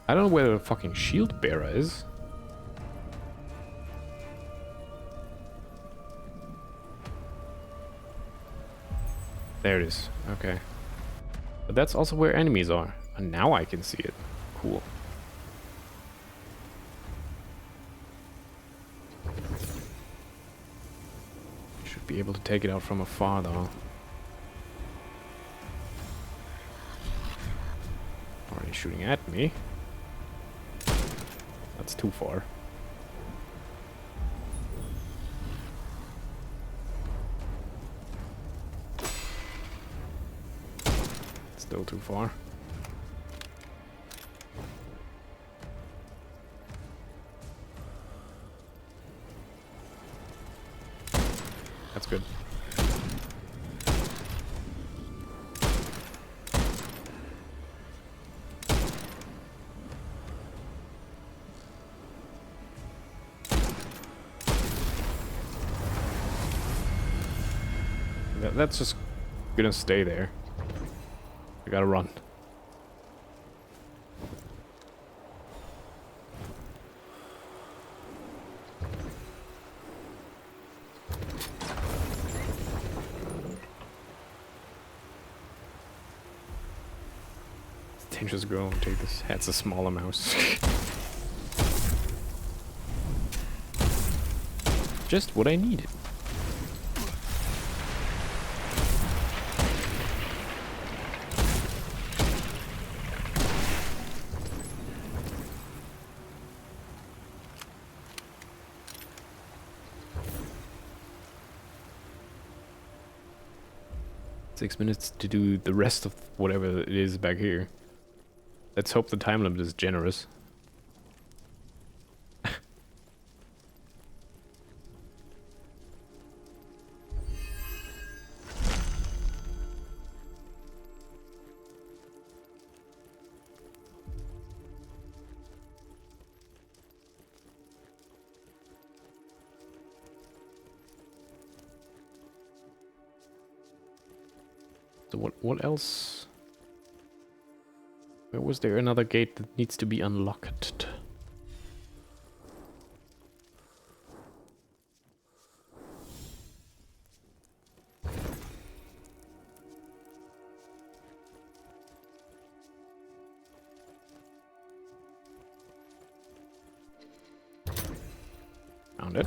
S2: I don't know where the fucking shield bearer is. There it is. Okay. But that's also where enemies are. And now I can see it. Cool. Should be able to take it out from afar though. Already shooting at me. That's too far. Still too far. That's good. That's just gonna stay there. I gotta run. It's dangerous girl. Take this. That's a smaller mouse. Just what I needed. Six minutes to do the rest of whatever it is back here. Let's hope the time limit is generous. So what else? Where was there another gate that needs to be unlocked? Found it.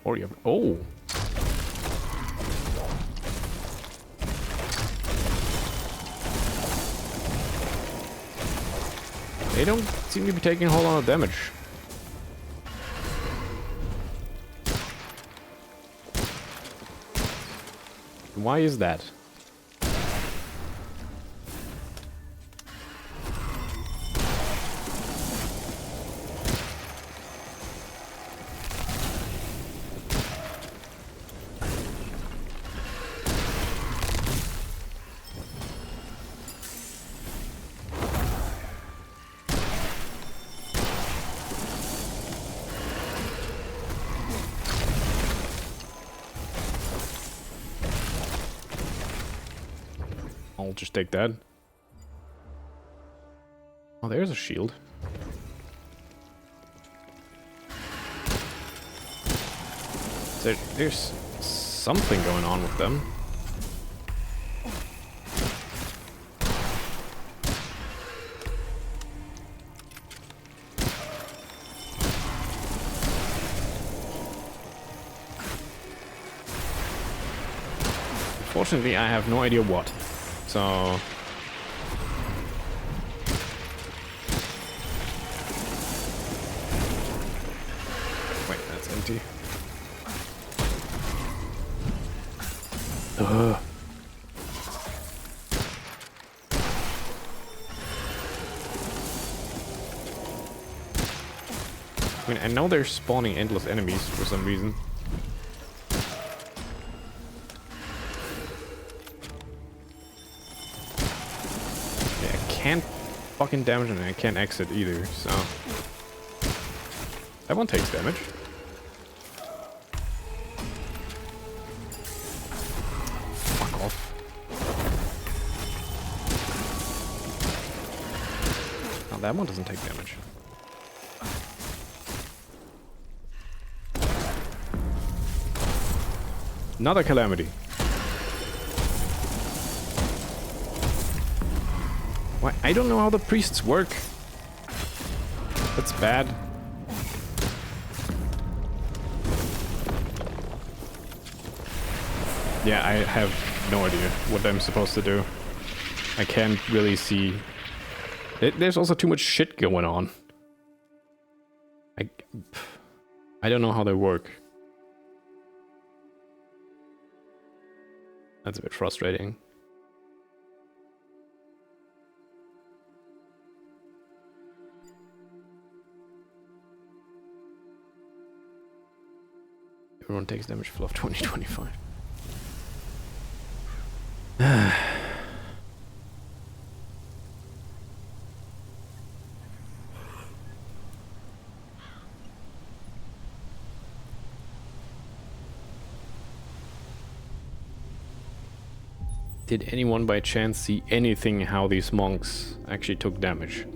S2: Or you have, oh. They don't seem to be taking a whole lot of damage. Why is that? I'll just take that. Oh, there's a shield. There's something going on with them. Unfortunately, I have no idea what. So... Wait, that's empty. Ugh. I mean, I know they're spawning endless enemies for some reason. Yeah, I can't fucking damage and I can't exit either, so... That one takes damage. Fuck off. Oh, that one doesn't take damage. Another calamity. Why? I don't know how the priests work. That's bad. Yeah, I have no idea what I'm supposed to do. I can't really see. There's also too much shit going on. I don't know how they work. That's a bit frustrating. Everyone takes damage full of 2025. Did anyone by chance see anything how these monks actually took damage?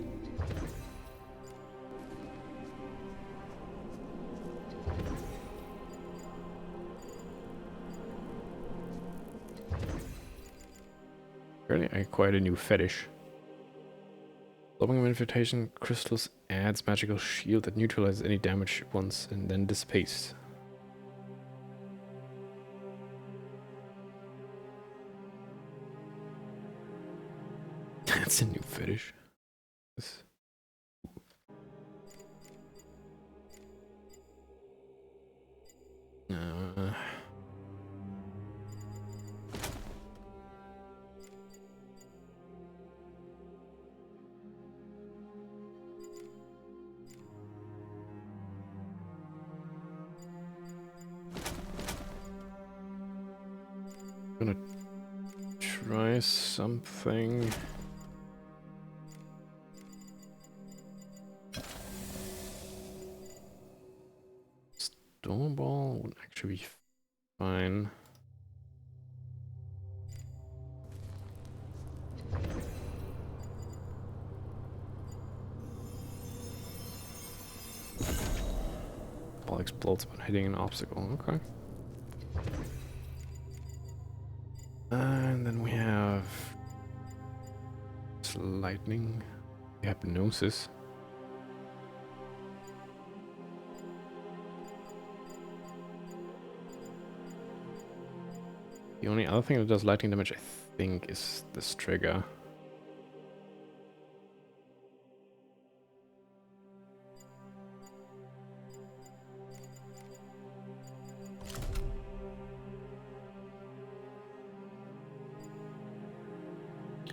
S2: Apparently I acquired a new fetish. Lobbing of invitation crystals adds magical shield that neutralizes any damage once and then dissipates. That's a new fetish. Gonna try something. Stormball would actually be fine. Ball explodes when hitting an obstacle. Okay. And then we have lightning, hypnosis. The only other thing that does lightning damage, I think, is this trigger.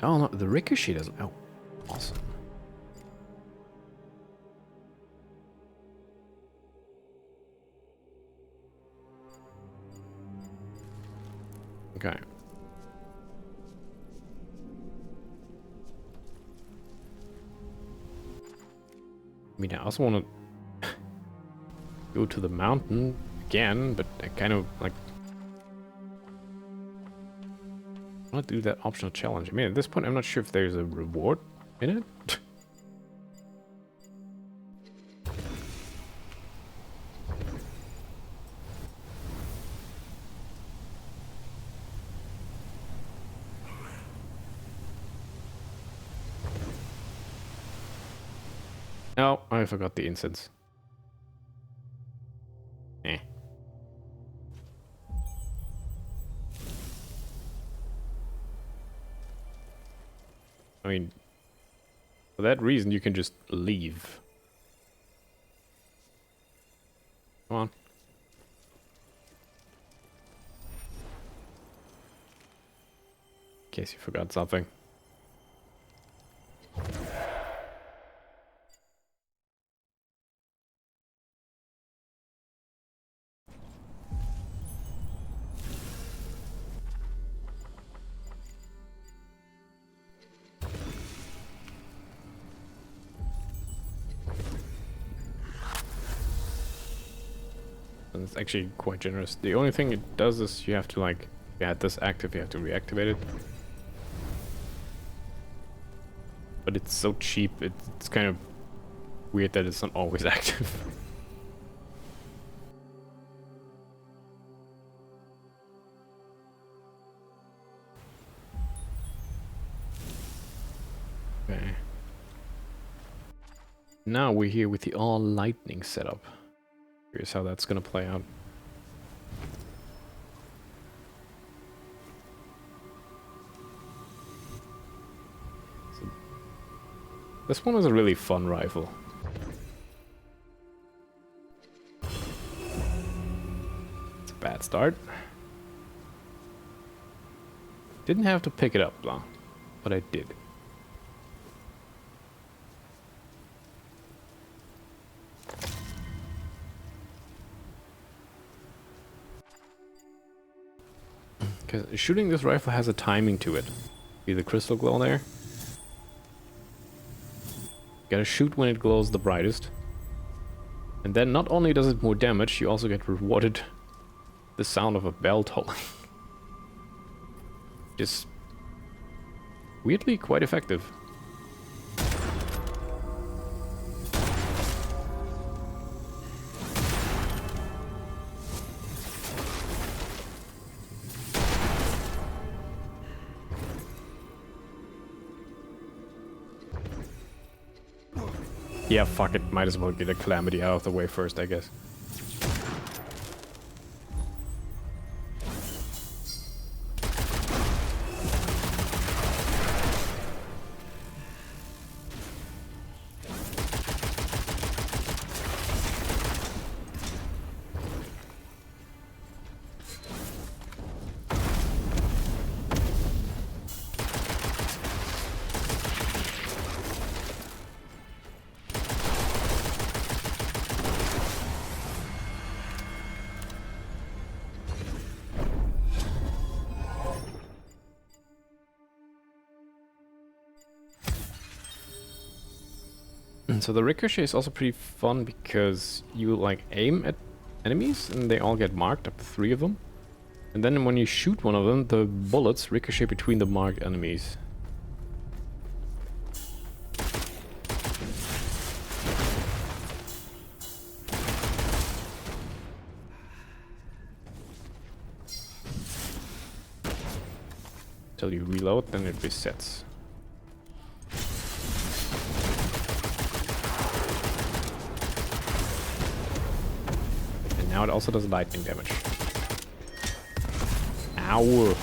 S2: Oh no, the ricochet does. Oh, awesome. Okay. I mean, I also want to go to the mountain again, but I kind of like. I'll do that optional challenge. I mean, at this point, I'm not sure if there's a reward in it. No, I forgot the incense. Eh. I mean, for that reason, you can just leave. Come on. In case you forgot something. And it's actually quite generous. The only thing it does is you have to, like, if you had this active, you have to reactivate it. But it's so cheap, it's kind of weird that it's not always active. Okay. Now we're here with the all lightning setup. Here's how that's gonna play out. So, this one is a really fun rifle. It's a bad start. Didn't have to pick it up, though, but I did. Because shooting this rifle has a timing to it. See the crystal glow there? Gotta shoot when it glows the brightest. And then not only does it more damage, you also get rewarded the sound of a bell tolling. Just weirdly quite effective. Yeah, fuck it. Might as well get a calamity out of the way first, I guess. So the ricochet is also pretty fun because you like aim at enemies and they all get marked, up to 3 of them. And then when you shoot one of them, the bullets ricochet between the marked enemies. Till you reload, then it resets. Now it also does lightning damage. Ow!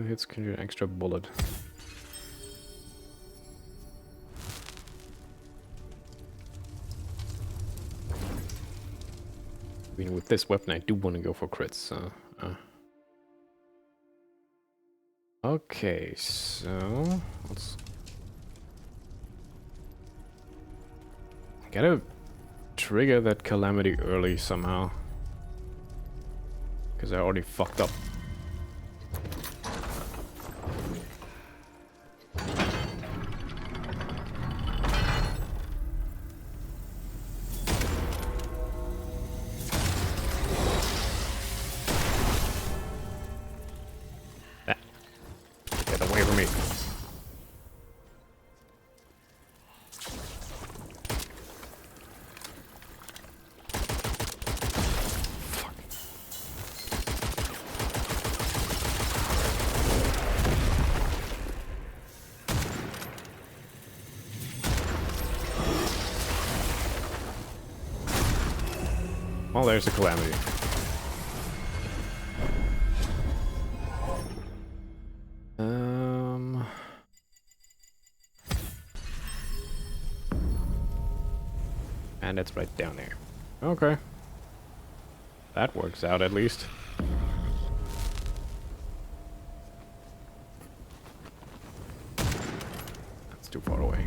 S2: Hits can do an extra bullet. I mean, with this weapon, I do want to go for crits. So, okay, so let's. Gotta trigger that calamity early somehow. Because I already fucked up. Get away from me. Fuck. Well, there's the calamity. And it's right down there. Okay. That works out at least. That's too far away.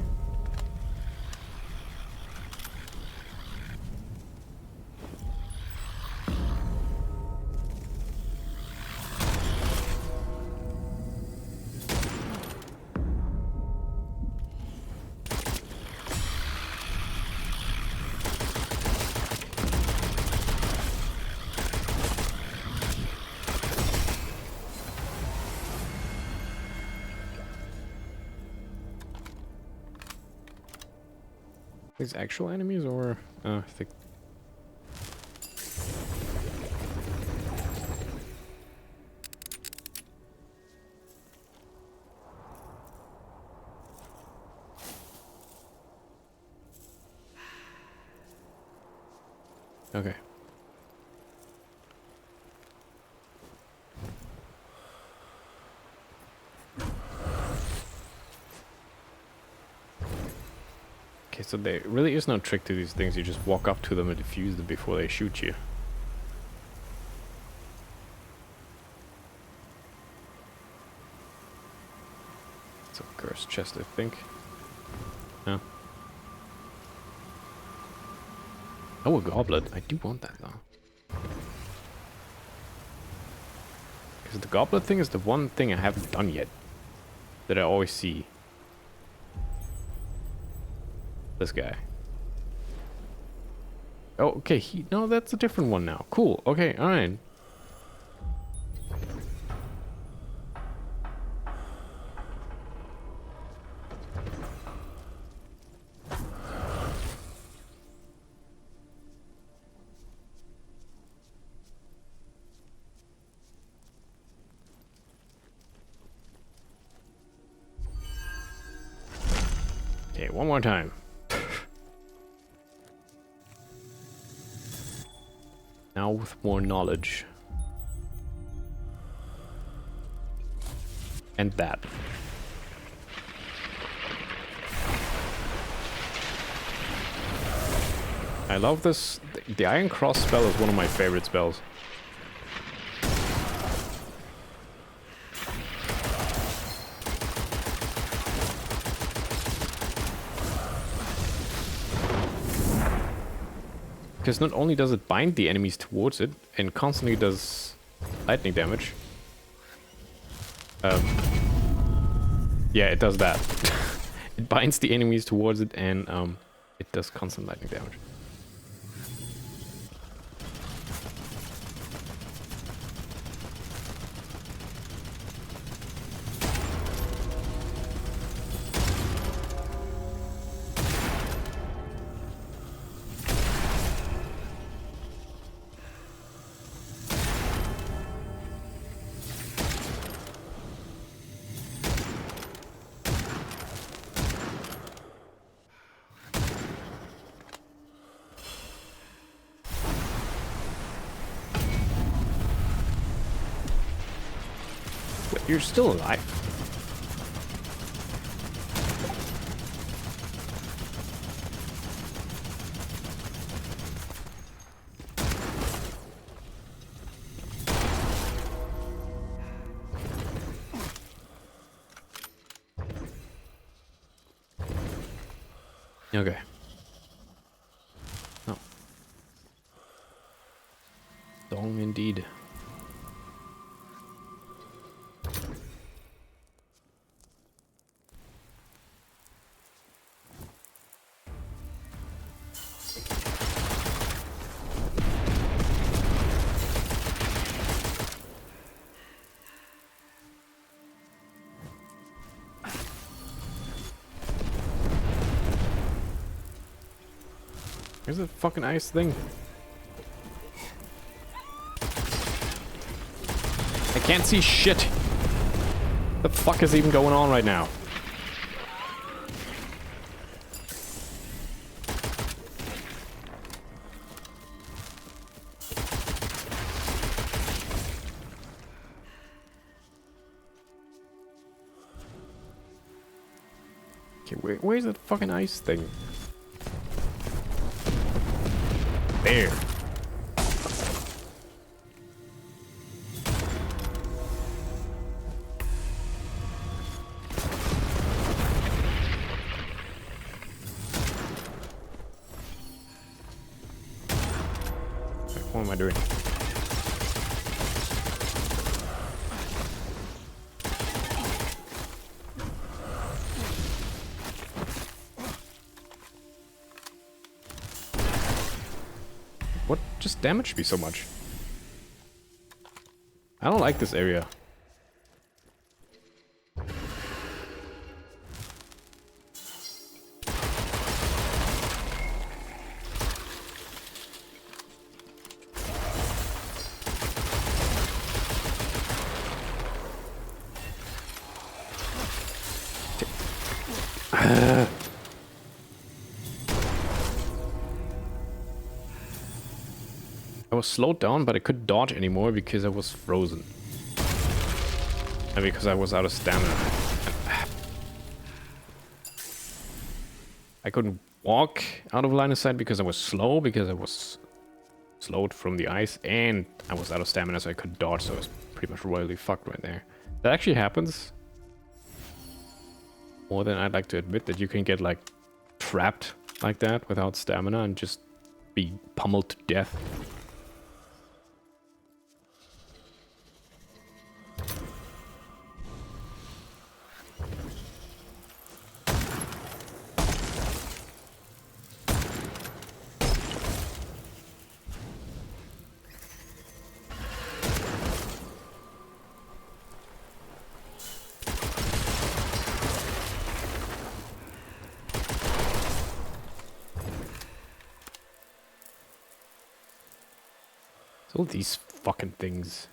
S2: These actual enemies, or I think. Okay. Okay, so there really is no trick to these things. You just walk up to them and defuse them before they shoot you. It's a cursed chest, I think. No. Oh, a goblet. I do want that, though. Because the goblet thing is the one thing I haven't done yet. That I always see. This guy. Oh, okay. No, that's a different one now. Cool. Okay, alright. Okay, one more time. Now with more knowledge. And that. I love this. The Iron Cross spell is one of my favorite spells. Because not only does it bind the enemies towards it, and constantly does lightning damage. Yeah, it does that. It binds the enemies towards it, and it does constant lightning damage. You're still alive. Okay. long indeed. Where's the fucking ice thing? I can't see shit. What the fuck is even going on right now? Okay, where's the fucking ice thing? There. What am I doing? What just damaged me so much? I don't like this area. I was slowed down, but I couldn't dodge anymore because I was frozen. And because I was out of stamina. I couldn't walk out of line of sight because I was slow, because I was slowed from the ice, and I was out of stamina, so I couldn't dodge, so I was pretty much royally fucked right there. That actually happens more than I'd like to admit, that you can get like trapped like that without stamina and just be pummeled to death. All these fucking things.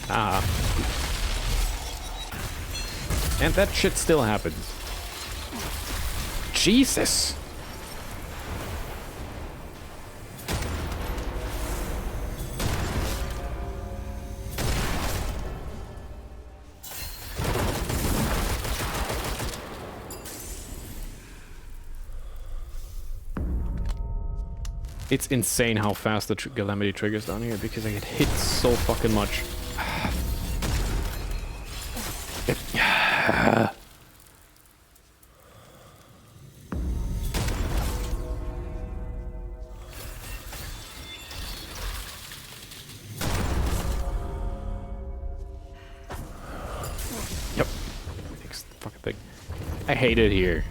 S2: Ah. And that shit still happens. Jesus! It's insane how fast the Calamity triggers down here because I get hit so fucking much. Yep. Next fucking thing. I hate it here.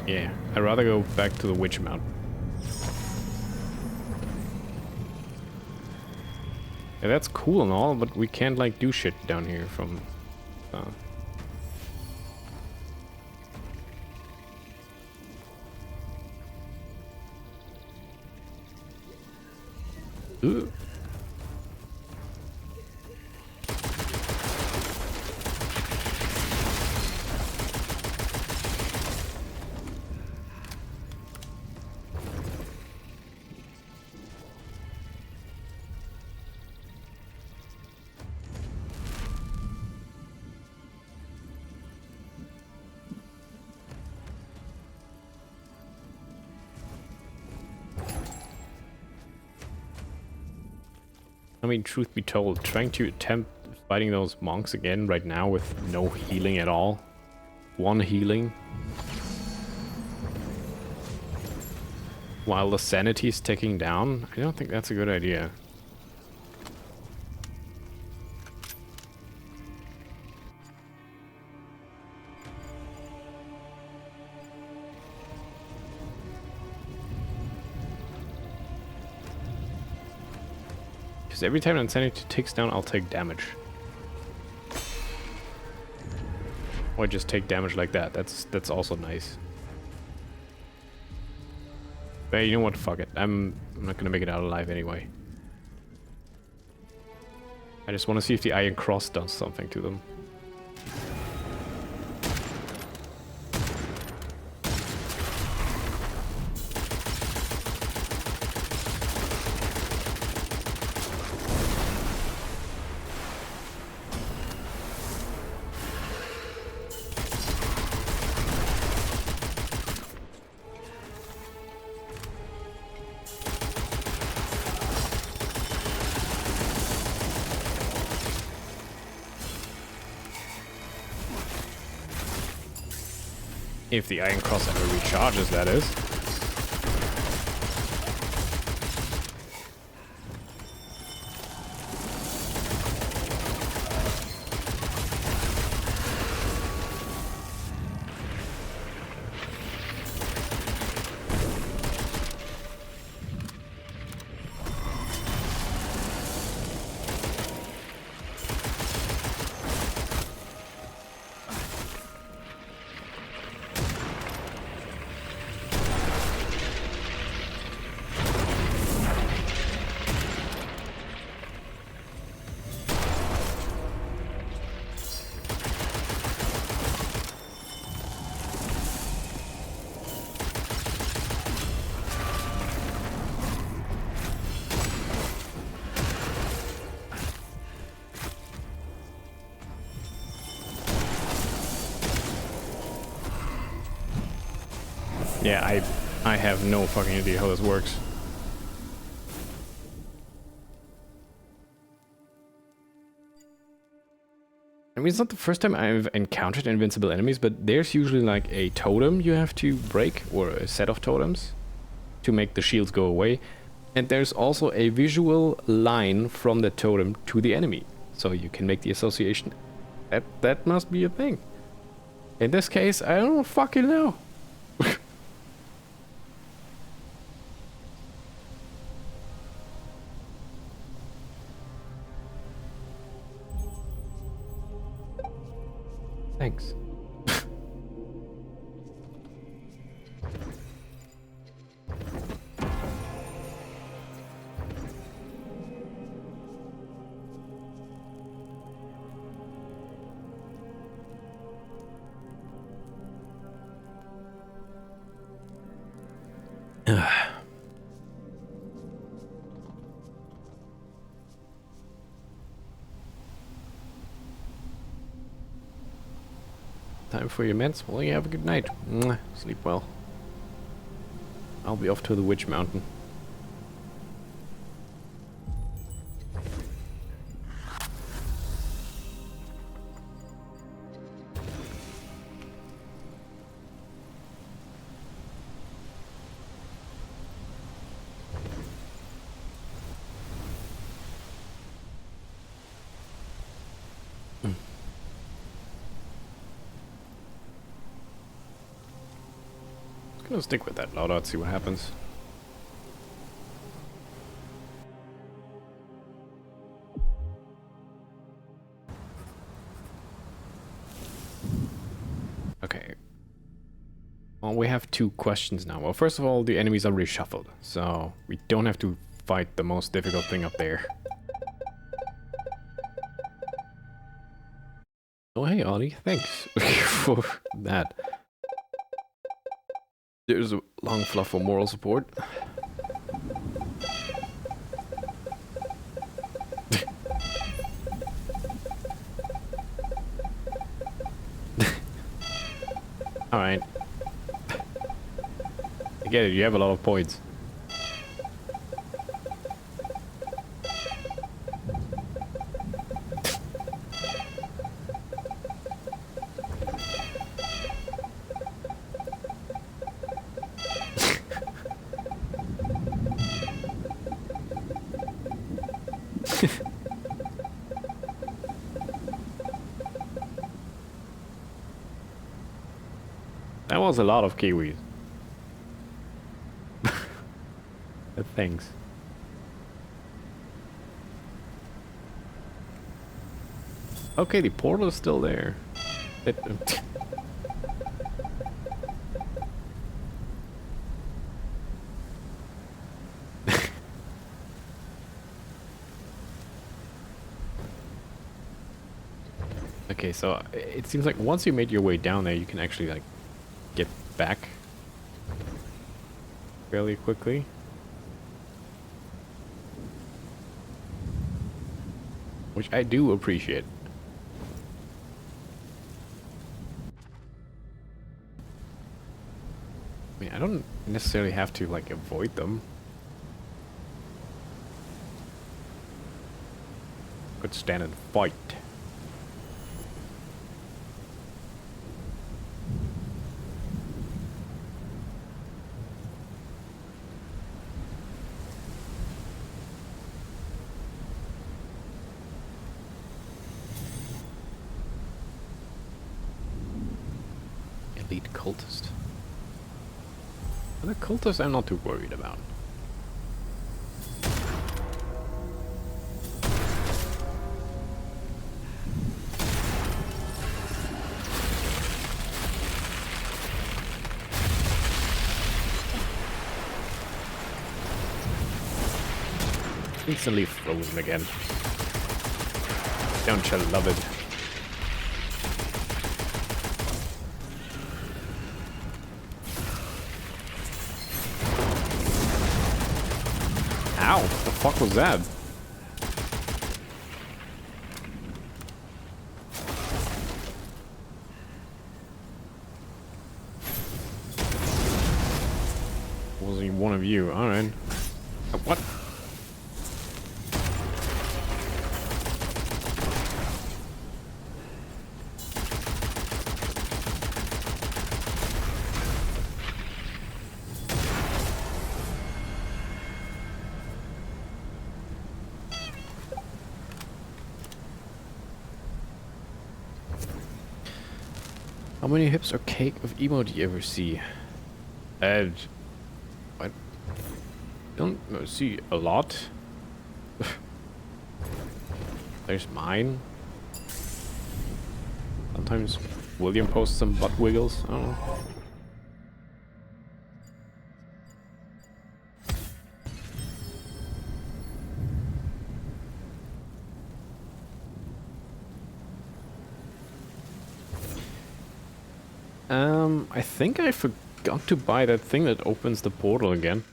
S2: Yeah, I'd rather go back to the Witch Mountain. Yeah, that's cool and all, but we can't like do shit down here from Ooh. I mean, truth be told, trying to attempt fighting those monks again right now with no healing at all. One healing. While the sanity is ticking down, I don't think that's a good idea. Because every time insanity ticks down, I'll take damage. Or just take damage like that. That's also nice. But you know what? Fuck it. I'm not gonna make it out alive anyway. I just want to see if the Iron Cross does something to them. If the Iron Cross ever recharges, that is. Yeah, I have no fucking idea how this works. I mean, it's not the first time I've encountered invincible enemies, but there's usually like a totem you have to break, or a set of totems, to make the shields go away. And there's also a visual line from the totem to the enemy, so you can make the association. That must be a thing. In this case, I don't fucking know. Thanks. Time for your meds. Well, you have a good night. Mwah. Sleep well. I'll be off to the Witch Mountain. Gonna stick with that loadout, see what happens. Okay. Well, we have two questions now. Well, first of all, the enemies are reshuffled, so we don't have to fight the most difficult thing up there. Oh, hey, Ollie, thanks for that. There's a long fluff for moral support. Alright. I get it, you have a lot of points. That was a lot of kiwis. Thanks. Okay, the portal is still there. Okay, so it seems like once you made your way down there, you can actually like get back fairly quickly. Which I do appreciate. I mean, I don't necessarily have to like avoid them. Could stand and fight. Elite cultist. The cultists I'm not too worried about. Instantly frozen again. Don't you love it? Ow! What the fuck was that? Wasn't one of you, alright. What? How many hips or cake of emo do you ever see? I don't see a lot. There's mine. Sometimes William posts some butt wiggles. I don't know. I think I forgot to buy that thing that opens the portal again.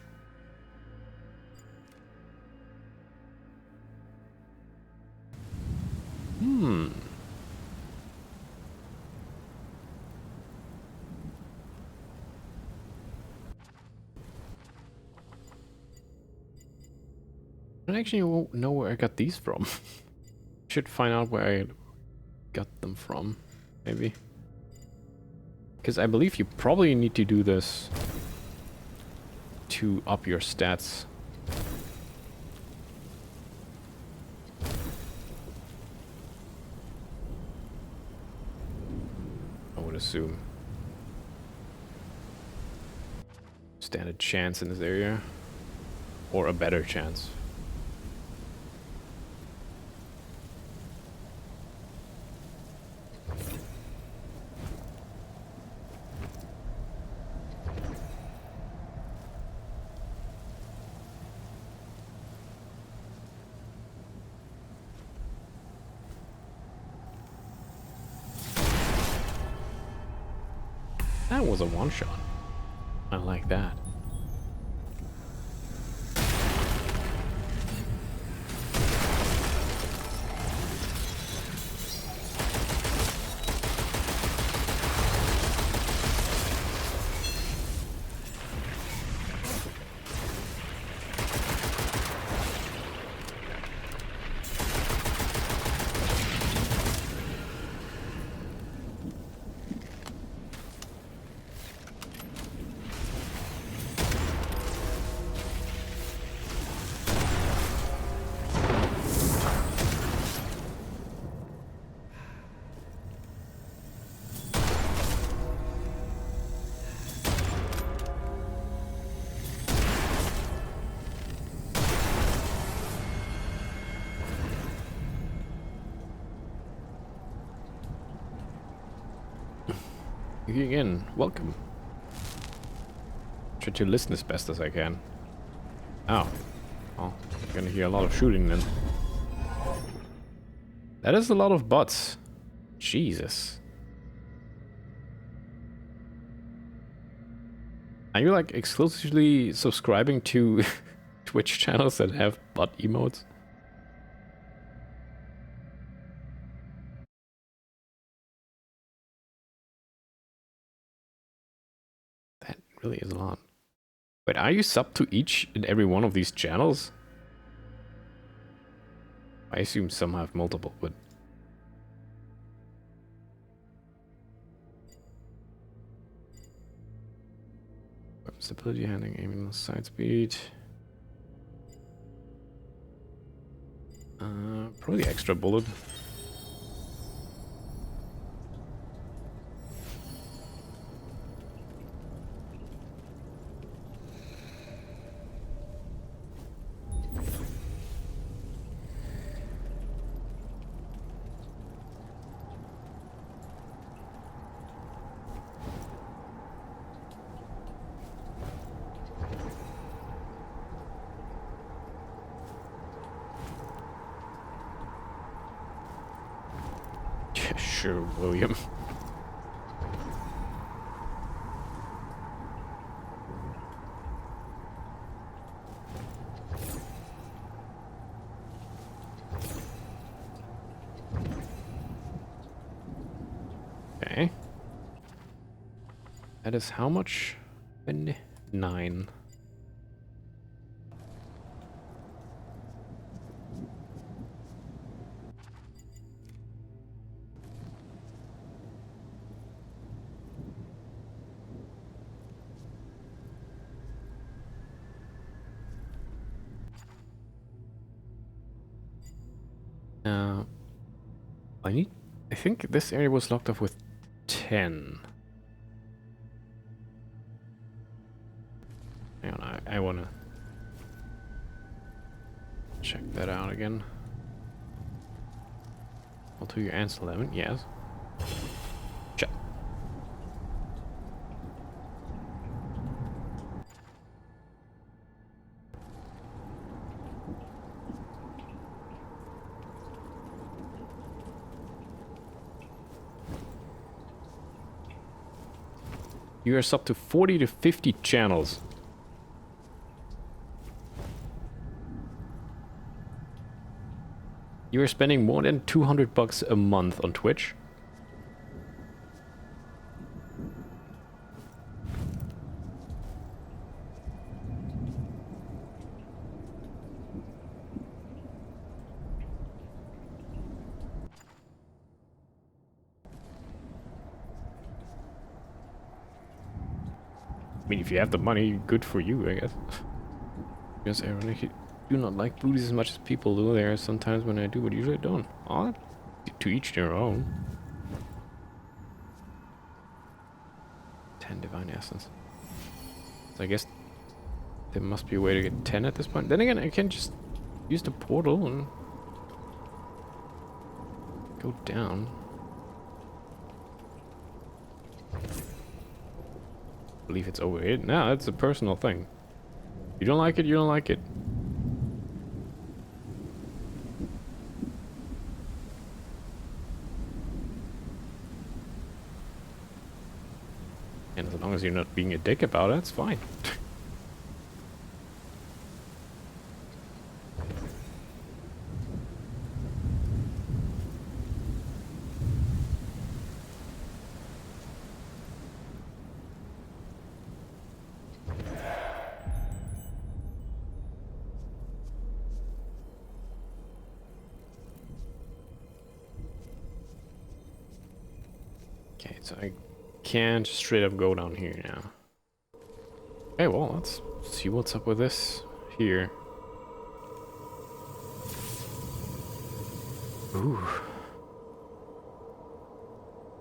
S2: I actually won't know where I got these from. Should find out where I got them from, maybe. Because I believe you probably need to do this to up your stats. I would assume. Stand a chance in this area. Or a better chance. That was a one-shot. I like that. Here again, welcome. Try to listen as best as I can. Oh. Oh, I'm gonna hear a lot of shooting then. That is a lot of bots. Jesus. Are you like exclusively subscribing to Twitch channels that have bot emotes? That really is a lot. Wait, are you sub to each and every one of these channels? I assume some have multiple, but... Stability, handling, aiming, side speed... probably extra bullet. Sure, William. Okay. That is how much? 9. I think this area was locked off with 10. Hang on, I wanna check that out again. I'll do your answer 11, yes. Check. You are sub to 40 to 50 channels. You are spending more than $200 a month on Twitch. I mean, if you have the money, good for you, I guess. Because I really do not like booties as much as people do. There are sometimes when I do, but usually I don't. Oh, to each their own. 10 divine essence. So I guess there must be a way to get 10 at this point. Then again, I can just use the portal and go down. I believe it's over here. No, it's a personal thing. You don't like it, you don't like it. And as long as you're not being a dick about it, it's fine. Okay, so I can't straight up go down here now. Okay, well, let's see what's up with this here. Ooh.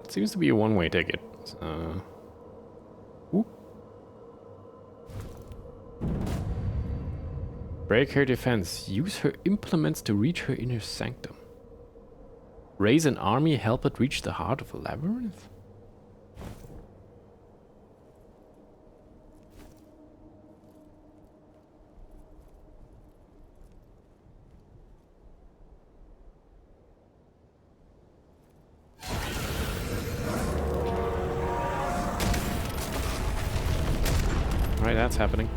S2: It seems to be a one-way ticket. Ooh. Break her defense. Use her implements to reach her inner sanctum. Raise an army, help it reach the heart of a labyrinth? Alright, that's happening.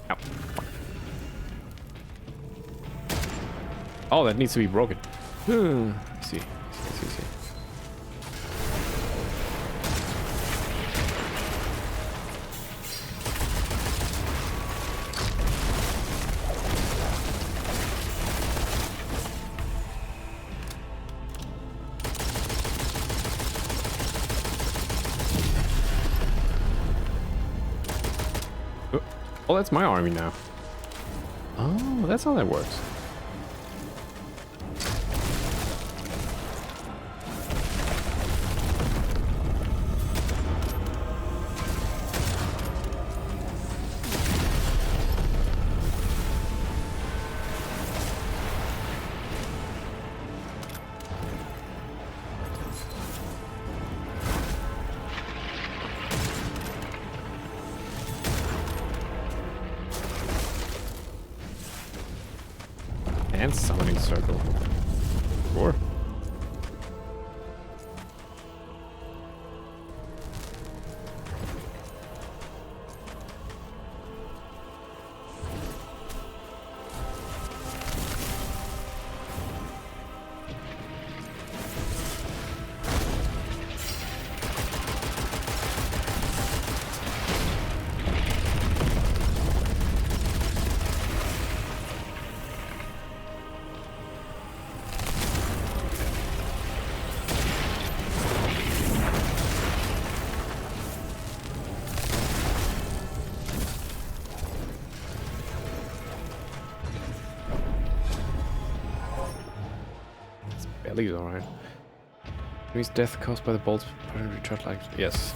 S2: Ow. Oh, that needs to be broken. See. Oh, that's my army now. Oh, that's how that works. And summoning circle. Sure. Belly's alright. Enemy's death caused by the bolts recharge like yes.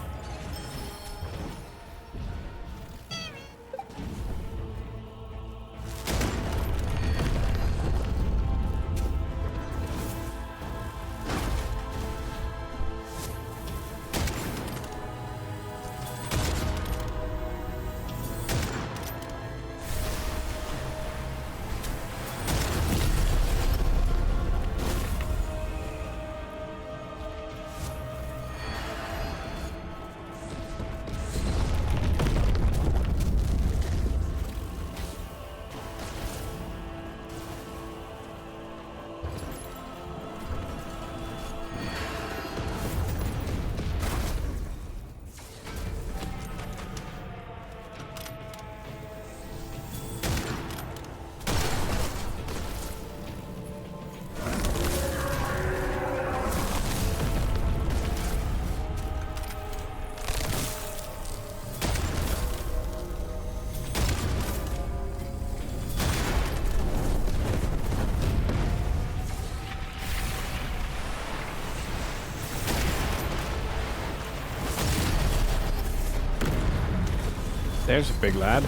S2: There's a big lad.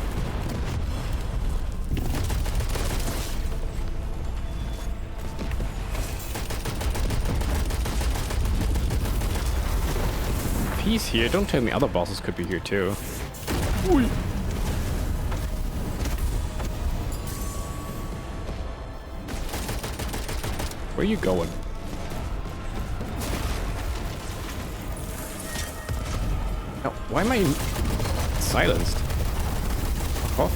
S2: If he's here, don't tell me other bosses could be here too. Ooh. Where are you going? Oh, why am I silenced? Oh.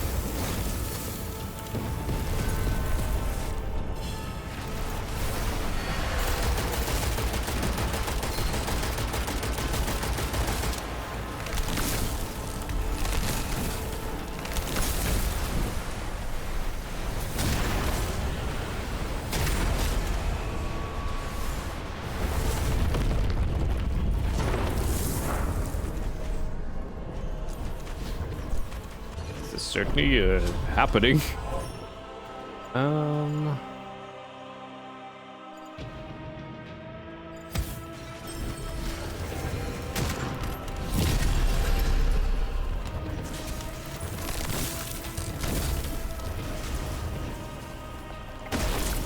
S2: Certainly happening. Oh.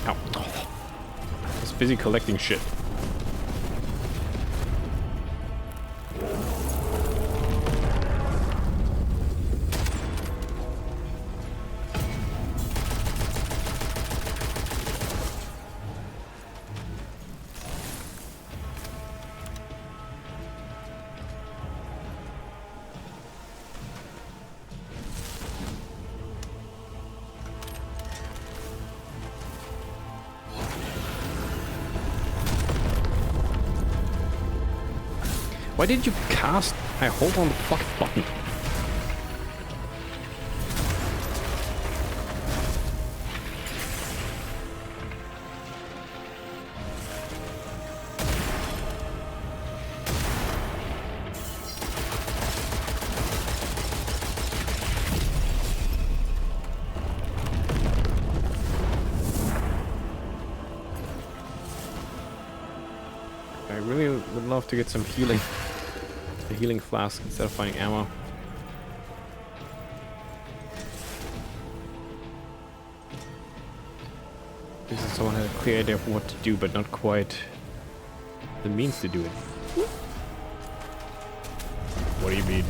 S2: I was busy collecting shit. Why did you cast? I hold on the fucking button. I really would love to get some healing. A healing flask instead of finding ammo. This is someone had a clear idea of what to do, but not quite the means to do it. What do you mean?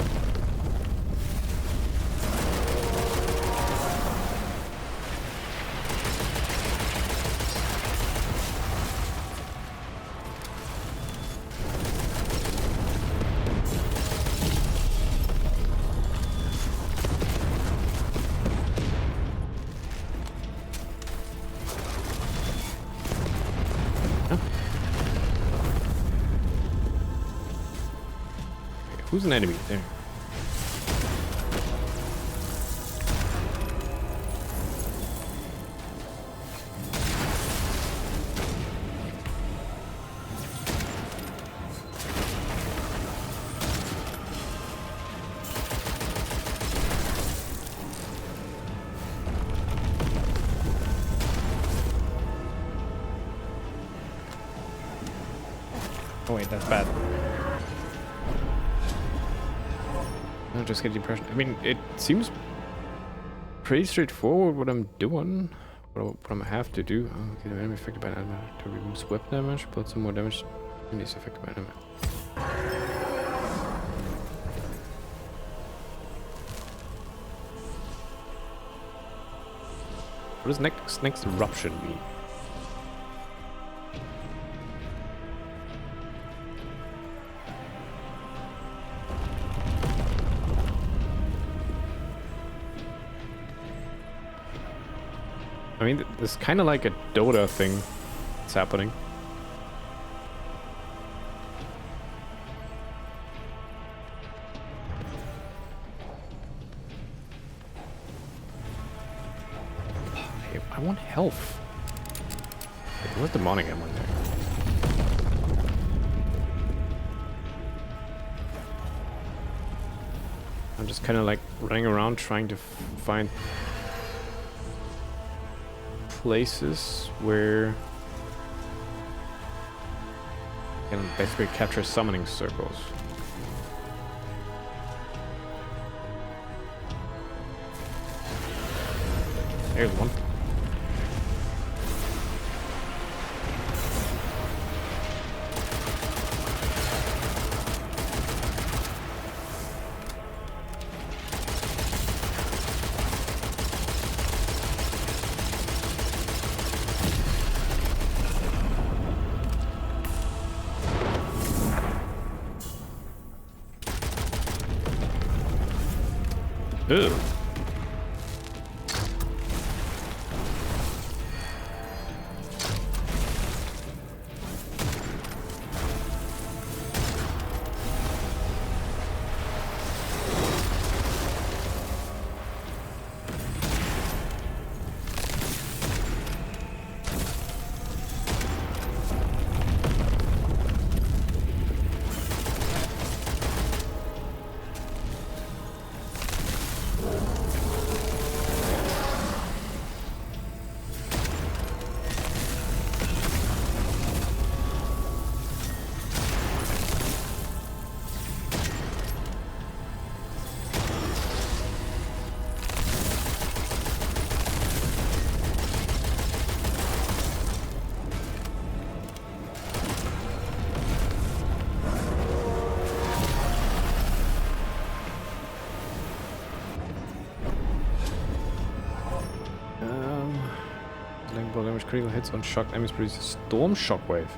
S2: Who's an enemy there? Oh wait, that's bad. I just get the impression. I mean, it seems pretty straightforward what I'm doing. What I'm have to do. Oh, okay, the enemy affected by an enemy to reduce weapon damage, put some more damage. Enemy is affected by an enemy. What does next eruption mean? I mean, it's kind of like a Dota thing that's happening. Hey, I want health. Wait, where's the demonic ammo in there? I'm just kind of like running around trying to find places where I can basically capture summoning circles. There's one. Ew. Damage critical hits on shock enemies produce a storm shockwave.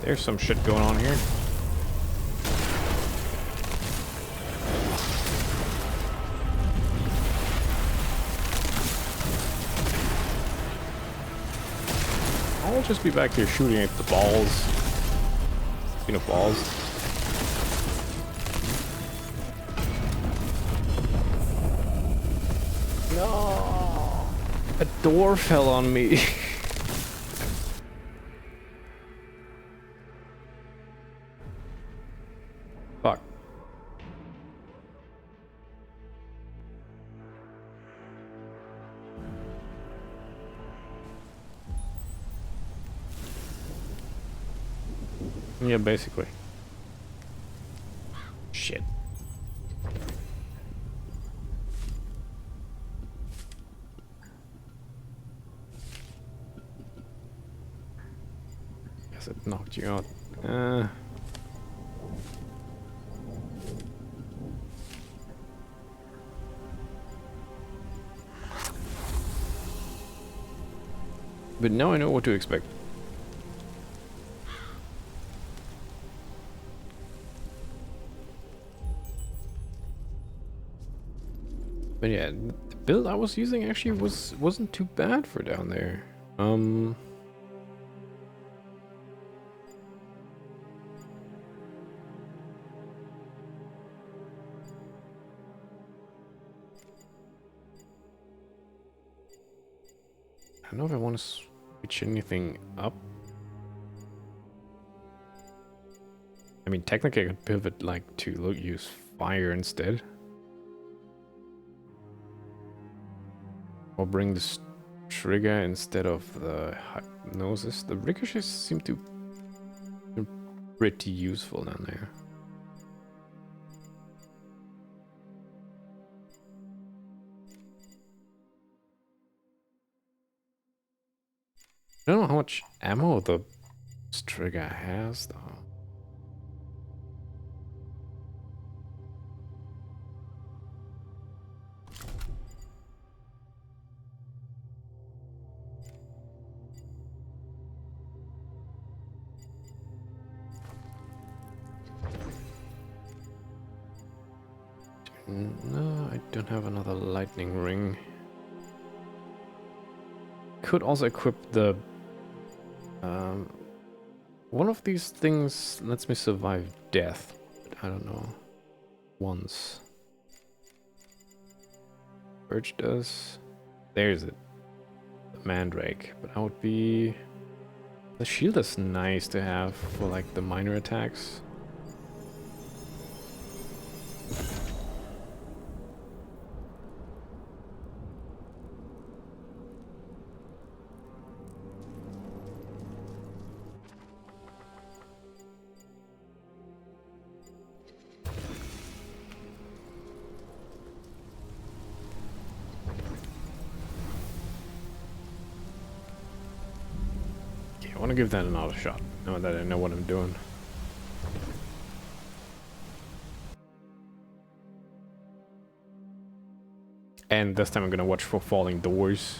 S2: There's some shit going on here. I'll just be back here shooting at the balls. Speaking of balls. No! A door fell on me. Fuck. Yeah, basically. Shit. Guess it knocked you out. But now I know what to expect. But yeah, the build I was using actually wasn't too bad for down there. I don't know if I want to switch anything up. I mean, technically I could pivot like to use fire instead. Or bring the trigger instead of the hypnosis. The ricochets seem to be pretty useful down there. I don't know how much ammo the trigger has though. No, I don't have another lightning ring. Could also equip the... one of these things lets me survive death, but I don't know. Once. Birch does. There's it. The mandrake. But I would be... The shield is nice to have for like the minor attacks. I want to give that another shot, now that I know what I'm doing. And this time I'm gonna watch for falling doors.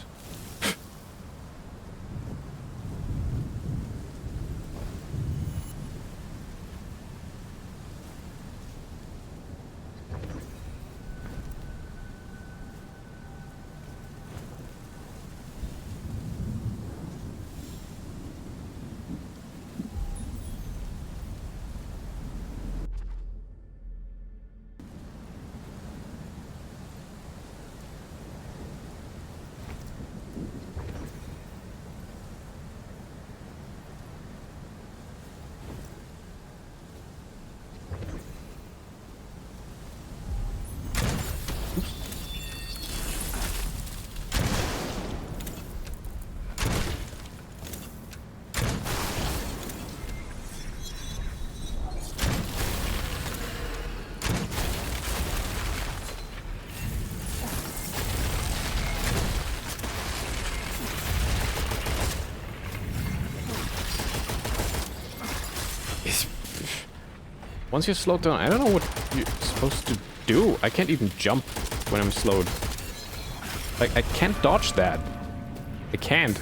S2: Once you're slowed down, I don't know what you're supposed to do. I can't even jump when I'm slowed. Like, I can't dodge that. I can't.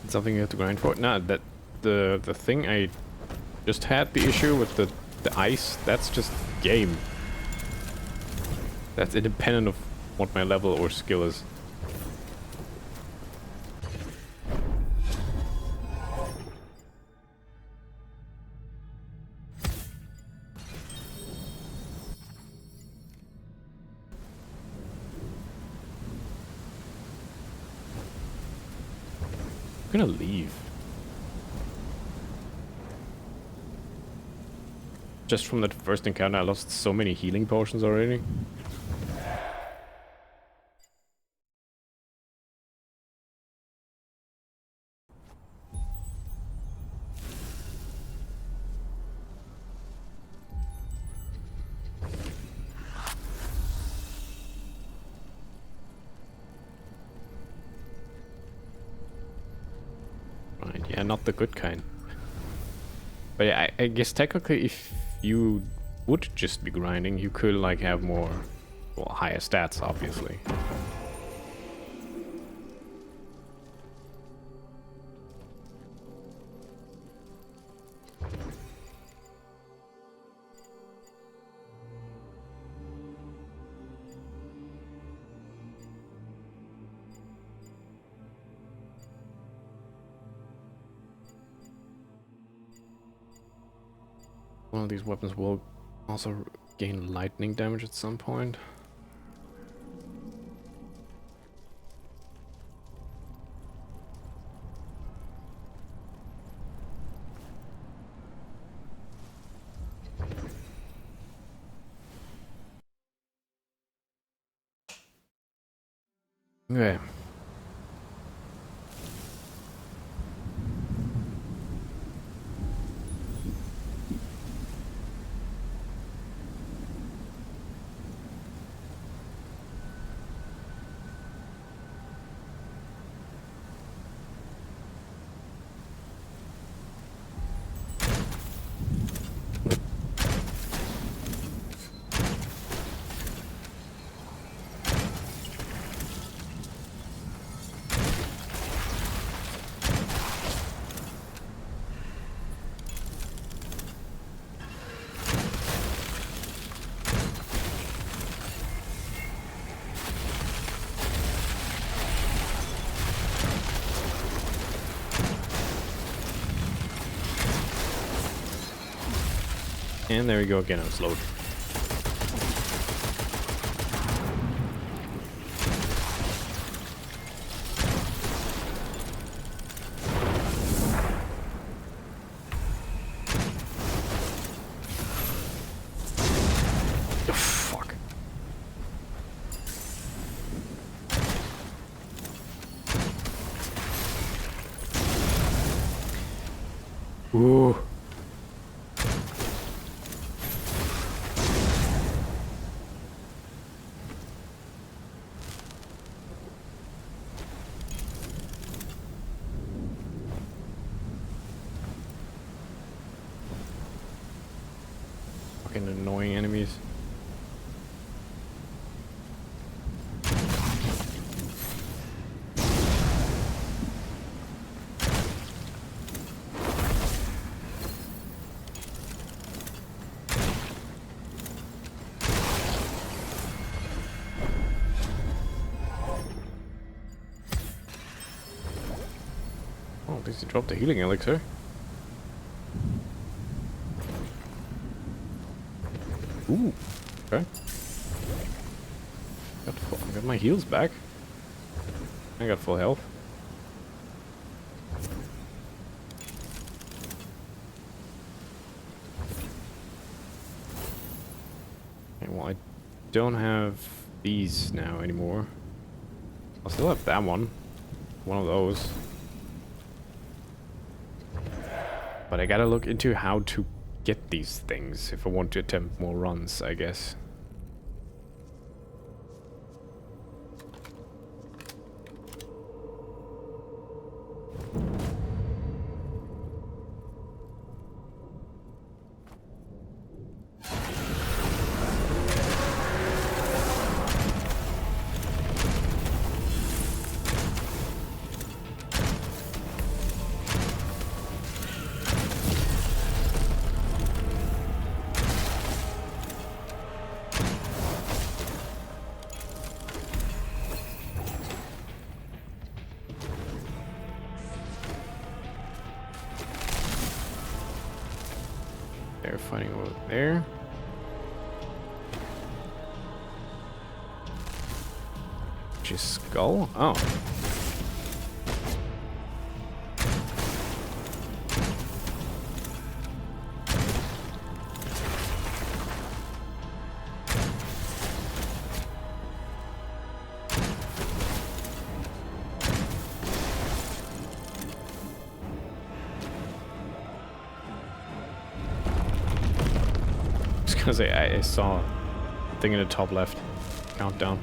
S2: Something you have to grind for? Nah, that the thing I just had the issue with the ice, that's just game. That's independent of what my level or skill is. I'm gonna leave. Just from that first encounter, I lost so many healing potions already. Right, yeah, not the good kind. But yeah, I guess technically if you would just be grinding, you could like have more, well, higher stats, obviously. One of these weapons will also gain lightning damage at some point. Okay. And there we go again, I'm slowed. Oh, fuck. Ooh. Fucking annoying enemies. Oh, at least he dropped the healing elixir. Ooh, okay. Got my heals back. I got full health. Okay, well, I don't have these now anymore. I'll still have that one. One of those. But I gotta look into how to get these things if I want to attempt more runs, I guess. They're fighting over there. Which is skull? Oh. Say I saw a thing in the top left. Countdown.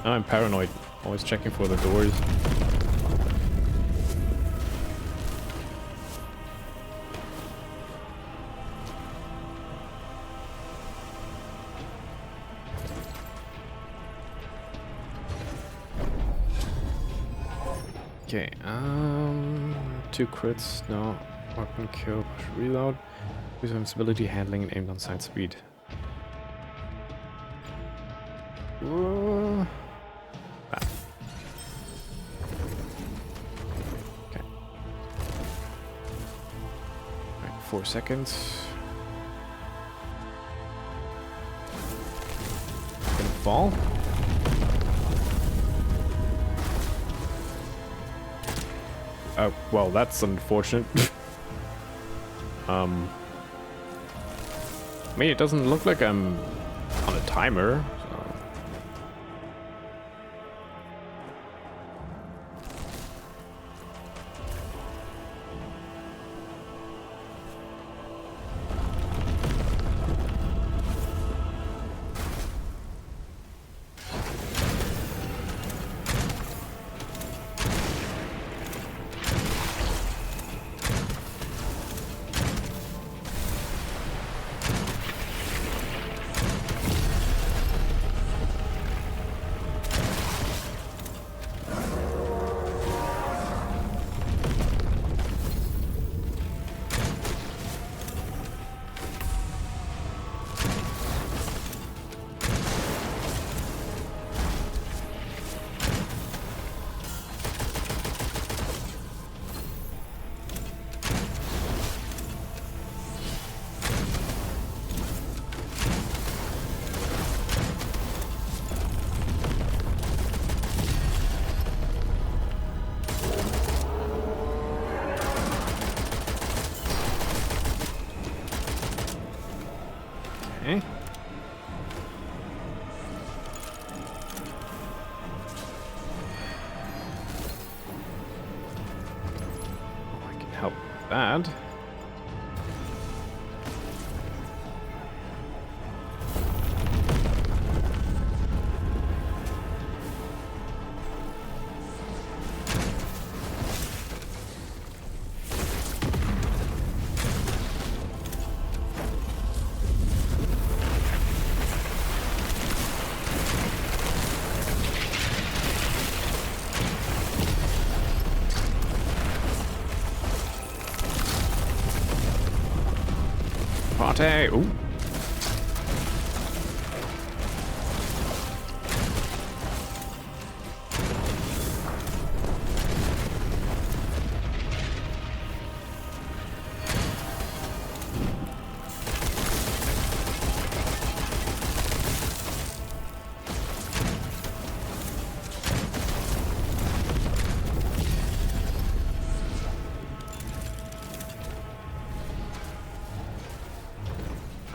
S2: I'm paranoid, always checking for the doors. Okay, 2 crits, no, weapon kill, push reload, use invincibility, handling, and aimed on side speed. Okay. 4 seconds. Gonna fall. Oh, well, that's unfortunate. I mean, it doesn't look like I'm on a timer. Okay. Oh, I can help that. Party! Ooh.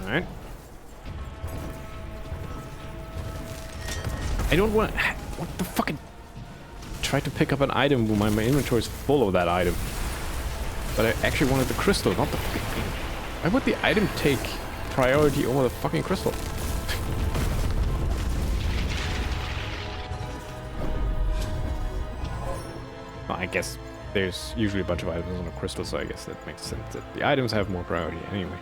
S2: Alright. I don't want... What the fucking... Try to pick up an item when my inventory is full of that item. But I actually wanted the crystal, not the... Why would the item take priority over the fucking crystal? guess there's usually a bunch of items on a crystal, so I guess that makes sense that the items have more priority anyway.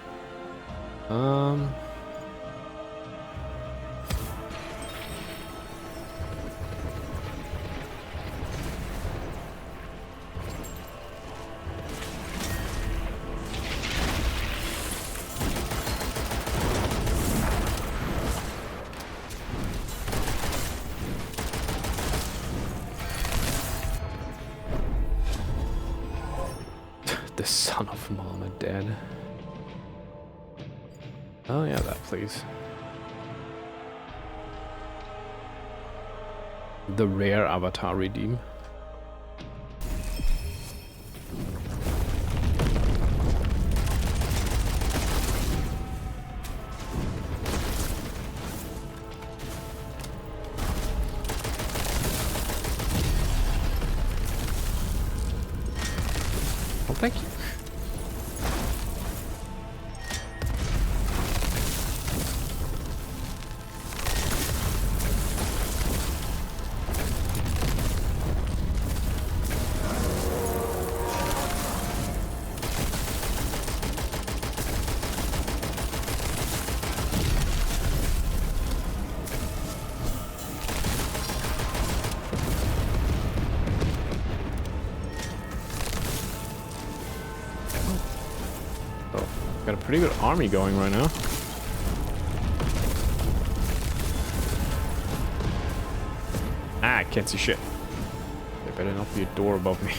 S2: The son of Mama dead. Oh yeah, that please. The rare avatar redeem. Well, thank you. Got a pretty good army going right now. Ah, I can't see shit. There better not be a door above me.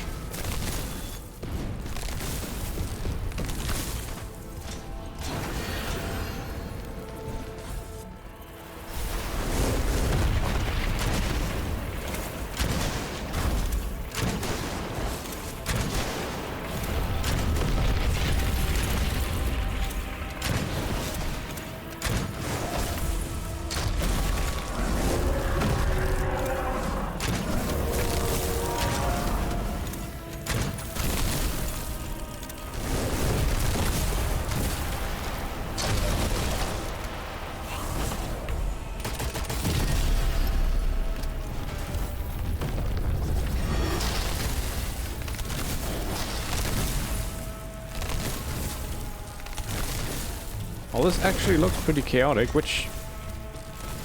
S2: All this actually looks pretty chaotic, which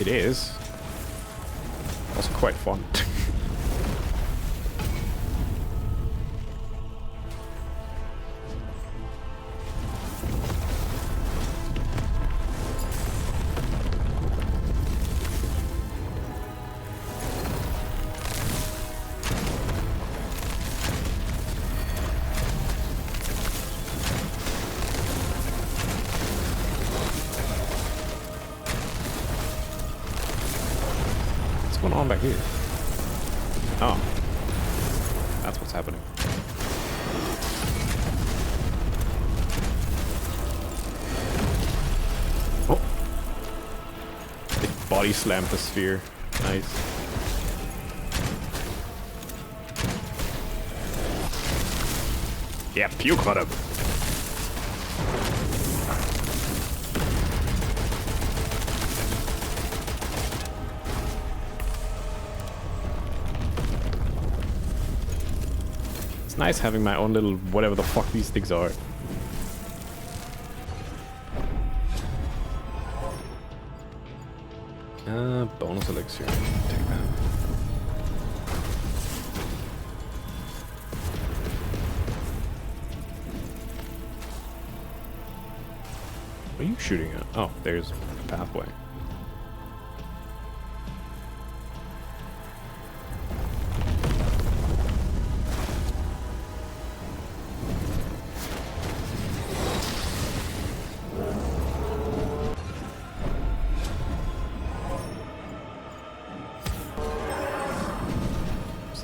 S2: it is. Also quite fun. What's going on back here? Oh. That's what's happening. Oh. It body slammed the sphere. Nice. Yeah, puke on him. Nice having my own little whatever the fuck these things are. Bonus elixir. Take that. What are you shooting at? Oh, there's a pathway.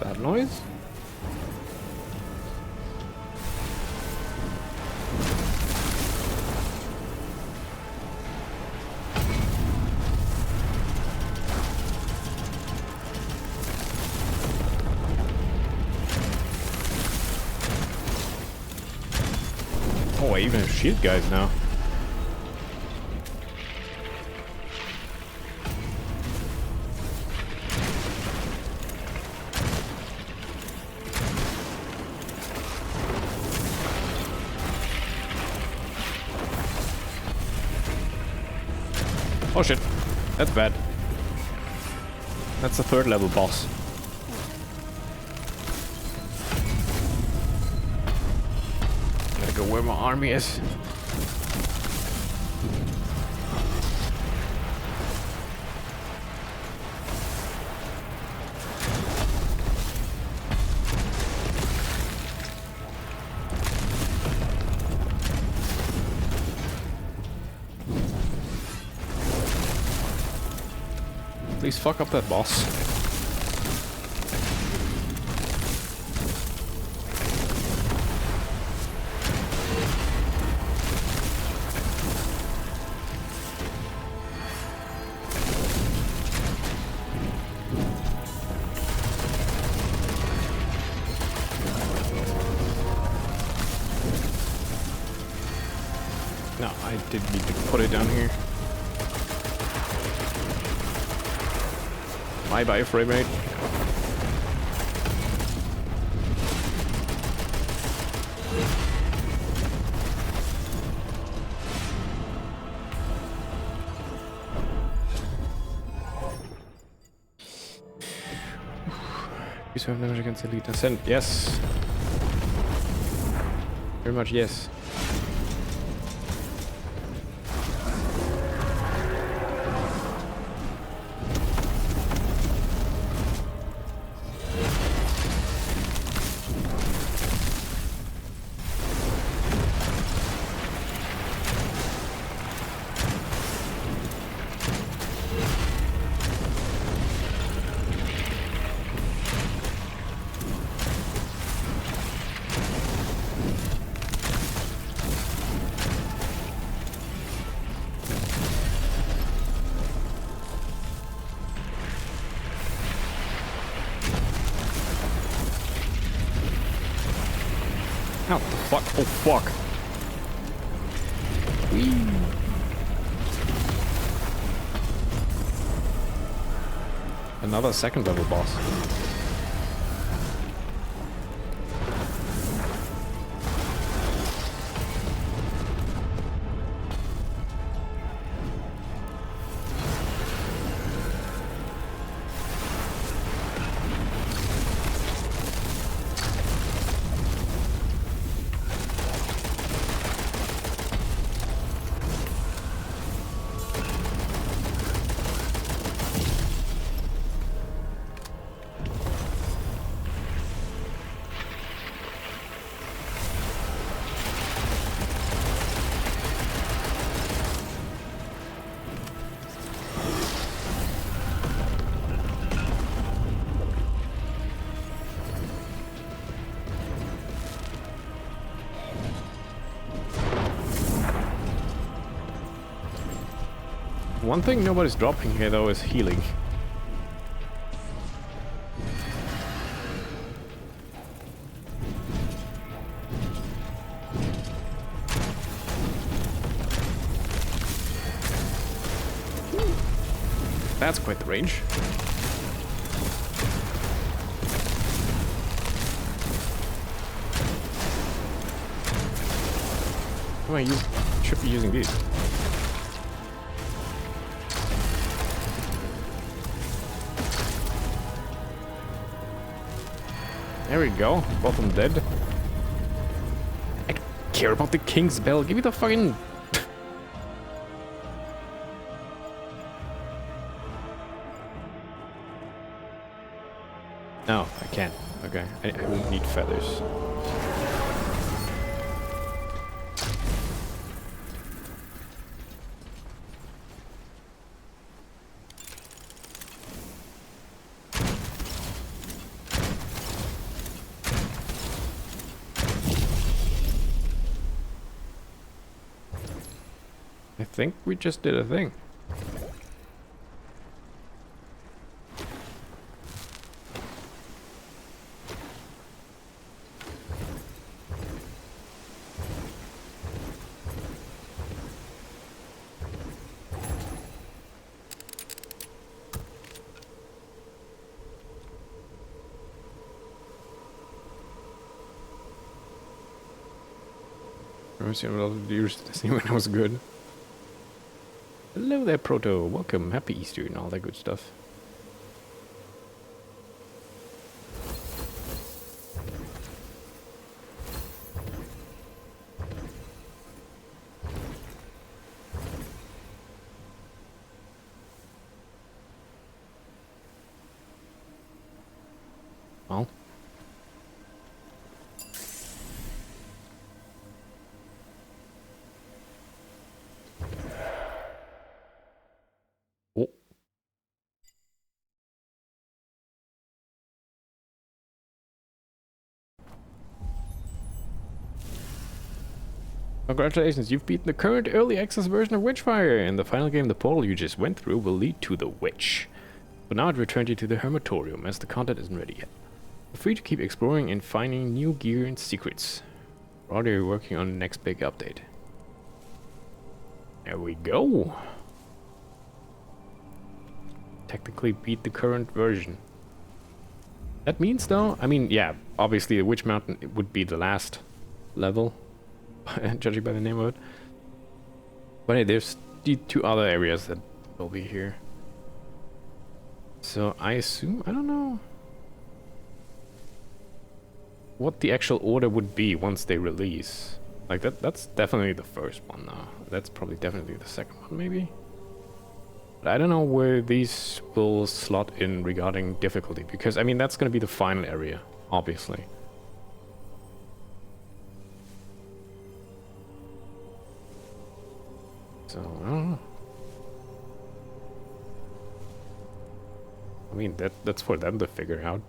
S2: That noise? Oh, I even have shield guys now. Oh shit. That's bad. That's the 3rd level boss. Gotta go where my army is. Please fuck up that boss. No, I did need to put it down here. Bye-bye, frame rate. You have damage against elite ascent. Yes. Very much yes. How the fuck? Oh fuck. Whee. Another 2nd level boss. One thing nobody's dropping here though is healing. That's quite the range. Oh, you should be using these. There we go. Both of them dead. I don't care about the King's Bell. Give me the fucking... No, I can't. Okay. I won't need feathers. I think we just did a thing. I was seeing a lot of viewers to see when I was good. Hello there, Proto. Welcome. Happy Easter and all that good stuff. Well. Oh. Congratulations, you've beaten the current early access version of Witchfire. In the final game, the portal you just went through will lead to the Witch. But now it returned you to the Hermitorium, as the content isn't ready yet. Feel free to keep exploring and finding new gear and secrets. We're already working on the next big update. There we go. Technically beat the current version. That means though, I mean, yeah, obviously the Witch Mountain would be the last level, judging by the name of it. But hey, there's the 2 other areas that will be here. So I assume, I don't know what the actual order would be once they release. Like that's definitely the first one now. That's probably definitely the second one maybe. But I don't know where these will slot in regarding difficulty, because I mean that's gonna be the final area, obviously. So I don't know. I mean that's for them to figure out.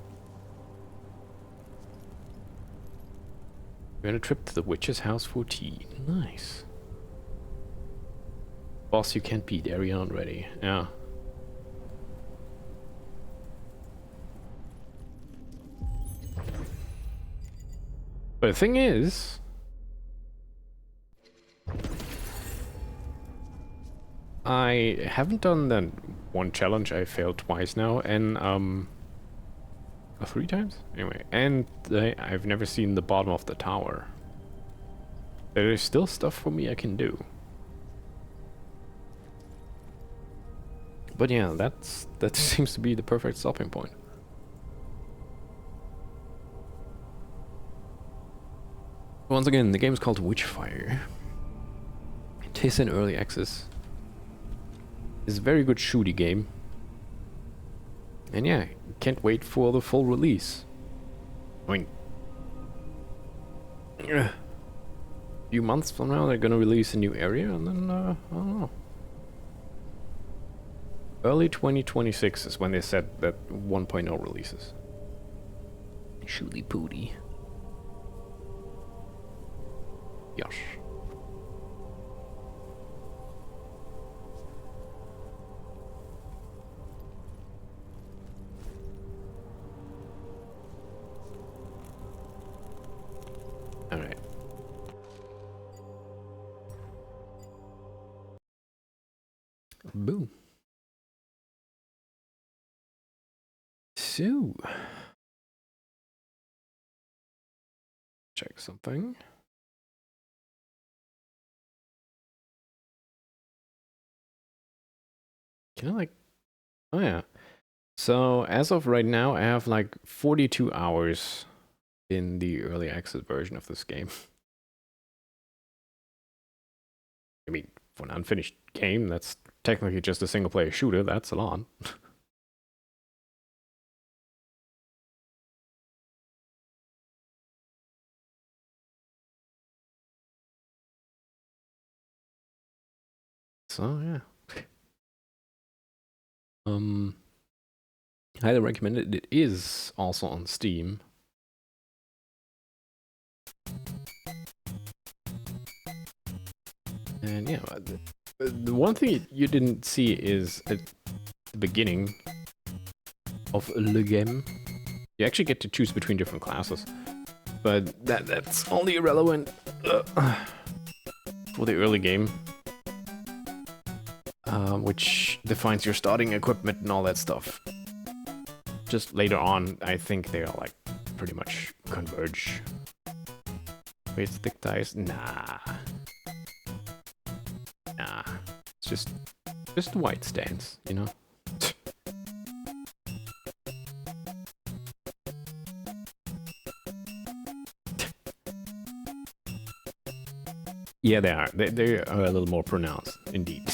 S2: We're on a trip to the Witch's House 14. Nice. Boss you can't beat, area not ready. Yeah. But the thing is, I haven't done that one challenge. I failed twice now, and 3 times? Anyway, and I've never seen the bottom of the tower. There is still stuff for me I can do. But yeah, that seems to be the perfect stopping point. Once again, the game is called Witchfire. It is in early access. It's a very good shooty game. And yeah, can't wait for the full release. I mean, a few months from now they're gonna release a new area, and then I don't know. Early 2026 is when they said that 1.0 releases. Shooty pooty. Yes. Alright. Boom. So, check something. Can I like... Oh yeah. So, as of right now, I have like 42 hours in the early access version of this game. I mean, for an unfinished game, that's technically just a single player shooter, that's a lot. So, yeah. Highly recommend it. It is also on Steam. And yeah, the one thing you didn't see is at the beginning of Le Game, you actually get to choose between different classes. But that's only irrelevant for the early game, which defines your starting equipment and all that stuff. Just later on, I think they all like pretty much converge. Wait, stick dice? Nah. It's just Just the white stance, you know? Yeah, they are. They are a little more pronounced, indeed.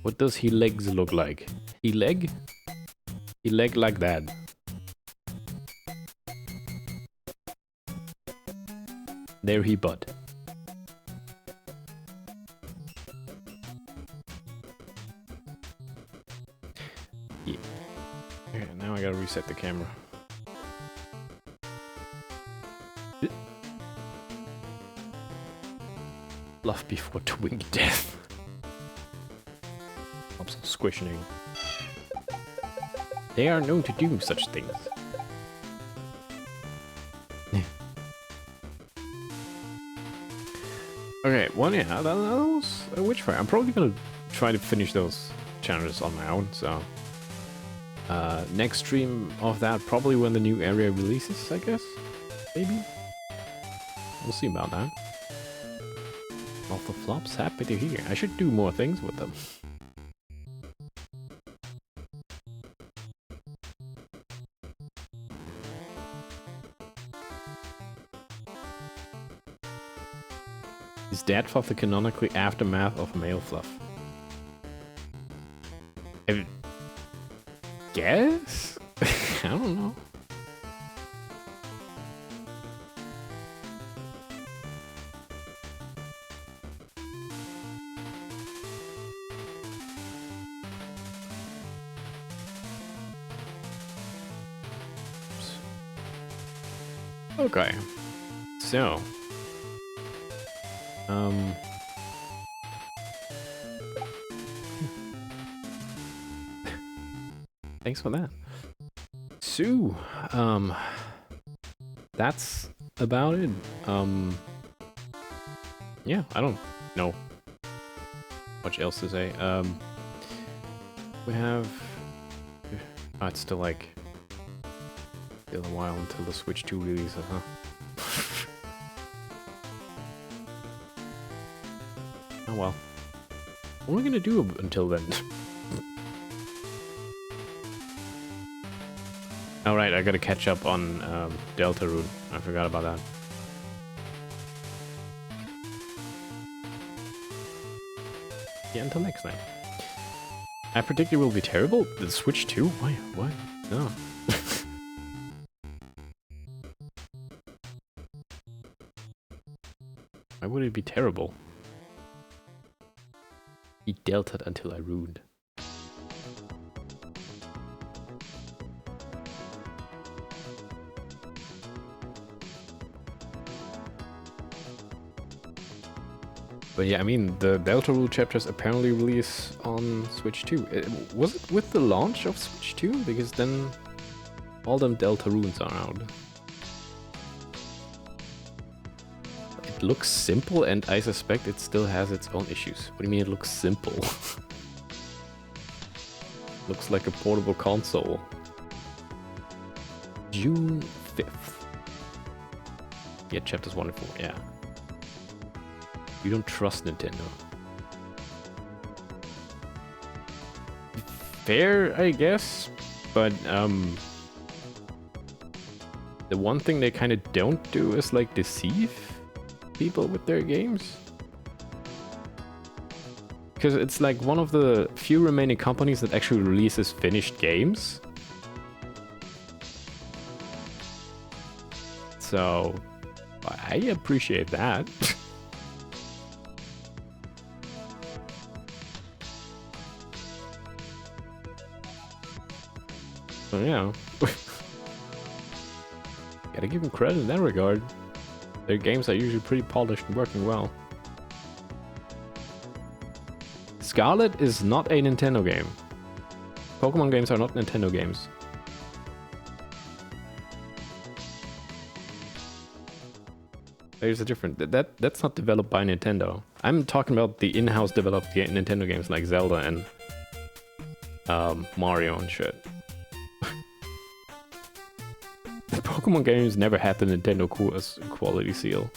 S2: What does he legs look like? He leg? He leg like that. There he butt. Yeah. Okay, now I gotta reset the camera. Love before twin death. I'm so squishing. They are known to do such things. Okay, well, yeah, that was a Witchfire. I'm probably gonna try to finish those challenges on my own, so... next stream of that, probably when the new area releases, I guess? Maybe? We'll see about that. All the flops, happy to hear. I should do more things with them. Is Dad Fluff the canonically aftermath of Male Fluff? I guess? I don't know. Okay. So. Thanks for that. So, that's about it. Yeah, I don't know much else to say. We have... Oh, it's still like... Still a while until the Switch 2 releases, huh? Oh well. What are we gonna do until then? Alright, I gotta catch up on Deltarune. I forgot about that. Yeah, until next time. I predict it will be terrible? The Switch 2? Why? What? No. Why would it be terrible? He deltaed until I ruined. But yeah, I mean, the Deltarune chapters apparently release on Switch 2. Was it with the launch of Switch 2? Because then all them Deltarunes are out. It looks simple, and I suspect it still has its own issues. What do you mean it looks simple? Looks like a portable console. June 5th. Yeah, chapters 1 and 4, yeah. You don't trust Nintendo. Fair, I guess, but the one thing they kind of don't do is like deceive people with their games. Because it's like one of the few remaining companies that actually releases finished games. So I appreciate that. So yeah, gotta give them credit in that regard. Their games are usually pretty polished and working well. Scarlet is not a Nintendo game. Pokemon games are not Nintendo games. There's a difference. That's not developed by Nintendo. I'm talking about the in-house developed Nintendo games like Zelda and Mario and shit. The Pokemon games never had the Nintendo quality seal.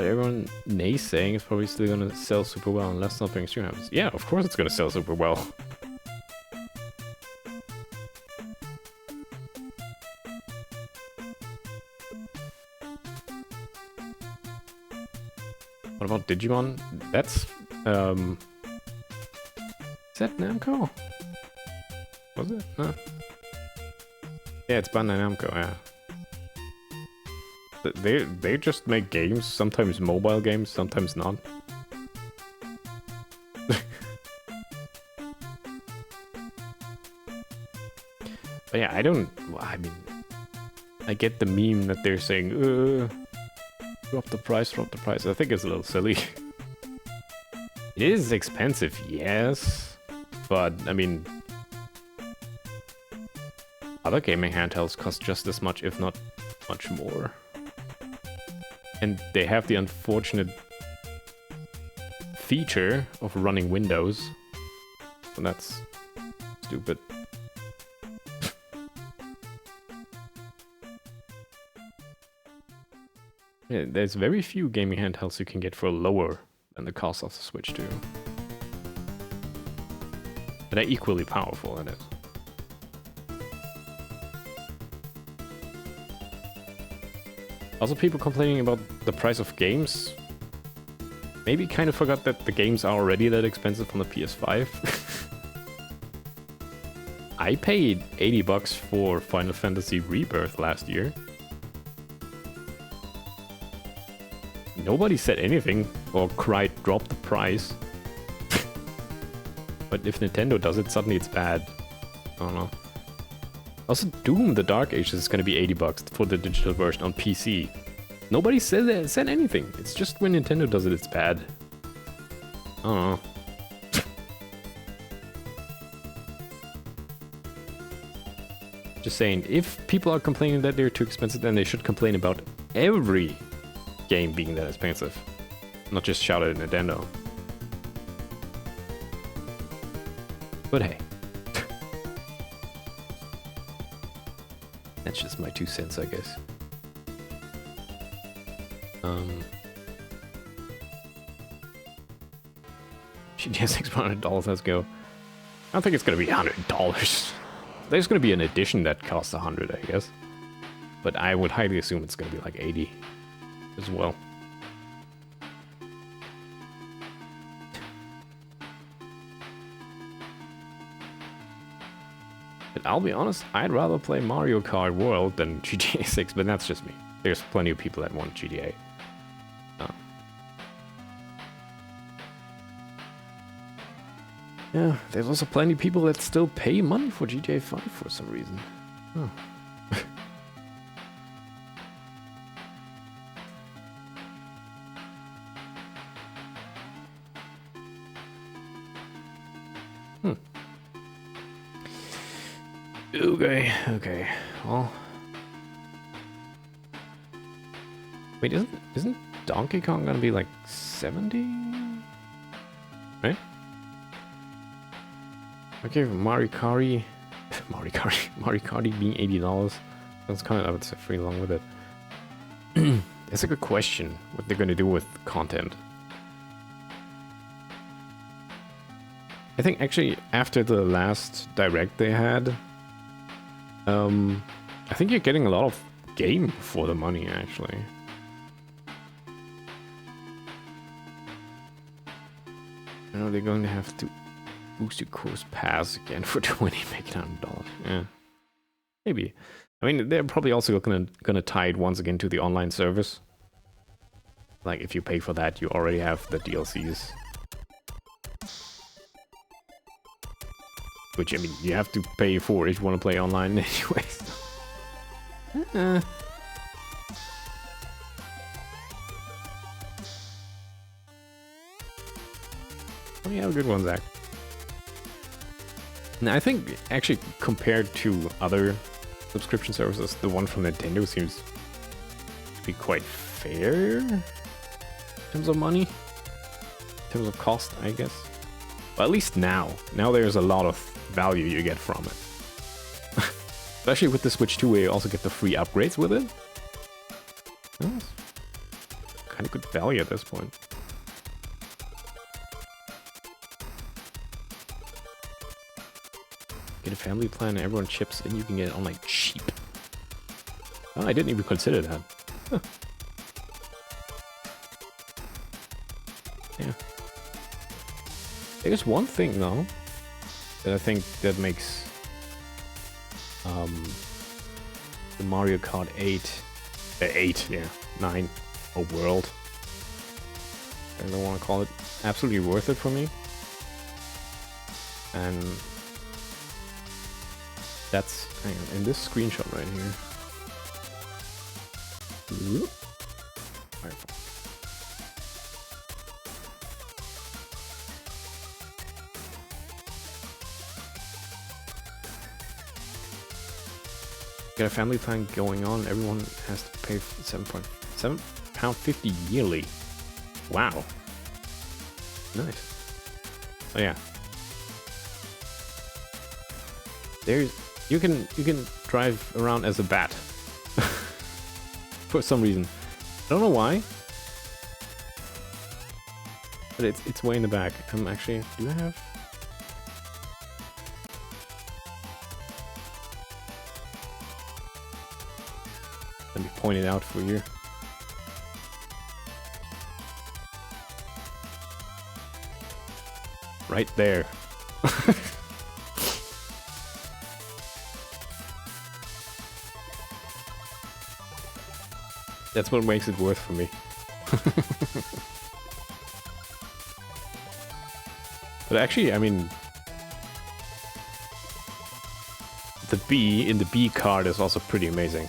S2: But everyone naysaying is probably still gonna sell super well unless something extreme happens. Yeah, of course it's gonna sell super well. What about Digimon? That's, is that Namco? Was it? No. Yeah, it's Bandai Namco, yeah. They just make games, sometimes mobile games, sometimes not. But yeah, I mean, I get the meme that they're saying, drop the price, drop the price. I think it's a little silly. It is expensive, yes, but I mean, other gaming handhelds cost just as much, if not much more. And they have the unfortunate feature of running Windows. And that's stupid. Yeah, there's very few gaming handhelds you can get for lower than the cost of the Switch 2. But they're equally powerful, that is. Also, people complaining about the price of games maybe kind of forgot that the games are already that expensive on the PS5. I paid $80 for Final Fantasy Rebirth last year. Nobody said anything or cried drop the price. But if Nintendo does it, suddenly it's bad. I don't know. Also, Doom the Dark Ages is gonna be $80 for the digital version on PC. Nobody said anything. It's just when Nintendo does it, it's bad. I don't know. Just saying, if people are complaining that they're too expensive, then they should complain about every game being that expensive. Not just shout at Nintendo. But hey. That's just my 2 cents, I guess. GTA $600, let's go. I don't think it's gonna be $100. There's gonna be an edition that costs $100, I guess. But I would highly assume it's gonna be like $80 as well. But I'll be honest, I'd rather play Mario Kart World than GTA 6, but that's just me. There's plenty of people that want GTA. Yeah, there's also plenty of people that still pay money for GTA 5 for some reason. Oh. Okay. Well, wait, isn't Donkey Kong gonna be like 70? Right? Okay, Mario Kart being $80. That's kind of, I would say, free along with it. That's a good question. What they're gonna do with content. I think actually after the last Direct they had, I think you're getting a lot of game for the money, actually. Now they're going to have to boost your course pass again for 20, make it $100. Yeah, maybe. I mean, they're probably also gonna tie it once again to the online service. Like, if you pay for that, you already have the DLCs. Which, I mean, you have to pay for if you want to play online anyways. Oh, yeah, good one, Zach. Now, I think, actually, compared to other subscription services, the one from Nintendo seems to be quite fair in terms of money, in terms of cost, I guess. But at least now there's a lot of value you get from it. Especially with the Switch 2, where you also get the free upgrades with it. kind of good value at this point. Get a family plan and everyone chips in, you can get it on like cheap. Oh, I didn't even consider that. Huh. Yeah. There's one thing though that I think that makes the Mario Kart 9 world, I don't want to call it, absolutely worth it for me. And that's, hang on, in this screenshot right here. Got a family plan going on. Everyone has to pay £7.50 yearly. Wow. Nice. Oh yeah. You can drive around as a bat. For some reason. I don't know why. But it's way in the back. Actually, do I have? Let me point it out for you. Right there. That's what makes it worth for me. But actually, I mean, the B in the B card is also pretty amazing.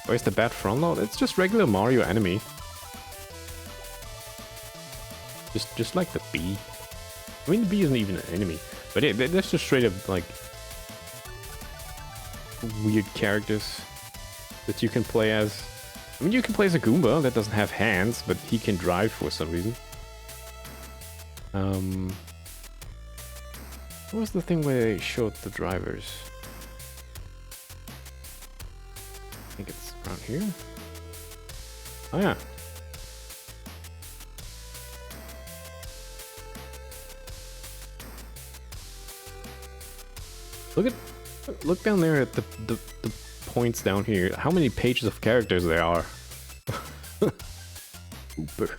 S2: Where's the bat front load? It's just regular Mario enemy. Just like the B. I mean, the B isn't even an enemy, but yeah, that's just straight up like weird characters that you can play as. I mean, you can play as a Goomba that doesn't have hands, but he can drive for some reason. What was the thing where they showed the drivers? I think it's around here. Oh yeah. Look down there at the points down here. How many pages of characters there are? Ooper.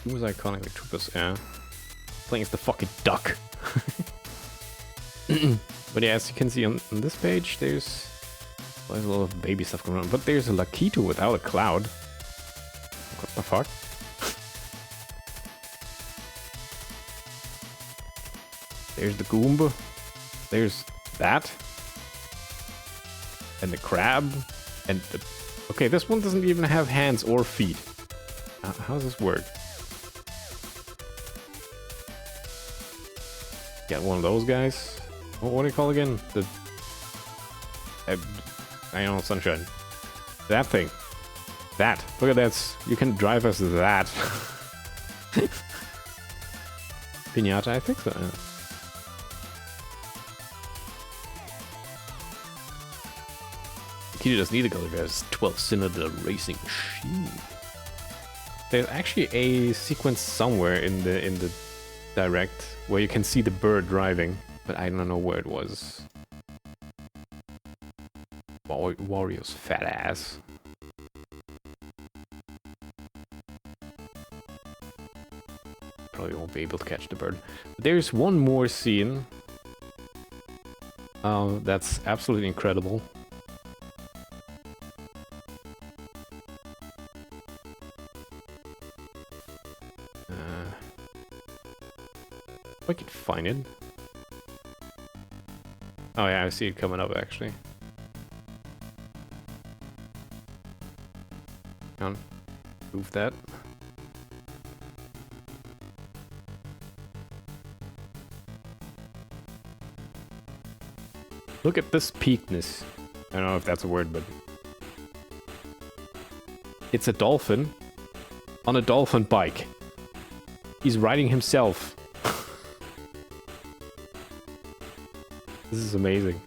S2: Who was iconic? Like Troopers, yeah. Playing as the fucking duck. But yeah, as you can see on this page, there's a lot of baby stuff going on. But there's a Lakitu without a cloud. What the fuck? There's the Goomba. There's that. And the crab. And the... Okay, this one doesn't even have hands or feet. How does this work? Got one of those guys. What do you call again? The... I don't know, sunshine. That thing. That. Look at that. You can drive as that. Piñata, I think so. Yeah. He doesn't need to go there. There's 12-cylinder racing machine. There's actually a sequence somewhere in the direct where you can see the bird driving, but I don't know where it was. Wario's fat ass. Probably won't be able to catch the bird. But there's one more scene. That's absolutely incredible. If I could find it. Oh yeah, I see it coming up actually. Come on, move that. Look at this peakness. I don't know if that's a word, but it's a dolphin on a dolphin bike. He's riding himself. This is amazing.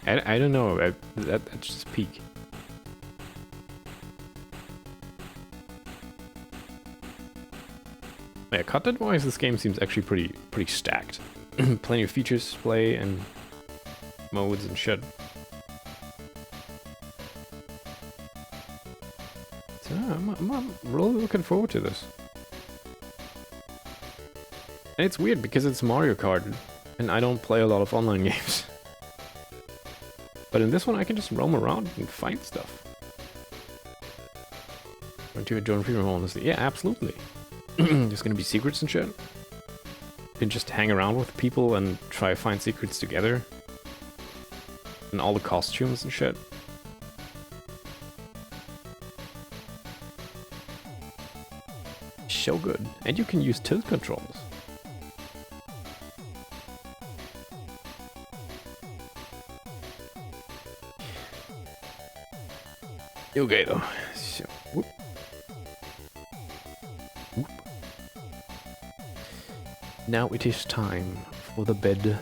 S2: I don't know. That's just peak. Yeah, content-wise, this game seems actually pretty stacked. Plenty of features to play and modes and shit. So I'm really looking forward to this. And it's weird because it's Mario Kart, and I don't play a lot of online games. But in this one, I can just roam around and find stuff. Want to join freedom honestly? Yeah, absolutely. There's gonna be secrets and shit. You can just hang around with people and try to find secrets together. And all the costumes and shit. So good. And you can use tilt controls. Okay though. So, whoop. Whoop. Now it is time for the bed.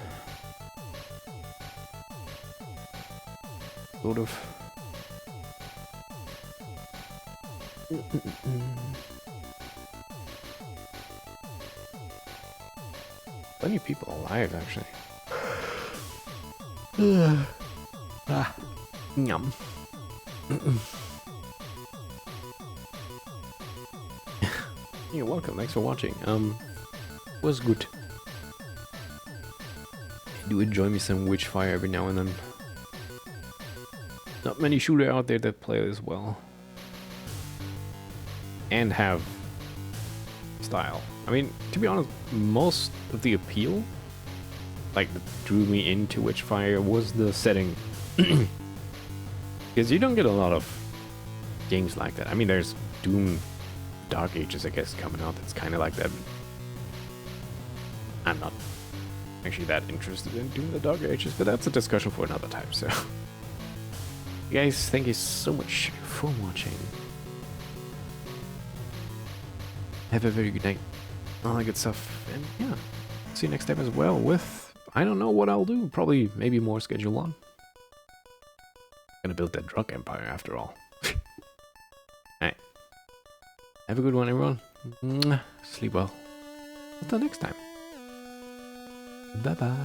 S2: Sort of. Plenty of people alive, actually. Yum. You're welcome. Thanks for watching. Was good. I do enjoy me some Witchfire every now and then. Not many shooters out there that play as well. And have style. I mean, to be honest, most of the appeal, like, that drew me into Witchfire was the setting. Because you don't get a lot of games like that. I mean, there's Doom Dark Ages, I guess, coming out that's kind of like that. I'm not actually that interested in Doom the Dark Ages, but that's a discussion for another time, so. Guys, thank you so much for watching. Have a very good night. All that good stuff. And yeah, see you next time as well with, I don't know what I'll do. Probably, maybe more Schedule 1. Gonna build that drug empire after all. Alright. Have a good one, everyone. Sleep well. Until next time. Bye-bye.